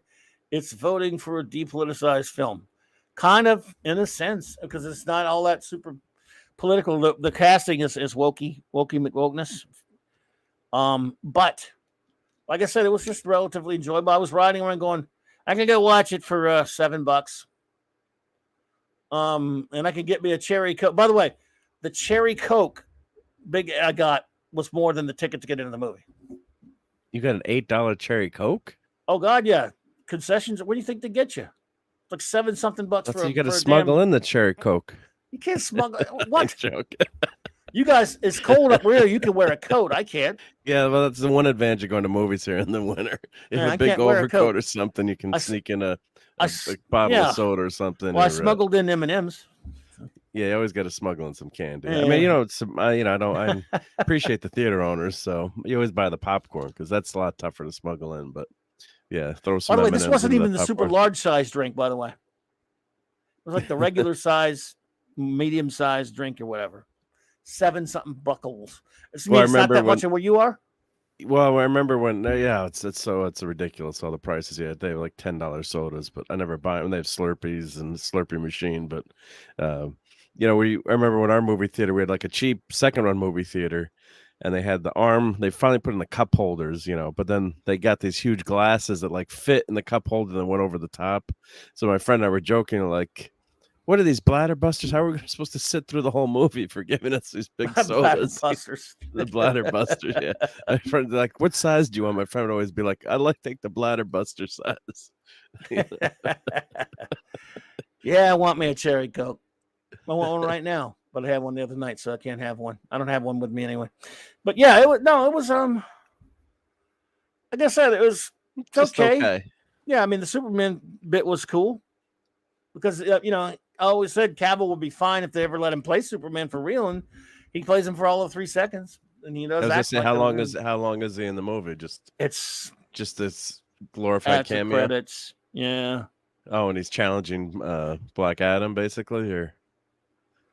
It's voting for a depoliticized film. Kind of, in a sense, because it's not all that super political. The casting is wokeness. But like I said, it was just relatively enjoyable. I was riding around going, I can go watch it for $7. And I can get me a cherry Coke. By the way, the cherry Coke big I got was more than the ticket to get into the movie. You got an $8 cherry Coke? Oh God, yeah. Concessions. What do you think they get you? It's like $7-something That's for. You got to for smuggle in the cherry Coke. You can't smuggle. What? Joke. You guys, it's cold up here. You can wear a coat. I can't. Yeah, well, that's the one advantage of going to movies here in the winter. If Yeah, a I big can't wear a overcoat coat. or something, you can sneak in a I bottle yeah. of soda or something. Well, I or, smuggled in M&Ms. Yeah, you always got to smuggle in some candy. Yeah. I mean, I appreciate the theater owners, so you always buy the popcorn because that's a lot tougher to smuggle in. But yeah, throw some. By the way, M&Ms this wasn't into even that the super popcorn. large size drink. By the way, it was like the regular size, medium size drink or whatever. 7-something buckles. It's Well, I it's not remember that when- much of where you are. Well, I remember when, it's ridiculous all the prices. Yeah, they have like $10 sodas, but I never buy them. They have Slurpees and the Slurpee machine, but I remember when our movie theater, we had like a cheap second run movie theater, and they had they finally put in the cup holders, but then they got these huge glasses that like fit in the cup holder and went over the top. So my friend and I were joking like, what are these bladder busters? How are we supposed to sit through the whole movie for giving us these big sodas? Busters. The bladder busters, yeah. My friend like, what size do you want? My friend would always be like, I'd like to take the bladder buster size. Yeah, I want me a cherry Coke. I want one right now, but I had one the other night, so I can't have one. I don't have one with me anyway. But yeah, it was like I said, it's okay. Yeah, I mean the Superman bit was cool because I always said Cavill would be fine if they ever let him play Superman for real, and he plays him for all of 3 seconds, and he does. I was gonna say, how long is he in the movie? It's just this glorified cameo. Credits, yeah. Oh, and he's challenging Black Adam, basically, or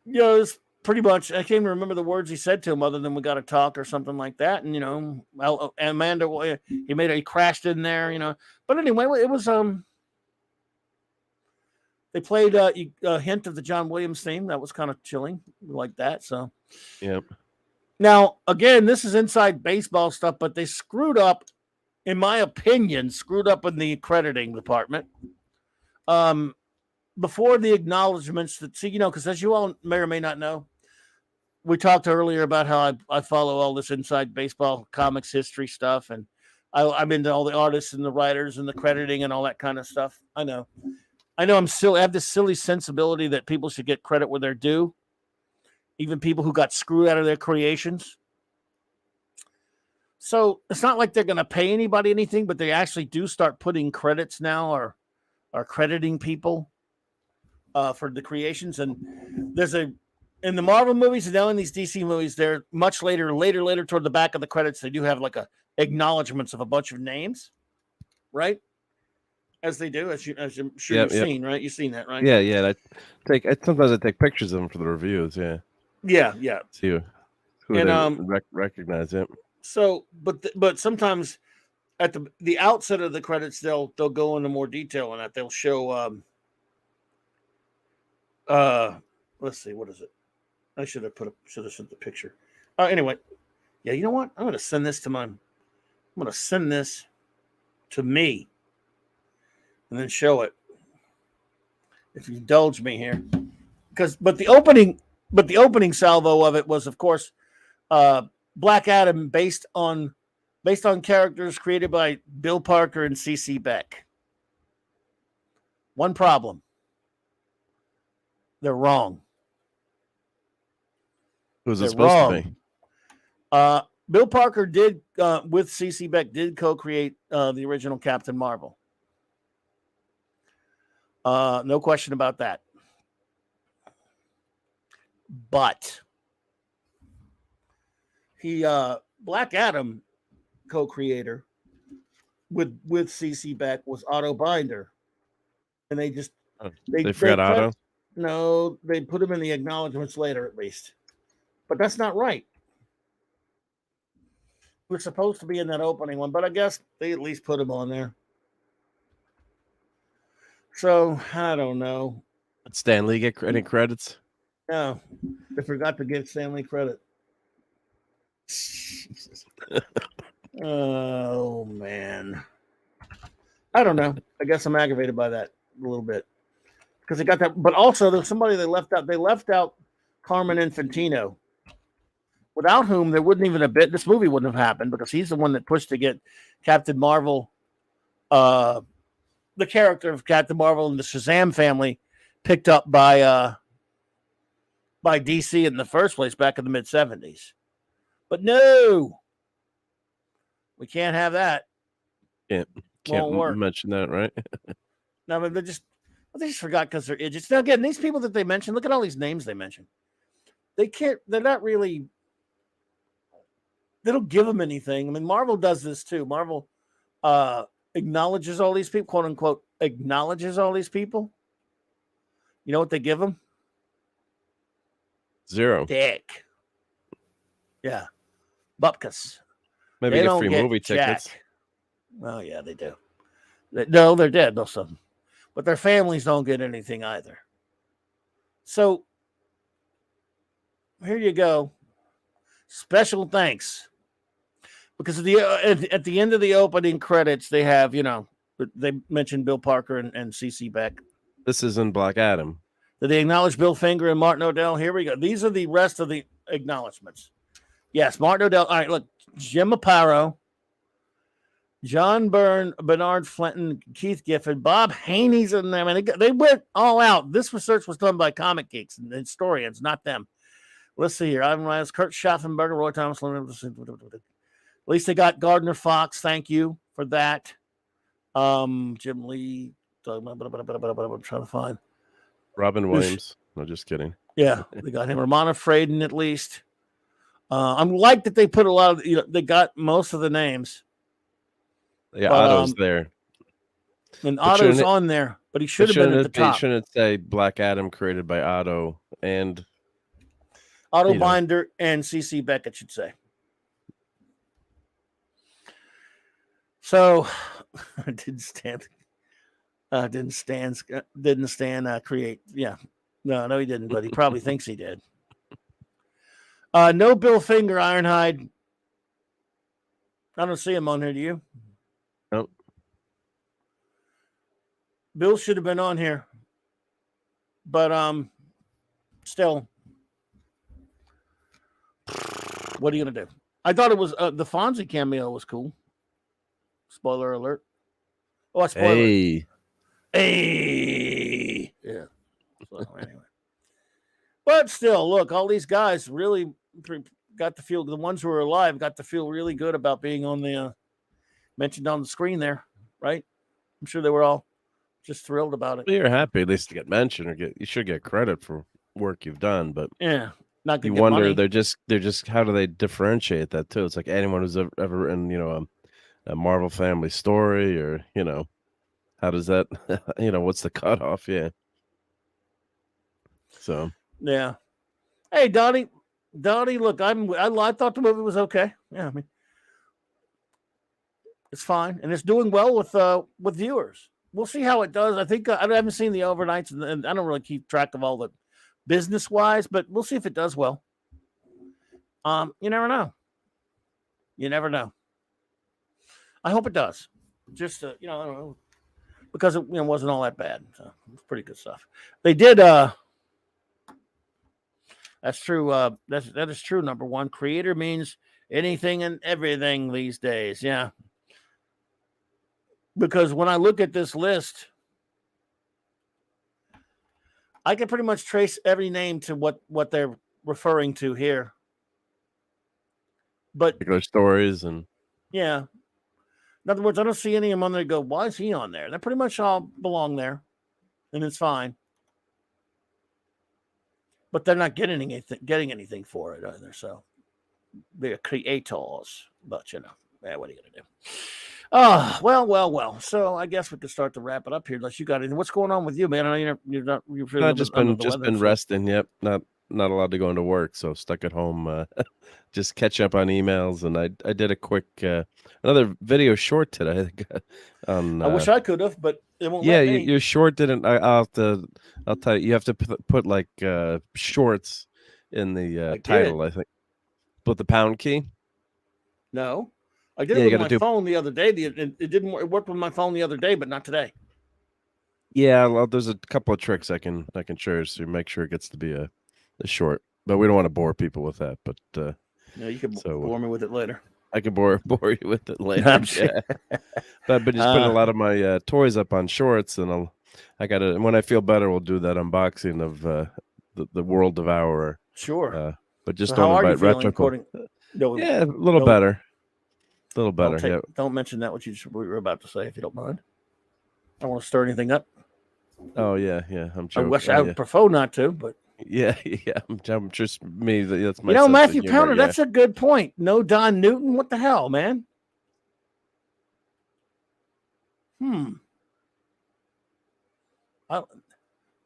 it's pretty much. I can't even remember the words he said to him, other than "we got to talk" or something like that. And Amanda, he crashed in there, But anyway, it was They played a hint of the John Williams theme. That was kind of chilling, like that. So, yep. Now, again, this is inside baseball stuff, but they screwed up, in my opinion, in the crediting department. Before the acknowledgments because as you all may or may not know, we talked earlier about how I follow all this inside baseball comics history stuff, and I'm into all the artists and the writers and the crediting and all that kind of stuff. I know I have this silly sensibility that people should get credit where they're due, even people who got screwed out of their creations. So it's not like they're going to pay anybody anything, but they actually do start putting credits now, or are crediting people for the creations. And there's in the Marvel movies and now in these DC movies, they're much later toward the back of the credits, they do have like a acknowledgments of a bunch of names, right? As they do, as I'm sure you've seen, right? You've seen that, right? Yeah. Sometimes I take pictures of them for the reviews. Yeah. Yeah. See who and they recognize it. So, but sometimes at the outset of the credits, they'll go into more detail on that. They'll show let's see, what is it? I should have sent the picture. Anyway, yeah, you know what? I'm gonna send this to me and then show it. If you indulge me here. But the opening salvo of it was, of course, Black Adam based on characters created by Bill Parker and C.C. Beck. One problem. They're wrong. Who's it supposed to be? Bill Parker did, with C.C. Beck, did co-create the original Captain Marvel. No question about that. But Black Adam co-creator with C.C. Beck was Otto Binder, and they forgot Otto. No, they put him in the acknowledgments later, at least. But that's not right. We're supposed to be in that opening one, but I guess they at least put him on there. So I don't know. Did Stan Lee get any credits? No, they forgot to give Stan Lee credit. Jesus. Oh man, I don't know. I guess I'm aggravated by that a little bit because they got that. But also, there's somebody they left out. They left out Carmen Infantino, without whom there wouldn't even have been this movie wouldn't have happened because he's the one that pushed to get Captain Marvel, the character of Captain Marvel and the Shazam family, picked up by DC in the first place back in the mid '70s. But no, we can't have that. Can't mention that, right? No, but they just forgot because they're idiots. Now again, these people that they mentioned, look at all these names they mentioned. They can't. They're not really. They don't give them anything. I mean, Marvel does this too. Marvel acknowledges all these people, quote unquote, acknowledges all these people. You know what they give them? Zero. Dick. Yeah. Bupkis. Maybe get free movie tickets. Well, yeah, they do. No, they're dead, most of them. But their families don't get anything either. So, here you go. Special thanks. Because at the end of the opening credits, they have, they mentioned Bill Parker and CC Beck. This is in Black Adam. Did they acknowledge Bill Finger and Martin O'Dell? Here we go. These are the rest of the acknowledgments. Yes, Martin O'Dell. All right, look. Jim Aparo, John Byrne, Bernard Flinton, Keith Giffen, Bob Haney's in there. I mean, they went all out. This research was done by comic geeks and historians, not them. Let's see here. Ivan Rice, Kurt Schaffenberger, Roy Thomas. At least they got Gardner Fox. Thank you for that. Jim Lee. I'm trying to find Robin Williams. No, just kidding. Yeah, they got him. Romana Fraden, at least. I'm like that they put a lot of, they got most of the names. Yeah, Otto's there. And Otto's on there, but he should have been at the top. Shouldn't say Black Adam created by Otto and Otto Binder and CC Beck, it should say. So, didn't Stan create? Yeah, no, he didn't, but he probably thinks he did. No Bill Finger, Ironhide. I don't see him on here. Do you? Nope. Bill should have been on here, but still, what are you gonna do? I thought it was the Fonzie cameo was cool. Spoiler alert! Oh, spoiler! Hey, yeah. So anyway, but still, look, all these guys really got to feel, the ones who are alive got to feel really good about being on the mentioned on the screen there, right? I'm sure they were all just thrilled about it. You're happy at least to get mentioned, or you should get credit for work you've done, but yeah, not you wonder money. They're just how do they differentiate that too? It's like anyone who's ever written a Marvel family story, or how does that what's the cutoff? Yeah. So yeah. Hey, Donnie, look, I thought the movie was okay. Yeah, I mean, it's fine, and it's doing well with viewers. We'll see how it does. I think I haven't seen the overnights, and I don't really keep track of all the business wise, but we'll see if it does well. You never know. You never know. I hope it does. Just I don't know, because it wasn't all that bad. So it's pretty good stuff. They did. That's true. That is true. Number one, creator means anything and everything these days. Yeah. Because when I look at this list, I can pretty much trace every name to what they're referring to here. But particular stories and yeah. In other words, I don't see any of them on there go, why is he on there? They pretty much all belong there, and it's fine. But they're not getting anything for it either. So they're creators. But what are you gonna do? Oh, well. So I guess we could start to wrap it up here. Unless you got anything. What's going on with you, man? I know you're just been resting. Yep, not allowed to go into work, so stuck at home. Just catch up on emails, and I did a quick another video short today. I wish I could have, but it won't. Yeah, let me. Your short didn't. I'll tell you. You have to put like shorts in the title. I think. Put the pound key. No, I did Yeah, it you with got to my do. phone the other day. It didn't. It worked with my phone the other day, but not today. Yeah, well, there's a couple of tricks I can share to make sure it gets to be a short, but we don't want to bore people with that. But No, you can so bore me with it later. I can bore you with it later. I'm sure. Yeah, but just putting a lot of my toys up on shorts, and I gotta when I feel better, we'll do that unboxing of the World Devourer. Sure. But just So don't how are you invite feeling? retro. According, no, Yeah, a little no, better, a little better. Yeah. Don't mention that what you were about to say if you don't mind. I don't want to stir anything up. Oh yeah, yeah. I'm I joking. wish Oh, I yeah. would prefer not to, but Yeah, yeah. I'm just me. That's my you know, sense of Matthew humor. Pounder, Yeah. that's a good point. No Don Newton. What the hell, man?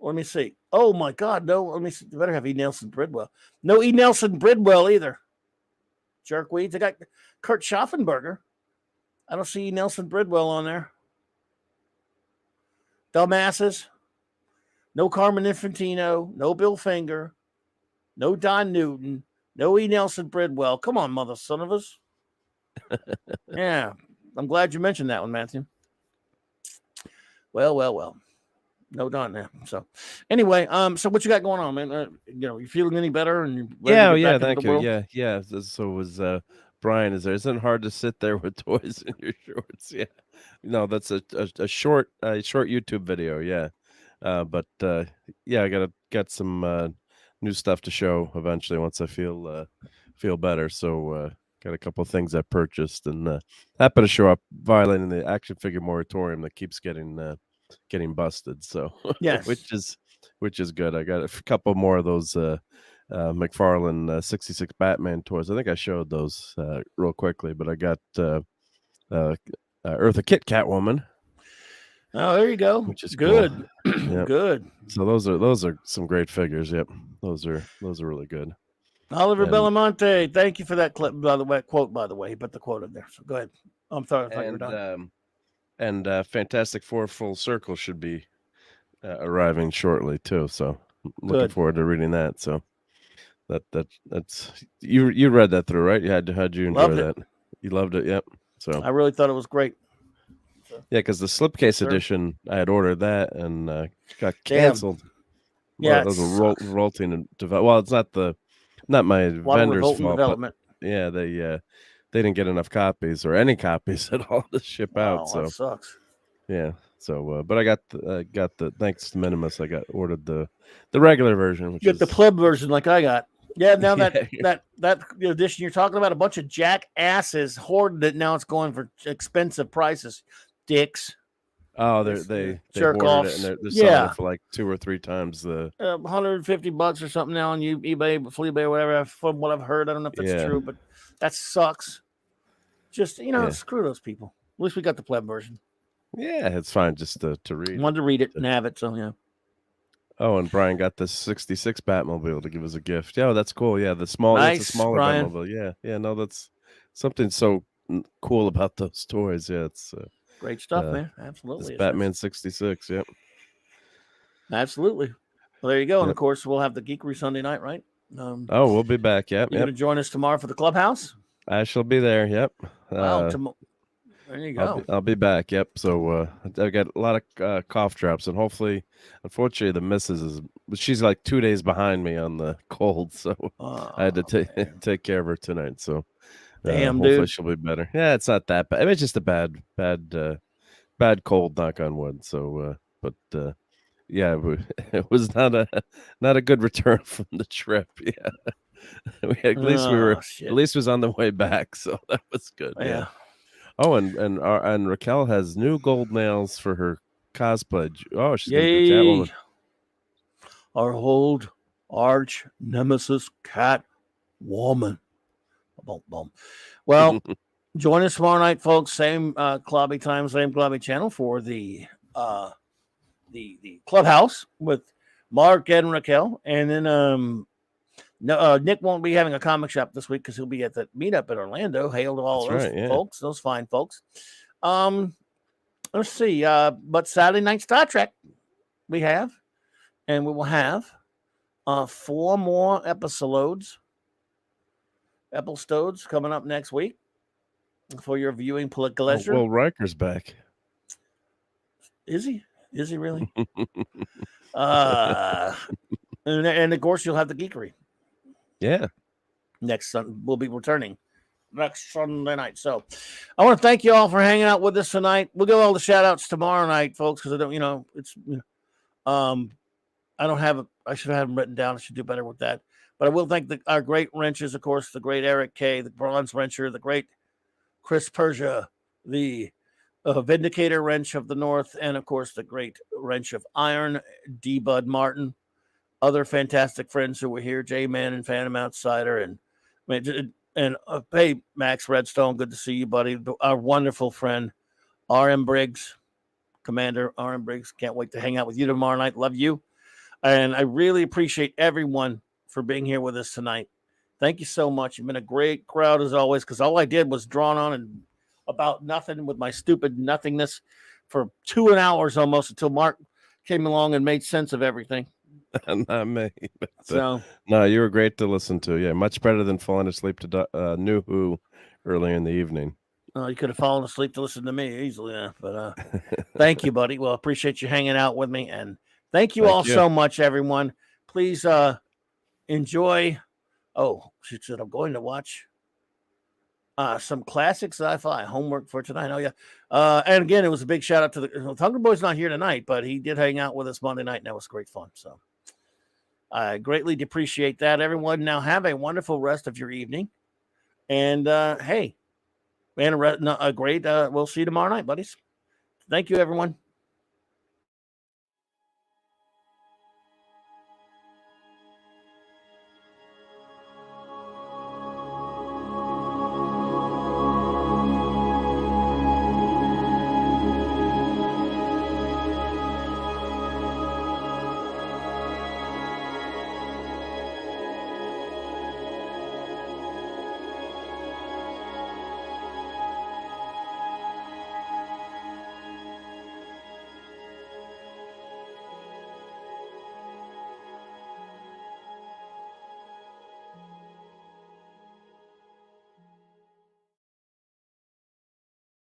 Let me see. Oh my God, no. Let me see. You better have E. Nelson Bridwell. No E. Nelson Bridwell either. Jerkweeds. I got Kurt Schaffenberger. I don't see E. Nelson Bridwell on there. Dumbasses. No Carmen Infantino. No Bill Finger. No Don Newton. No E. Nelson Bridwell. Come on, mother son of us. Yeah. I'm glad you mentioned that one, Matthew. Well. No Don there. So anyway, so what you got going on, man? You feeling any better and you're ready to get back into Thank the you. world? Yeah. So was Brian is there? Isn't it hard to sit there with toys in your shorts? Yeah. No, that's a short YouTube video. Yeah. But yeah, I got some new stuff to show eventually once I feel better. So got a couple of things I purchased and happen to show up violating the action figure moratorium that keeps getting busted. So Yes. which is good. I got a couple more of those McFarlane 66 Batman toys. I think I showed those real quickly, but I got Eartha Kitt Catwoman. Oh, there you go. Which is good. Cool. Yep. Good. So those are some great figures. Yep, those are really good. Oliver And, Belamonte, thank you for that clip. By the way, he put the quote in there. So go ahead. I'm sorry, I thought you were done. And Fantastic Four Full Circle should be arriving shortly too. So looking forward to reading that. So that's you read that through, right? How'd you enjoy that? You loved it. Yep. So I really thought it was great. So, yeah, because the slipcase edition, I had ordered that and got canceled. Yeah, it was a revolting and well, it's not my vendor's fault, but yeah, they didn't get enough copies or any copies at all to ship out. So that sucks. Yeah. So, but I got the thanks to Minimus, I ordered the regular version, which is the pleb version, like I got. Yeah, now that edition you're talking about, a bunch of jackasses hoarded it. Now it's going for expensive prices. Dicks. Oh, they hoarded it and they're selling it for like 2 or 3 times the $150 or something now on eBay, eBay, or whatever. From what I've heard, I don't know if that's true, but that sucks. Just screw those people. At least we got the pleb version. Yeah, it's fine just to read. Wanted to read it and have it, so yeah. Oh, and Brian got this 66 Batmobile to give us a gift. Yeah, that's cool. Yeah, it's a smaller Brian. Batmobile. Yeah, no, that's something so cool about those toys. Yeah, it's great stuff, man. Absolutely, Batman 66. Yep, absolutely. Well, there you go. And of course, we'll have the Geekery Sunday night, right? We'll be back. Yep, you're gonna join us tomorrow for the clubhouse. I shall be there. Yep. Wow. There you go. I'll be back. Yep. So I got a lot of cough drops, and hopefully, unfortunately, the missus she's like 2 days behind me on the cold, so I had to take care of her tonight. So hopefully dude, she'll be better. Yeah, it's not that bad. I mean, it's just a bad cold. Knock on wood. So, but yeah, it was not a good return from the trip. Yeah, at least was on the way back, so that was good. Yeah. Oh, and Raquel has new gold nails for her cosplay. Oh, she's gonna be Catwoman. Our old arch nemesis Catwoman. Well, join us tomorrow night, folks. Same Clobby time, same Clobby channel for the clubhouse with Mark and Raquel, and then Nick won't be having a comic shop this week because he'll be at the meetup in Orlando. Hail to all those folks, those fine folks. Let's see. But Saturday night Star Trek we have, and we will have 4 more episodes coming up next week. for your viewing Oh, pleasure. Will Riker's back. Is he? Is he really? And of course, you'll have the geekery. Yeah. Next Sunday, we'll be returning next Sunday night. So I want to thank you all for hanging out with us tonight. We'll give all the shout outs tomorrow night, folks, because I don't, I don't have I should have them written down. I should do better with that. But I will thank our great wrenches, of course, the great Eric K, the bronze wrencher, the great Chris Persia, the Vindicator wrench of the North, and of course the great wrench of Iron, D. Bud Martin, other fantastic friends who were here, J Man and Phantom Outsider, and hey, Max Redstone, good to see you, buddy. Our wonderful friend, R.M. Briggs, Commander R.M. Briggs. Can't wait to hang out with you tomorrow night. Love you. And I really appreciate everyone for being here with us tonight. Thank you so much. You've been a great crowd as always, because all I did was drawn on and about nothing with my stupid nothingness for 2 hours almost until Mark came along and made sense of everything. Not me. But, So no, you were great to listen to. Yeah, much better than falling asleep to New Who early in the evening. you could have fallen asleep to listen to me easily enough. But thank you, buddy. Well, appreciate you hanging out with me. And thank you all so much, everyone. Please enjoy. Oh, she said I'm going to watch some classic sci-fi homework for tonight. Oh, yeah. And again, it was a big shout out to the Hunger Boy's not here tonight, but he did hang out with us Monday night, and that was great fun. So I greatly appreciate that, everyone. Now have a wonderful rest of your evening. And hey, man, a great, we'll see you tomorrow night, buddies. Thank you, everyone.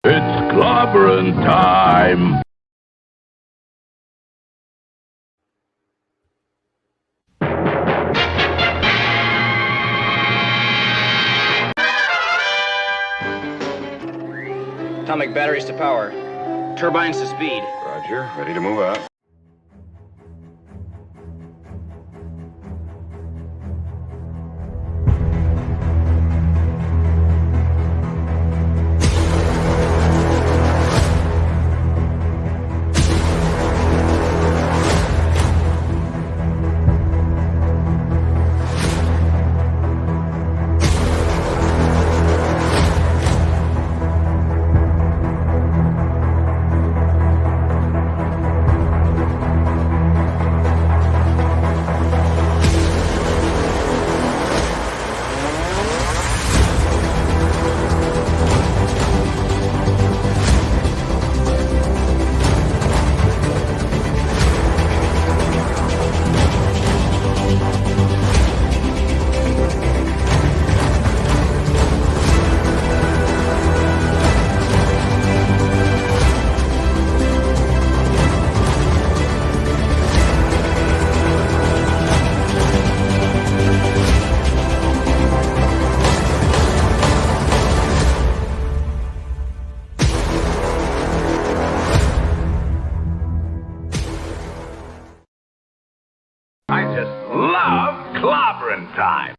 It's Clobberin time! Atomic batteries to power. Turbines to speed. Roger, ready to move out. I just love Clobberin time!